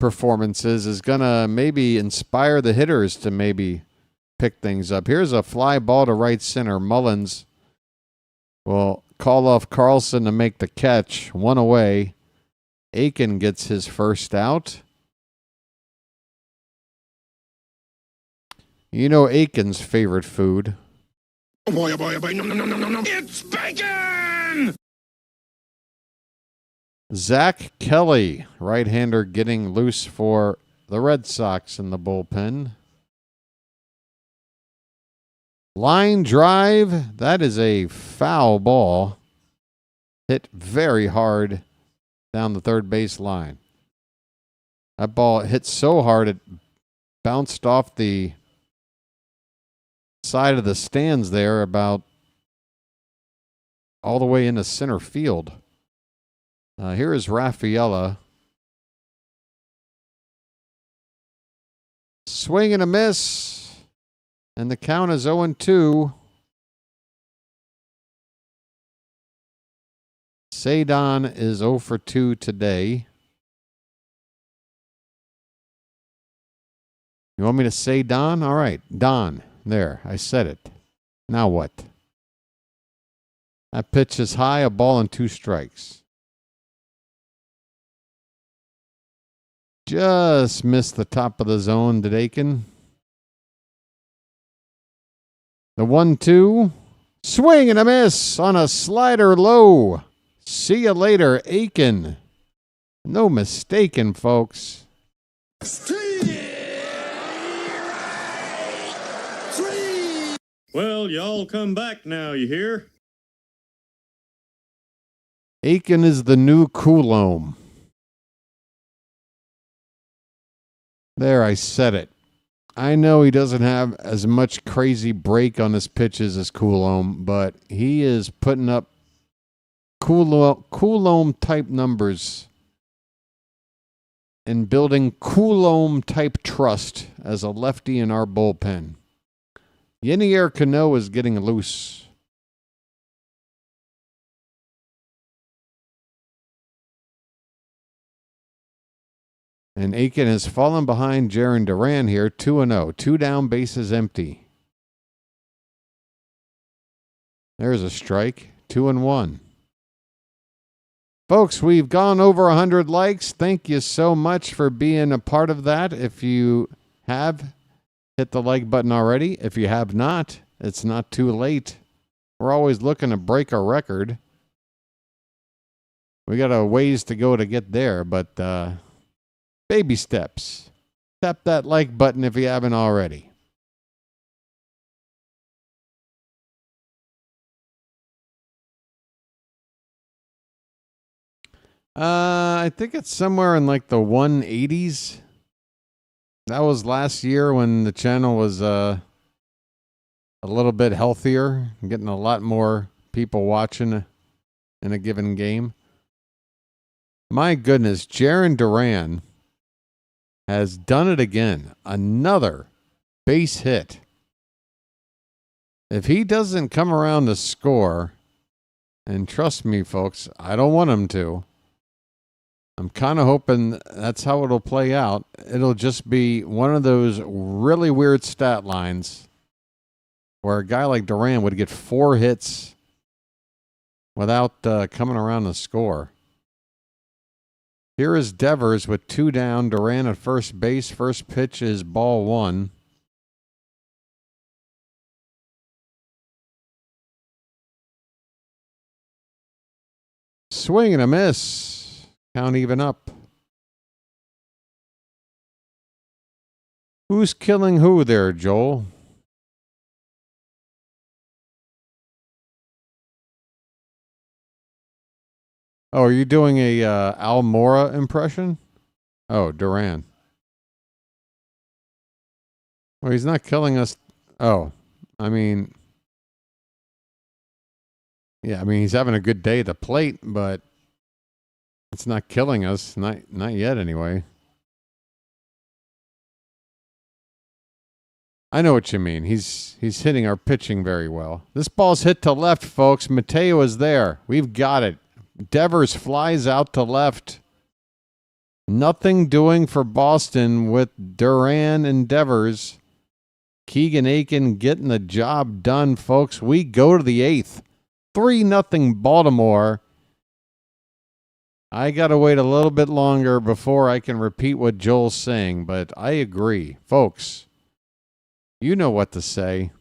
performances is going to maybe inspire the hitters to maybe pick things up. Here's a fly ball to right center. Mullins will call off Carlson to make the catch. 1 away. Aiken gets his first out. You know Aiken's favorite food.
Oh boy, oh boy, oh boy. No, no, no, no, no, no. It's bacon!
Zach Kelly, right-hander, getting loose for the Red Sox in the bullpen. Line drive. That is a foul ball. Hit very hard down the third base line. That ball hit so hard it bounced off the side of the stands there about all the way into center field. Here is Rafaela. Swing and a miss. And the count is 0-2. Cedon is 0 for 2 today. You want me to say Don? All right, Don. There, I said it. Now what? That pitch is high, a ball and 2 strikes. Just missed the top of the zone, did Aiken. The 1-2. Swing and a miss on a slider low. See you later, Aiken. No mistaken, folks.
Well, y'all come back now, you hear?
Aiken is the new Coulomb. There, I said it. I know he doesn't have as much crazy break on his pitches as Coulomb, but he is putting up Coulomb-type numbers and building Coulomb-type trust as a lefty in our bullpen. Yenier Cano is getting loose. And Aiken has fallen behind Jaron Duran here, 2-0. 2 down, bases empty. There's a strike, 2-1. Folks, we've gone over 100 likes. Thank you so much for being a part of that. If you have, hit the like button already. If you have not, it's not too late. We're always looking to break a record. We got a ways to go to get there, but baby steps. Tap that like button if you haven't already. I think it's somewhere in like the 180s. That was last year when the channel was a little bit healthier, getting a lot more people watching in a given game. My goodness, Jarren Duran has done it again. Another base hit. If he doesn't come around to score, and trust me, folks, I don't want him to. I'm kind of hoping that's how it'll play out. It'll just be one of those really weird stat lines where a guy like Duran would get 4 hits without coming around to score. Here is Devers with 2 down. Duran at first base. First pitch is ball 1. Swing and a miss. Count even up. Who's killing who there, Joel? Oh, are you doing a Almora impression? Oh, Duran. Well, he's not killing us. Oh, I mean, yeah, I mean, he's having a good day at the plate, but it's not killing us. Not yet, anyway. I know what you mean. He's hitting our pitching very well. This ball's hit to left, folks. Mateo is there. We've got it. Devers flies out to left. Nothing doing for Boston with Duran and Devers. Keegan Aiken getting the job done, folks. We go to the 8th. 3-0 Baltimore. I got to wait a little bit longer before I can repeat what Joel's saying, but I agree. Folks, you know what to say.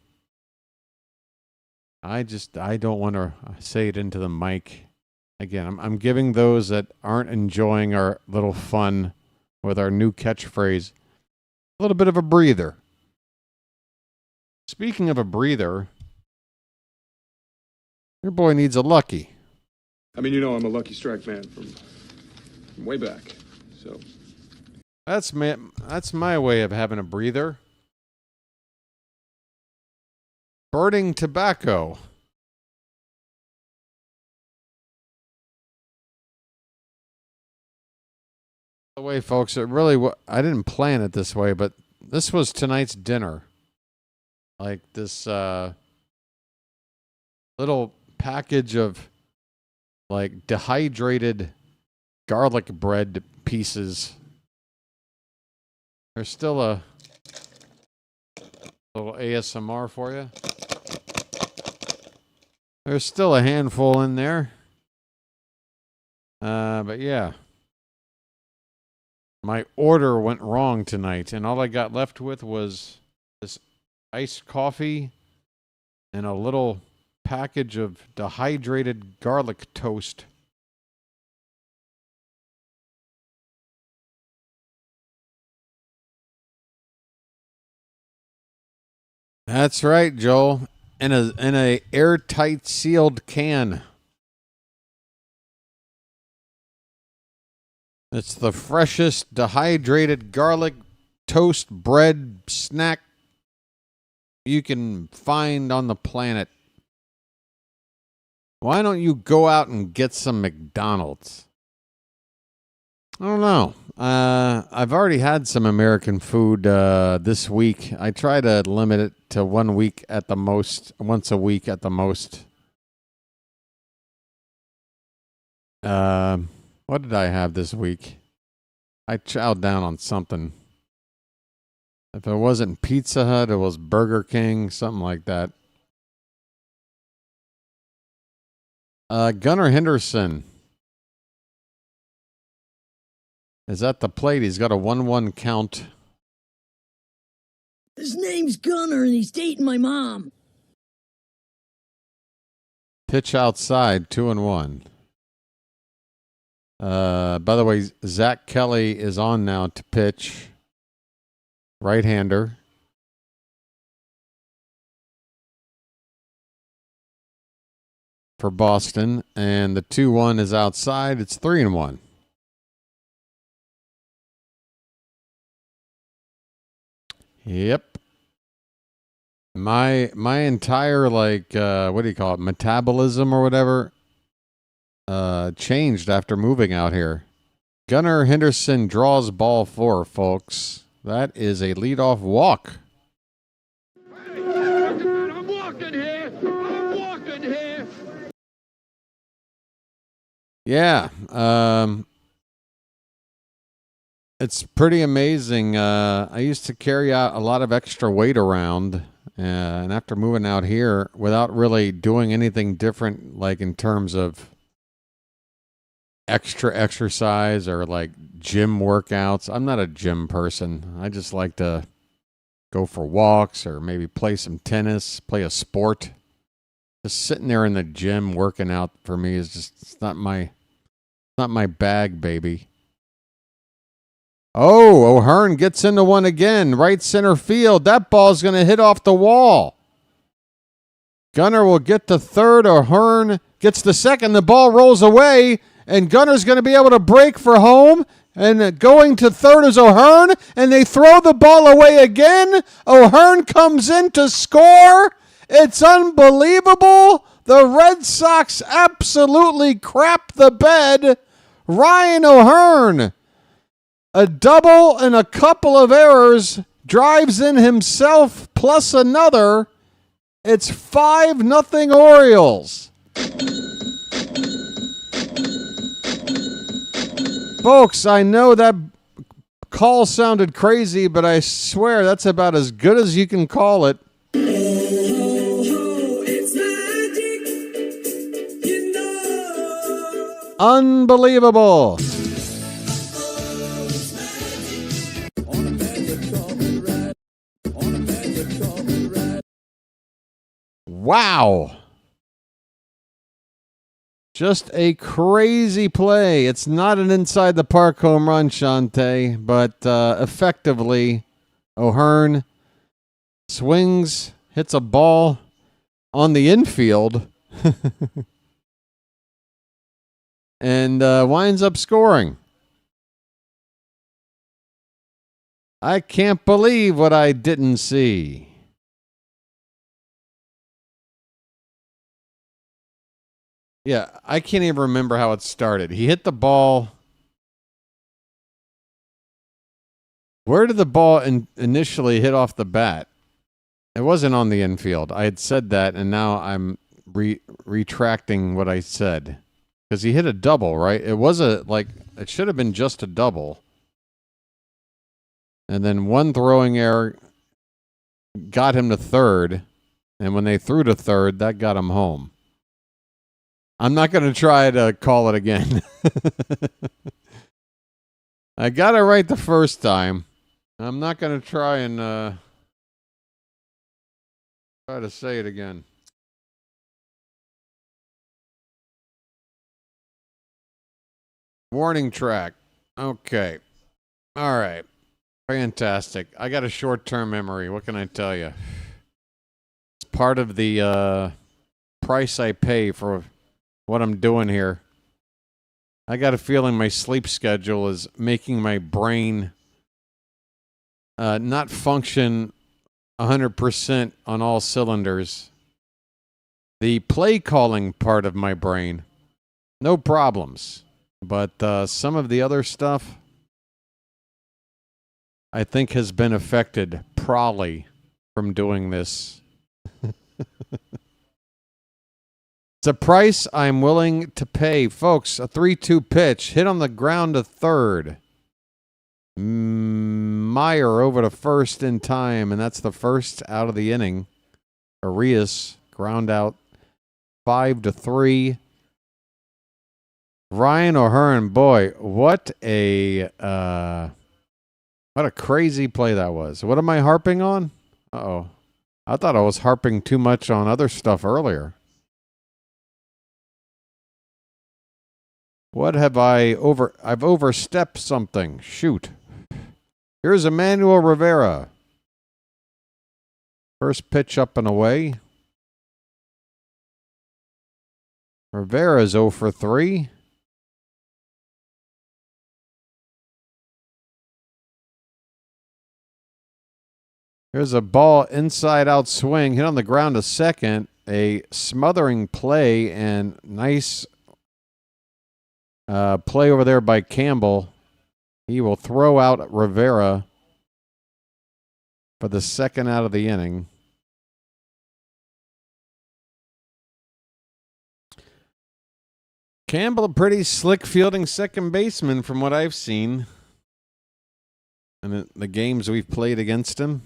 I don't want to say it into the mic. Again, I'm giving those that aren't enjoying our little fun with our new catchphrase a little bit of a breather. Speaking of a breather, your boy needs a lucky.
I mean, you know I'm a Lucky Strike man from way back, so.
That's my way of having a breather. Birding tobacco. By the way, folks, it really I didn't plan it this way, but this was tonight's dinner. Like this little package of like dehydrated garlic bread pieces. There's still a little ASMR for you. There's still a handful in there. But yeah. My order went wrong tonight, and all I got left with was this iced coffee and a little package of dehydrated garlic toast. That's right, Joel. In a airtight sealed can. It's the freshest dehydrated garlic toast bread snack you can find on the planet. Why don't you go out and get some McDonald's? I don't know. I've already had some American food this week. I try to limit it to 1 week at the most, once a week at the most. What did I have this week? I chowed down on something. If it wasn't Pizza Hut, it was Burger King, something like that. Gunnar Henderson is at the plate. He's got a 1-1 count.
His name's Gunnar, and he's dating my mom.
Pitch outside, 2-1. By the way, Zach Kelly is on now to pitch. Right-hander. for Boston, and the 2-1 is outside. It's 3-1. Yep. My entire what do you call it, metabolism or whatever changed after moving out here. Gunnar Henderson draws ball 4, folks. That is a leadoff walk.
I'm walking here. I'm walking here.
Yeah. It's pretty amazing. I used to carry out a lot of extra weight around, and after moving out here, without really doing anything different, like in terms of extra exercise or like gym workouts. I'm not a gym person. I just like to go for walks or maybe play some tennis, play a sport. Just sitting there in the gym working out for me is just it's not my bag, baby. Oh, O'Hearn gets into one again. Right center field. That ball's going to hit off the wall. Gunnar will get to third. O'Hearn gets to second. The ball rolls away, and Gunnar's going to be able to break for home. And going to third is O'Hearn, and they throw the ball away again. O'Hearn comes in to score. It's unbelievable. The Red Sox absolutely crap the bed. Ryan O'Hearn, a double and a couple of errors, drives in himself plus another. It's 5-0 Orioles. Folks, I know that call sounded crazy, but I swear that's about as good as you can call it. Unbelievable. Wow. Just a crazy play. It's not an inside the park home run, Shante, but effectively, O'Hearn swings, hits a ball on the infield, and winds up scoring. I can't believe what I didn't see. Yeah, I can't even remember how it started. He hit the ball. Where did the ball initially hit off the bat? It wasn't on the infield. I had said that, and now I'm retracting what I said. Because he hit a double, right? It should have been just a double. And then one throwing error got him to third. And when they threw to third, that got him home. I'm not going to try to call it again. I got it right the first time. I'm not going to try and try to say it again. Warning track. Okay. All right. Fantastic. I got a short-term memory. What can I tell you? It's part of the price I pay for what I'm doing here. I got a feeling my sleep schedule is making my brain not function 100% on all cylinders. The play calling part of my brain, no problems. But some of the other stuff, I think, has been affected probably from doing this. It's a price I'm willing to pay. Folks, a 3-2 pitch, hit on the ground to third. Meyer over to first in time, and that's the first out of the inning. Arias ground out 5-3. Ryan O'Hearn, boy, what a crazy play that was. What am I harping on? Uh-oh. I thought I was harping too much on other stuff earlier. What have I've overstepped something. Shoot. Here's Emmanuel Rivera. First pitch up and away. Rivera's 0 for 3. Here's a ball inside out swing, hit on the ground to second. A smothering play and nice play over there by Campbell. He will throw out Rivera for the second out of the inning. Campbell, a pretty slick fielding second baseman from what I've seen in the games we've played against him.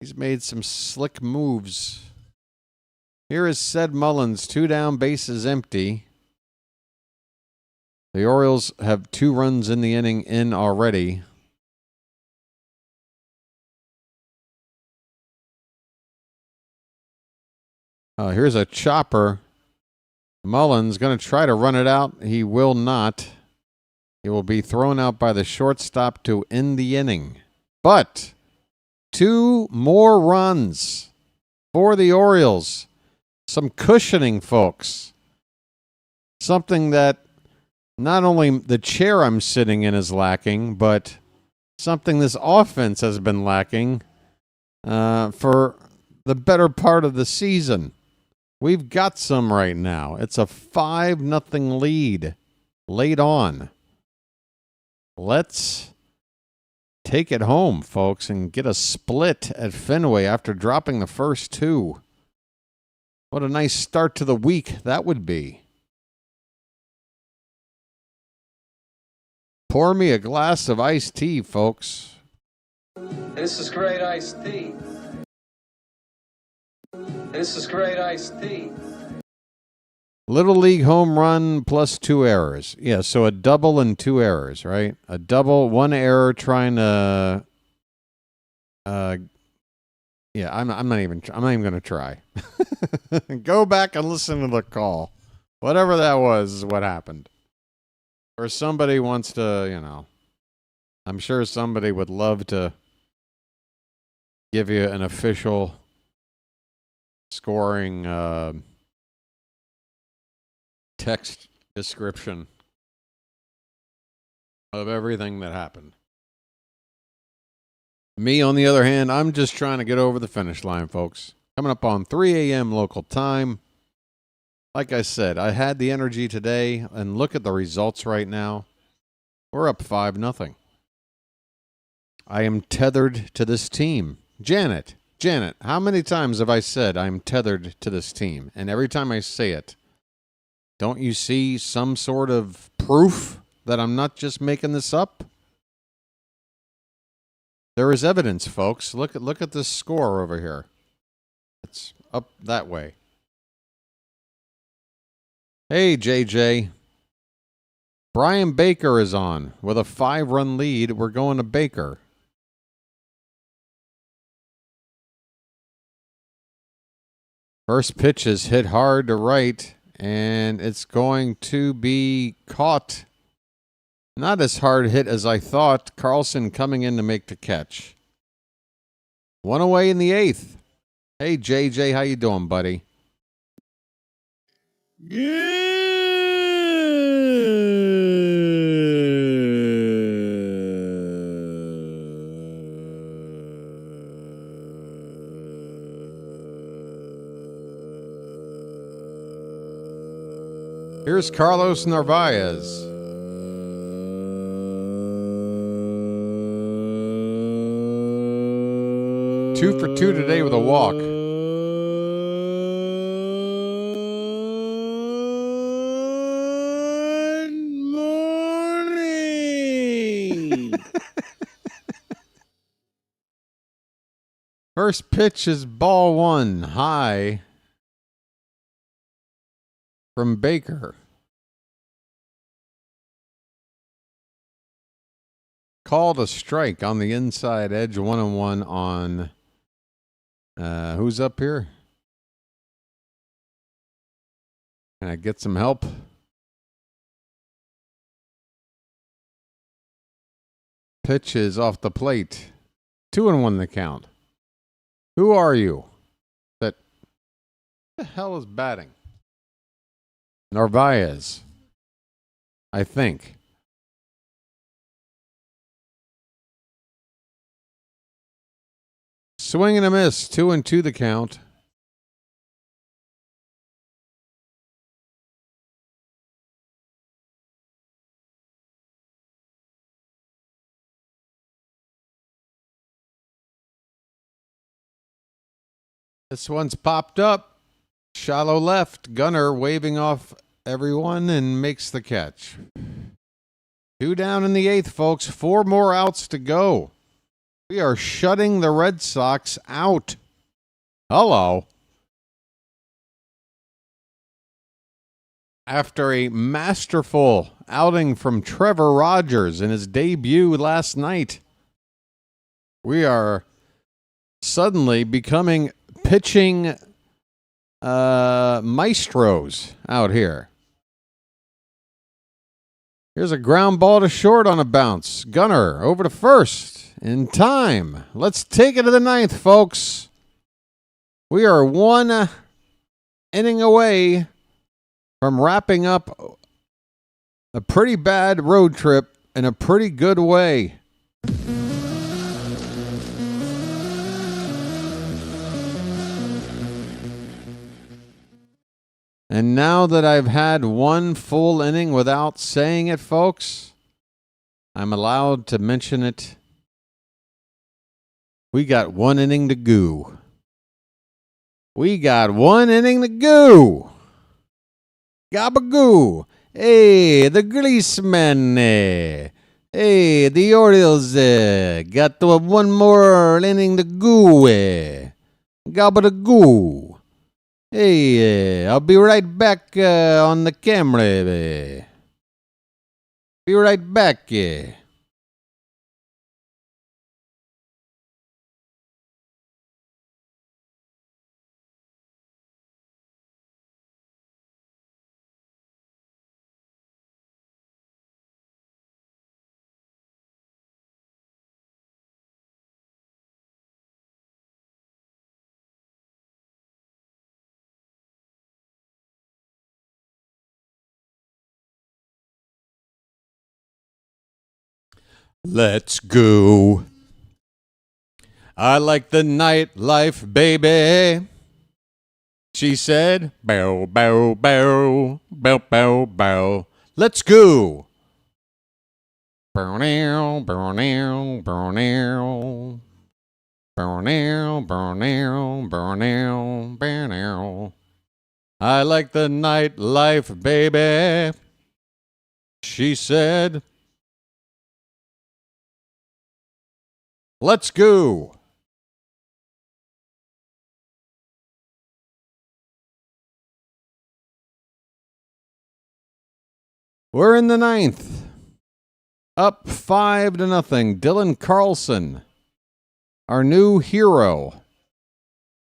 He's made some slick moves. Here is Ced Mullins, 2 down, bases empty. The Orioles have 2 runs in the inning in already. Here's a chopper. Mullins going to try to run it out. He will not. He will be thrown out by the shortstop to end the inning. But 2 more runs for the Orioles. Some cushioning, folks. Something that not only the chair I'm sitting in is lacking, but something this offense has been lacking for the better part of the season. We've got some right now. It's a 5-0 lead late on. Let's take it home, folks, and get a split at Fenway after dropping the first 2. What a nice start to the week that would be. Pour me a glass of iced tea, folks.
This is great iced tea. This is great iced tea.
Little League home run plus 2 errors. Yeah, so a double and 2 errors, right? A double, 1 error trying to yeah, I'm not even going to try. Go back and listen to the call. Whatever that was is what happened. Or somebody wants to, I'm sure somebody would love to give you an official scoring text description of everything that happened. Me, on the other hand, I'm just trying to get over the finish line, folks. Coming up on 3 a.m. local time. Like I said, I had the energy today, and look at the results right now. We're up 5-0. I am tethered to this team. Janet, how many times have I said I'm tethered to this team? And every time I say it, don't you see some sort of proof that I'm not just making this up? There is evidence, folks. Look at this score over here. It's up that way. Hey, JJ. Brian Baker is on with a 5-run lead. We're going to Baker. First pitch is hit hard to right, and it's going to be caught. Not as hard hit as I thought. Carlson coming in to make the catch. 1 away in the 8th. Hey, JJ, how you doing, buddy? Here's Carlos Narvaez. Two for 2 today with a walk.
Good morning.
First pitch is ball 1, high from Baker. Called a strike on the inside edge, 1-1 on who's up here? Can I get some help? Pitch is off the plate. 2-1 the count. Who are you? Who the hell is batting? Narvaez, I think. Swing and a miss. 2-2 the count. This one's popped up. Shallow left. Gunner waving off everyone and makes the catch. 2 down in the 8th, folks. 4 more outs to go. We are shutting the Red Sox out. Hello. After a masterful outing from Trevor Rogers in his debut last night, we are suddenly becoming pitching maestros out here. Here's a ground ball to short on a bounce. Gunner over to first in time. Let's take it to the 9th, folks. We are 1 inning away from wrapping up a pretty bad road trip in a pretty good way. And now that I've had 1 full inning without saying it, folks, I'm allowed to mention it. We got 1 inning to go. We got 1 inning to go. Gabagoo. Hey, the Greasemen. Hey, the Orioles. Got 1 more inning to go. Gabagoo. Hey, I'll be right back on the camera. Be right back. Let's go. I like the nightlife, baby. She said, bow, bow, bow, bow, bow, bow. Let's go. Bow now, bow now, bow now. Bow now, bow now, bow now, bow now. I like the nightlife, baby. She said, let's go. We're in the 9th. Up 5-0. Dylan Carlson, our new hero,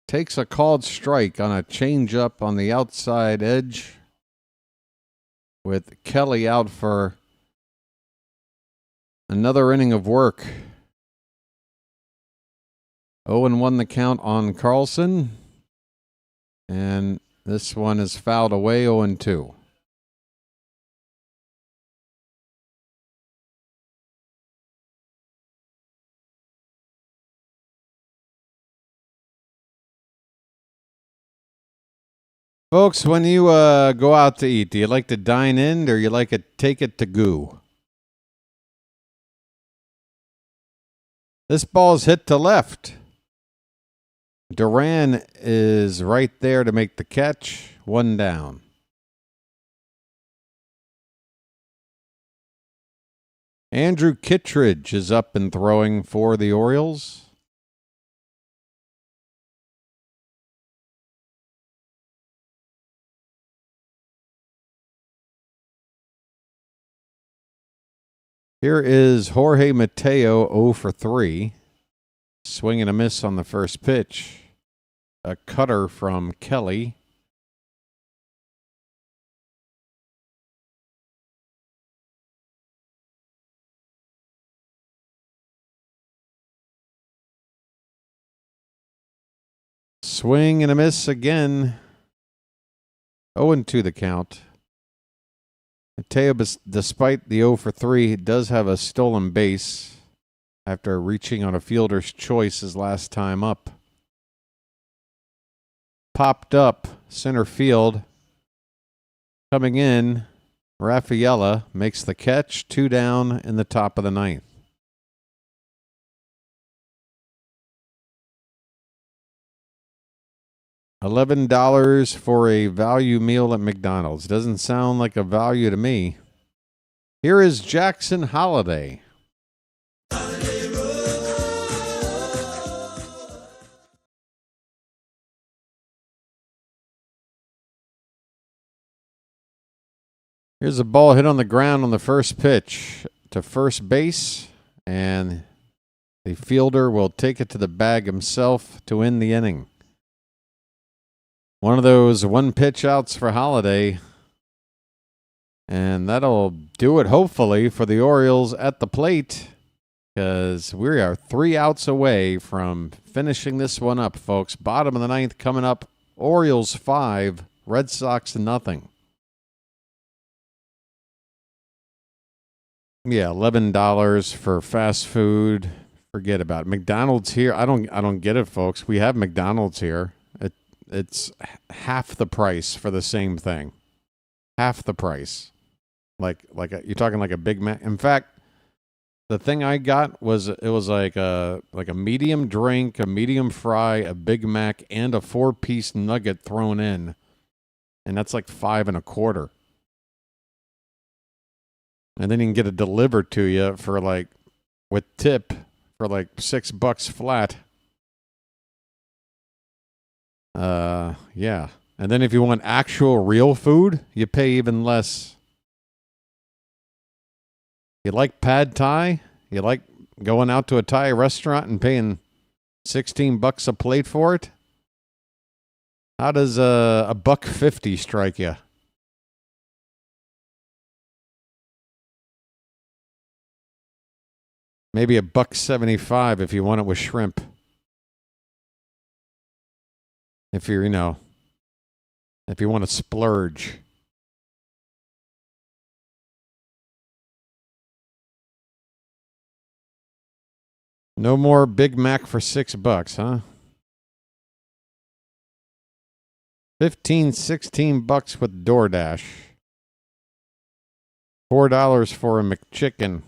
takes a called strike on a changeup on the outside edge with Kelly out for another inning of work. 0-1 the count on Carlson. And this one is fouled away, 0-2. Folks, when you go out to eat, do you like to dine in or you like to take it to go? This ball's hit to left. Duran is right there to make the catch. 1 down. Andrew Kittredge is up and throwing for the Orioles. Here is Jorge Mateo, 0 for 3. Swing and a miss on the first pitch. A cutter from Kelly. Swing and a miss again. 0-2 the count. Mateo, despite the 0 for 3, does have a stolen base after reaching on a fielder's choice his last time up. Popped up center field. Coming in, Rafaela makes the catch. 2 down in the top of the 9th. $11 for a value meal at McDonald's. Doesn't sound like a value to me. Here is Jackson Holiday. Here's a ball hit on the ground on the first pitch to first base, and the fielder will take it to the bag himself to end the inning. One of those one-pitch outs for Holiday, and that'll do it, hopefully, for the Orioles at the plate, because we are 3 outs away from finishing this one up, folks. Bottom of the 9th coming up, Orioles 5, Red Sox 0. Yeah, $11 for fast food. Forget about it. McDonald's here. I don't get it, folks. We have McDonald's here. It's half the price for the same thing. Half the price. You're talking like a Big Mac. In fact, the thing I got was like a medium drink, a medium fry, a Big Mac, and a 4-piece nugget thrown in, and that's like $5.25. And then you can get it delivered to you for with tip for $6 flat. Yeah. And then if you want actual real food, you pay even less. You like pad thai? You like going out to a Thai restaurant and paying $16 a plate for it? How does a $1.50 strike you? Maybe $1.75 if you want it with shrimp. If you're, if you want to splurge. No more Big Mac for $6, huh? $15-16 with DoorDash. $4 for a McChicken.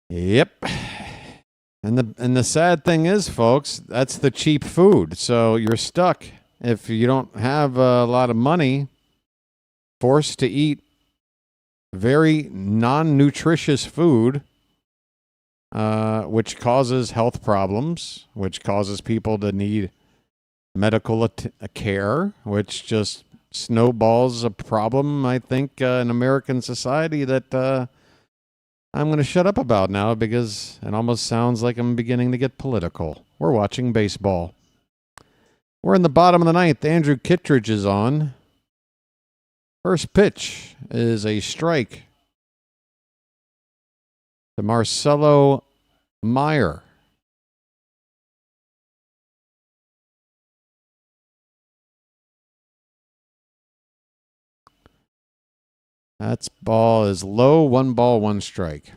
Yep. And the sad thing is, folks, that's the cheap food. So you're stuck. If you don't have a lot of money, forced to eat very non-nutritious food, which causes health problems, which causes people to need medical care, which just snowballs a problem, I think, in American society that I'm going to shut up about now because it almost sounds like I'm beginning to get political. We're watching baseball. We're in the bottom of the 9th. Andrew Kittredge is on. First pitch is a strike to Marcelo Meyer. That's ball is low, 1 ball, 1 strike.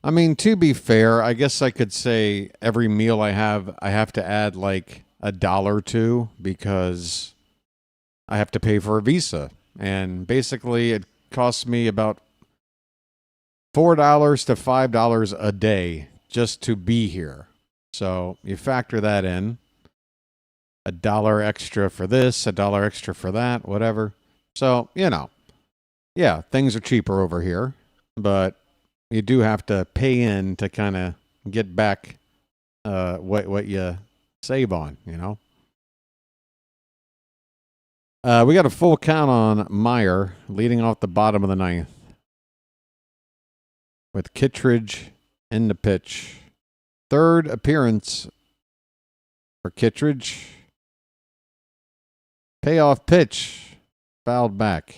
I mean, to be fair, I guess I could say every meal I have to add like $1 to because I have to pay for a Visa. And basically it costs me about $4 to $5 a day just to be here. So you factor that in. $1 extra for this, $1 extra for that, whatever. So, yeah, things are cheaper over here, but you do have to pay in to kind of get back what you save on, We got a full count on Meyer leading off the bottom of the 9th with Kittredge in the pitch. Third appearance for Kittredge. Payoff pitch. Fouled back.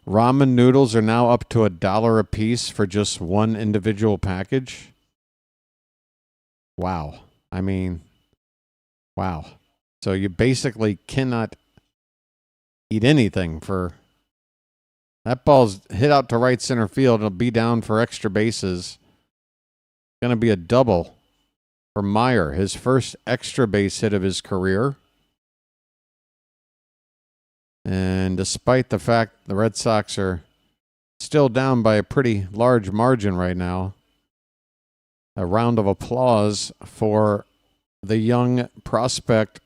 Ramen noodles are now up to $1 a piece for just one individual package. Wow. I mean, wow. So you basically cannot eat anything for... That ball's hit out to right center field. It'll be down for extra bases. Going to be a double for Meyer, his first extra base hit of his career. And despite the fact the Red Sox are still down by a pretty large margin right now, a round of applause for the young prospect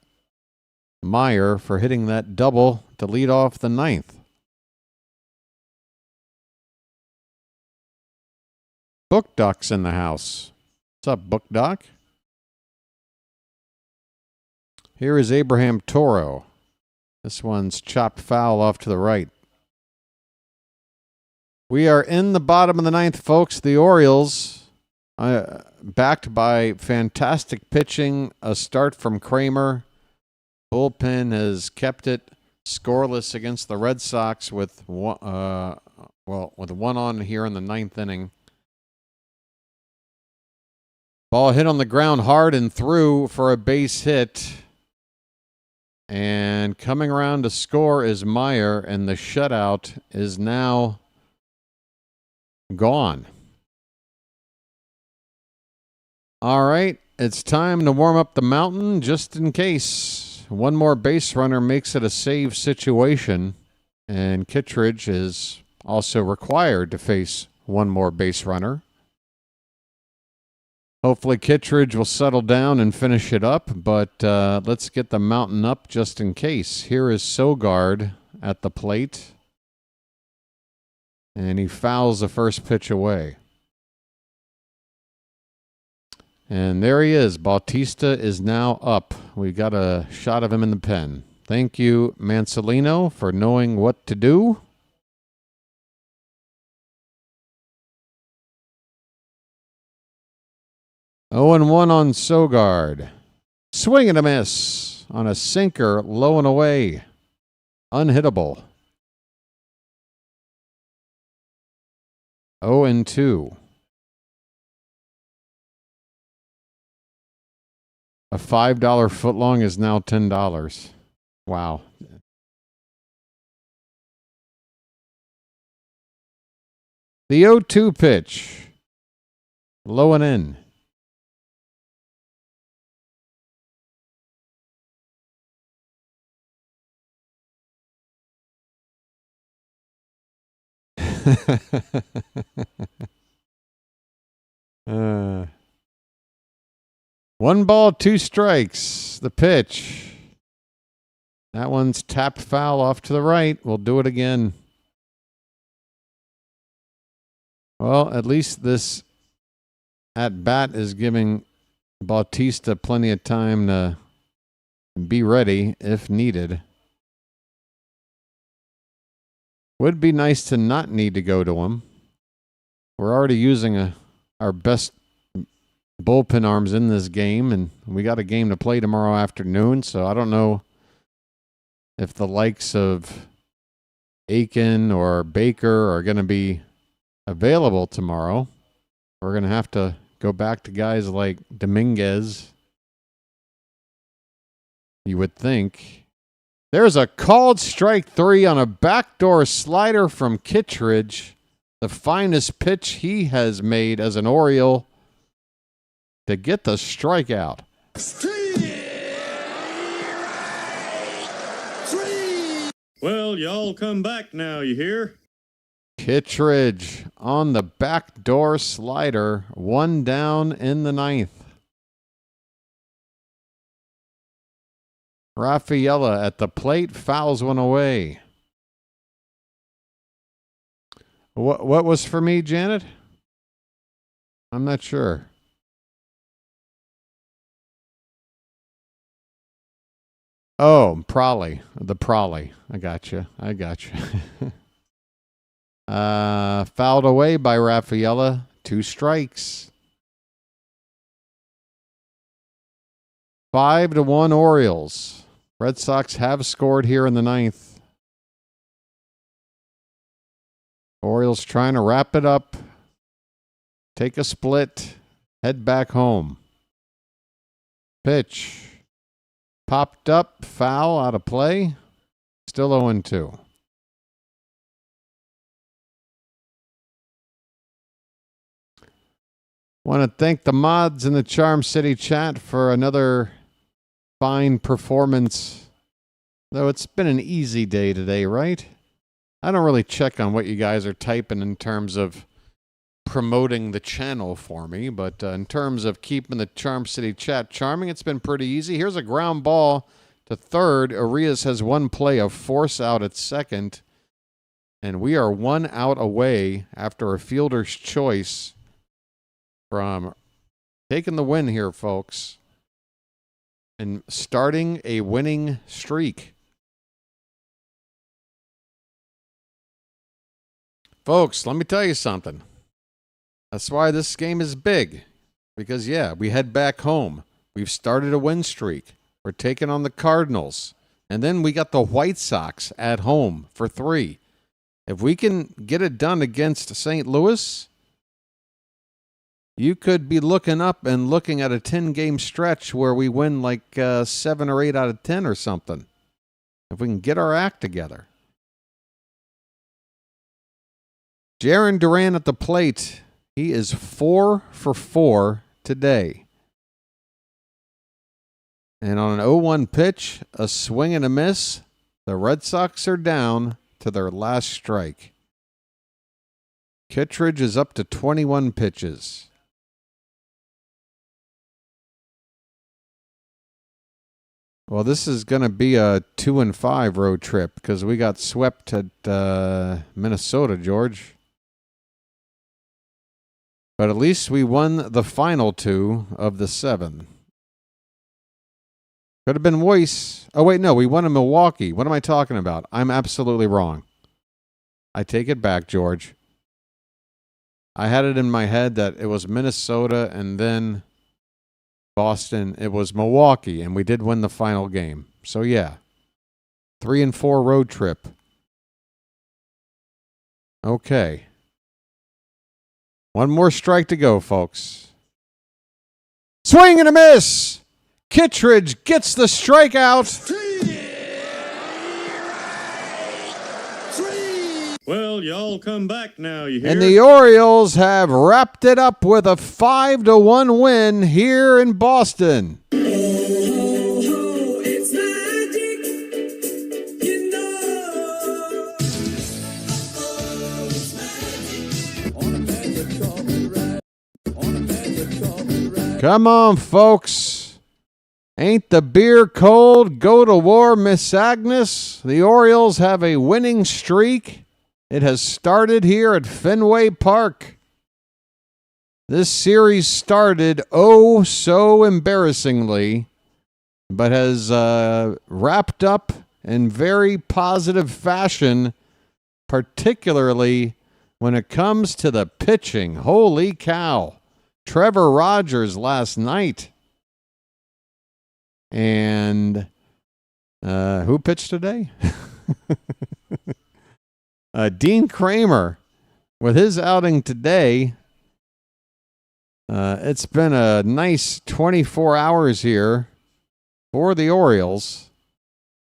Meyer for hitting that double to lead off the ninth. Book Doc's in the house. What's up, Book Doc? Here is Abraham Toro. This one's chopped foul off to the right. We are in the bottom of the ninth, folks. The Orioles, backed by fantastic pitching, a start from Kramer. Bullpen has kept it scoreless against the Red Sox with one on here in the ninth inning. Ball hit on the ground hard and through for a base hit. And coming around to score is Meyer, and the shutout is now gone. All right, it's time to warm up the mountain just in case. One more base runner makes it a save situation, and Kittredge is also required to face one more base runner. Hopefully Kittredge will settle down and finish it up, but let's get the mountain up just in case. Here is Sogard at the plate, and he fouls the first pitch away. And there he is. Bautista is now up. We got a shot of him in the pen. Thank you, Mansolino, for knowing what to do. Oh, and 1 on Sogard. Swing and a miss on a sinker, low and away. Unhittable. 0 and 2. A $5 footlong is now $10. Wow. The 0-2 pitch. Low and in. One ball, 2 strikes. The pitch. That one's tapped foul off to the right. We'll do it again. Well, at least this at bat is giving Bautista plenty of time to be ready if needed. Would be nice to not need to go to him. We're already using our best bullpen arms in this game, and we got a game to play tomorrow afternoon, so I don't know if the likes of Aiken or Baker are going to be available tomorrow. We're going to have to go back to guys like Dominguez, you would think. There's a called strike 3 on a backdoor slider from Kittredge. The finest pitch he has made as an Oriole to get the strikeout.
Well, y'all come back now, you hear?
Kittredge on the backdoor slider. 1 down in the ninth. Rafaela at the plate, fouls one away. What was for me, Janet? I'm not sure. Oh, Prolly. The Prolly. I got you. Fouled away by Rafaela. 2 strikes. 5-1 Orioles. Red Sox have scored here in the ninth. Orioles trying to wrap it up, take a split, head back home. Pitch. Popped up, foul, out of play. Still 0-2. Want to thank the mods in the Charm City chat for another fine performance. Though it's been an easy day today, right? I don't really check on what you guys are typing in terms of promoting the channel for me, but in terms of keeping the Charm City chat charming, it's been pretty easy. Here's a ground ball to third. Arias has one play of force out at second, and we are 1 out away after a fielder's choice from taking the win here, folks, and starting a winning streak. Folks, let me tell you something. That's why this game is big. Because, yeah, we head back home. We've started a win streak. We're taking on the Cardinals. And then we got the White Sox at home for 3. If we can get it done against St. Louis, you could be looking up and looking at a 10-game stretch where we win like 7 or 8 out of 10 or something. If we can get our act together. Jarren Duran at the plate. He is 4 for 4 today. And on an 0-1 pitch, a swing and a miss, the Red Sox are down to their last strike. Kittredge is up to 21 pitches. Well, this is going to be a 2-5 road trip because we got swept at Minnesota, George. But at least we won the final 2 of the 7. Could have been Weiss. Oh, wait, no, we won in Milwaukee. What am I talking about? I'm absolutely wrong. I take it back, George. I had it in my head that it was Minnesota and then Boston. It was Milwaukee, and we did win the final game. So, yeah, 3-4 road trip. Okay. One more strike to go, folks. Swing and a miss! Kittredge gets the strikeout.
Well, y'all come back now, you hear?
And the Orioles have wrapped it up with a 5-1 win here in Boston. Come on, folks. Ain't the beer cold? Go to war, Miss Agnes. The Orioles have a winning streak. It has started here at Fenway Park. This series started oh so embarrassingly, but has wrapped up in very positive fashion, particularly when it comes to the pitching. Holy cow. Trevor Rogers last night. And who pitched today? Dean Kramer with his outing today. It's been a nice 24 hours here for the Orioles.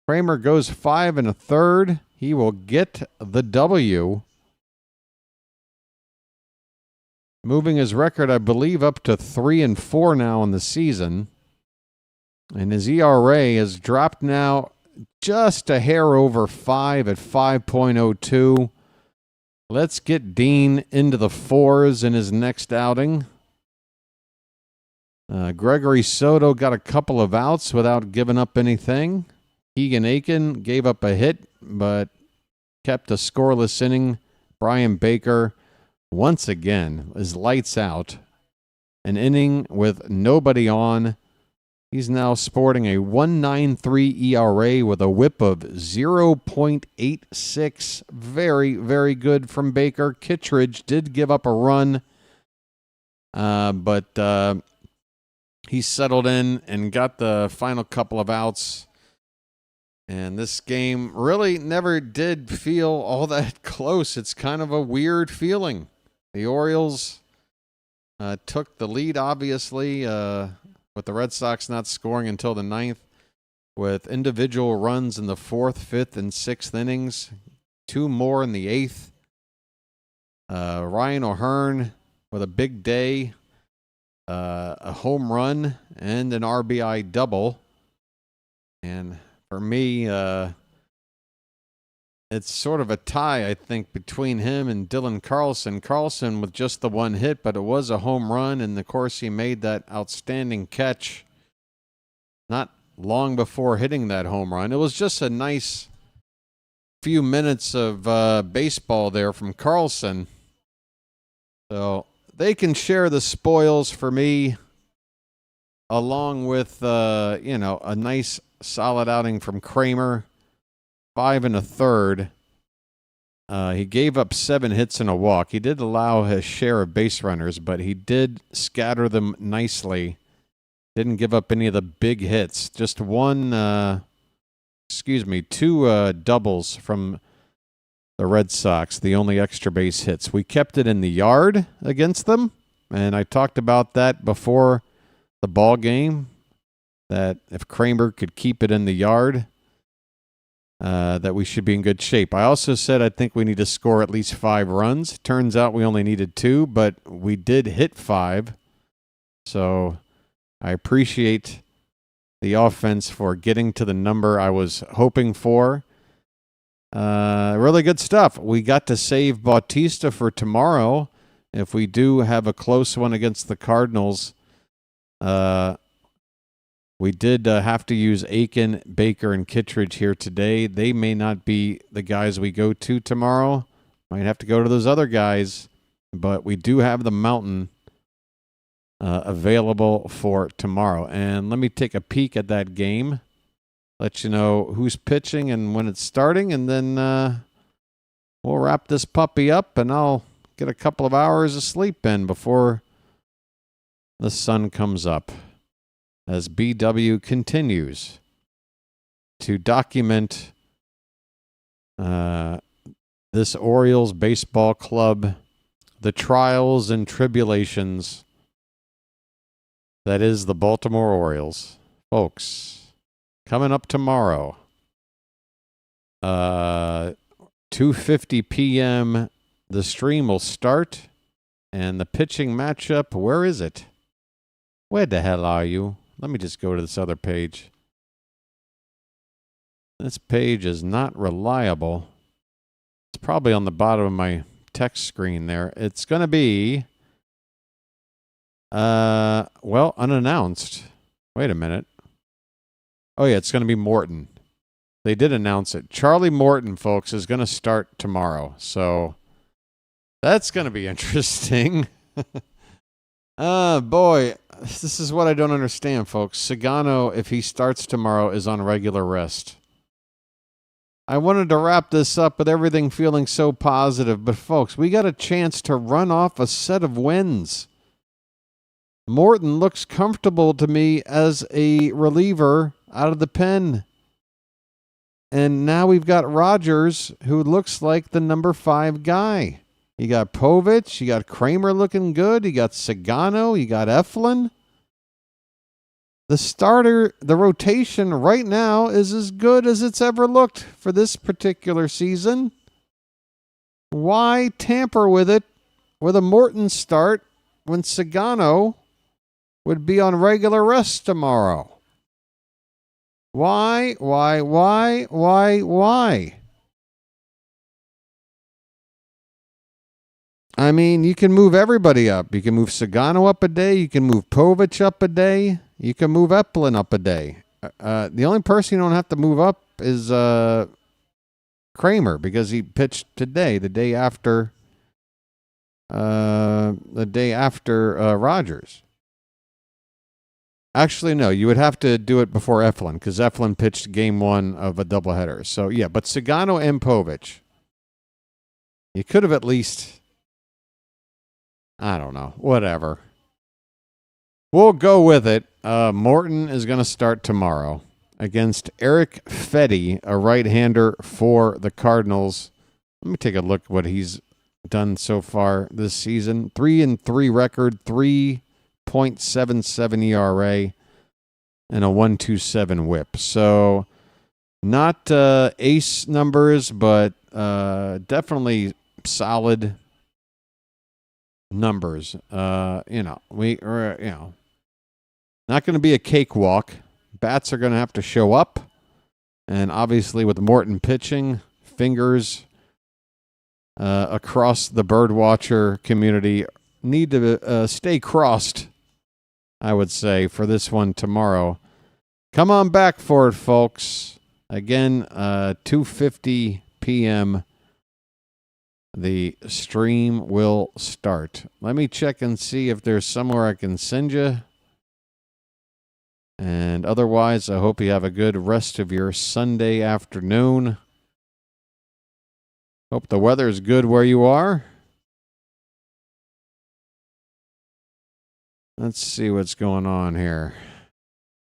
Kramer goes 5 1/3. He will get the W. Moving his record, I believe, up to 3-4 now in the season. And his ERA has dropped now just a hair over 5 at 5.02. Let's get Dean into the 4s in his next outing. Gregory Soto got a couple of outs without giving up anything. Keegan Aiken gave up a hit, but kept a scoreless inning. Brian Baker, once again, is lights out. An inning with nobody on. He's now sporting a 1.93 ERA with a whip of 0.86. Very, very good from Baker. Kittredge did give up a run, but he settled in and got the final couple of outs. And this game really never did feel all that close. It's kind of a weird feeling. The Orioles took the lead, obviously, with the Red Sox not scoring until the 9th, with individual runs in the 4th, 5th, and 6th innings, 2 more in the 8th. Ryan O'Hearn with a big day, a home run, and an RBI double. And for me, it's sort of a tie, I think, between him and Dylan Carlson. Carlson with just the 1 hit, but it was a home run, and of course he made that outstanding catch not long before hitting that home run. It was just a nice few minutes of baseball there from Carlson. So they can share the spoils for me, along with, a nice solid outing from Kramer, 5 1/3. He gave up 7 hits and a walk. He did allow his share of base runners, but he did scatter them nicely. Didn't give up any of the big hits. Just 2 doubles from the Red Sox, the only extra base hits. We kept it in the yard against them, and I talked about that before the ball game, that if Kramer could keep it in the yard, that we should be in good shape. I also said I think we need to score at least 5 runs. Turns out we only needed 2, but we did hit 5. So I appreciate the offense for getting to the number I was hoping for. Really good stuff. We got to save Bautista for tomorrow. If we do have a close one against the Cardinals, we did have to use Aiken, Baker, and Kittredge here today. They may not be the guys we go to tomorrow. Might have to go to those other guys, but we do have the Mountain available for tomorrow. And let me take a peek at that game, let you know who's pitching and when it's starting, and then we'll wrap this puppy up, and I'll get a couple of hours of sleep in before the sun comes up, as BW continues to document this Orioles baseball club, the trials and tribulations that is the Baltimore Orioles. Folks, coming up tomorrow, 2:50 p.m., the stream will start, and the pitching matchup, where is it? Where the hell are you? Let me just go to this other page. This page is not reliable. It's probably on the bottom of my text screen there. It's going to be, unannounced. Wait a minute. Oh, yeah, it's going to be Morton. They did announce it. Charlie Morton, folks, is going to start tomorrow. So that's going to be interesting. Boy, this is what I don't understand, folks. Sagano, if he starts tomorrow, is on regular rest. I wanted to wrap this up with everything feeling so positive, but folks, we got a chance to run off a set of wins. Morton looks comfortable to me as a reliever out of the pen. And now we've got Rogers, who looks like the number 5 guy. You got Povich, you got Kramer looking good, you got Sagano, you got Eflin. The rotation right now is as good as it's ever looked for this particular season. Why tamper with it with a Morton start when Sagano would be on regular rest tomorrow? Why? I mean, you can move everybody up. You can move Sagano up a day. You can move Povich up a day. You can move Eflin up a day. The only person you don't have to move up is Kramer, because he pitched today, the day after Rogers. Actually, no, you would have to do it before Eflin, because Eflin pitched game 1 of a doubleheader. So, yeah, but Sagano and Povich. You could have at least, I don't know, whatever. We'll go with it. Morton is going to start tomorrow. against Eric Fetty, a right-hander for the Cardinals. Let me take a look at what he's done so far this season. 3-3 record, 3.77 ERA, and a 1.27 WHIP. So not ace numbers, but definitely solid numbers. Not going to be a cakewalk. Bats are going to have to show up, and obviously with Morton pitching, fingers across the birdwatcher community need to stay crossed, I would say, for this one tomorrow. Come on back for it, folks. Again, 2:50 p.m. the stream will start. Let me check and see if there's somewhere I can send you. And otherwise, I hope you have a good rest of your Sunday afternoon. Hope the weather's good where you are. Let's see what's going on here.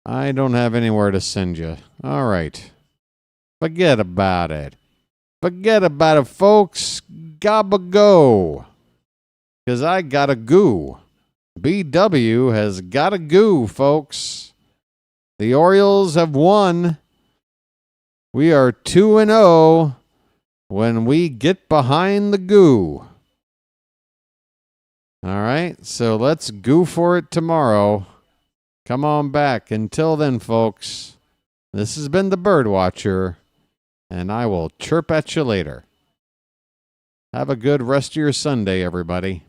I don't have anywhere to send you. All right. Forget about it. Forget about it, folks. Gobba go. Because I got a goo. BW has got a goo, folks. The Orioles have won. We are 2-0 when we get behind the goo. All right, so let's go for it tomorrow. Come on back. Until then, folks, this has been the Birdwatcher, and I will chirp at you later. Have a good rest of your Sunday, everybody.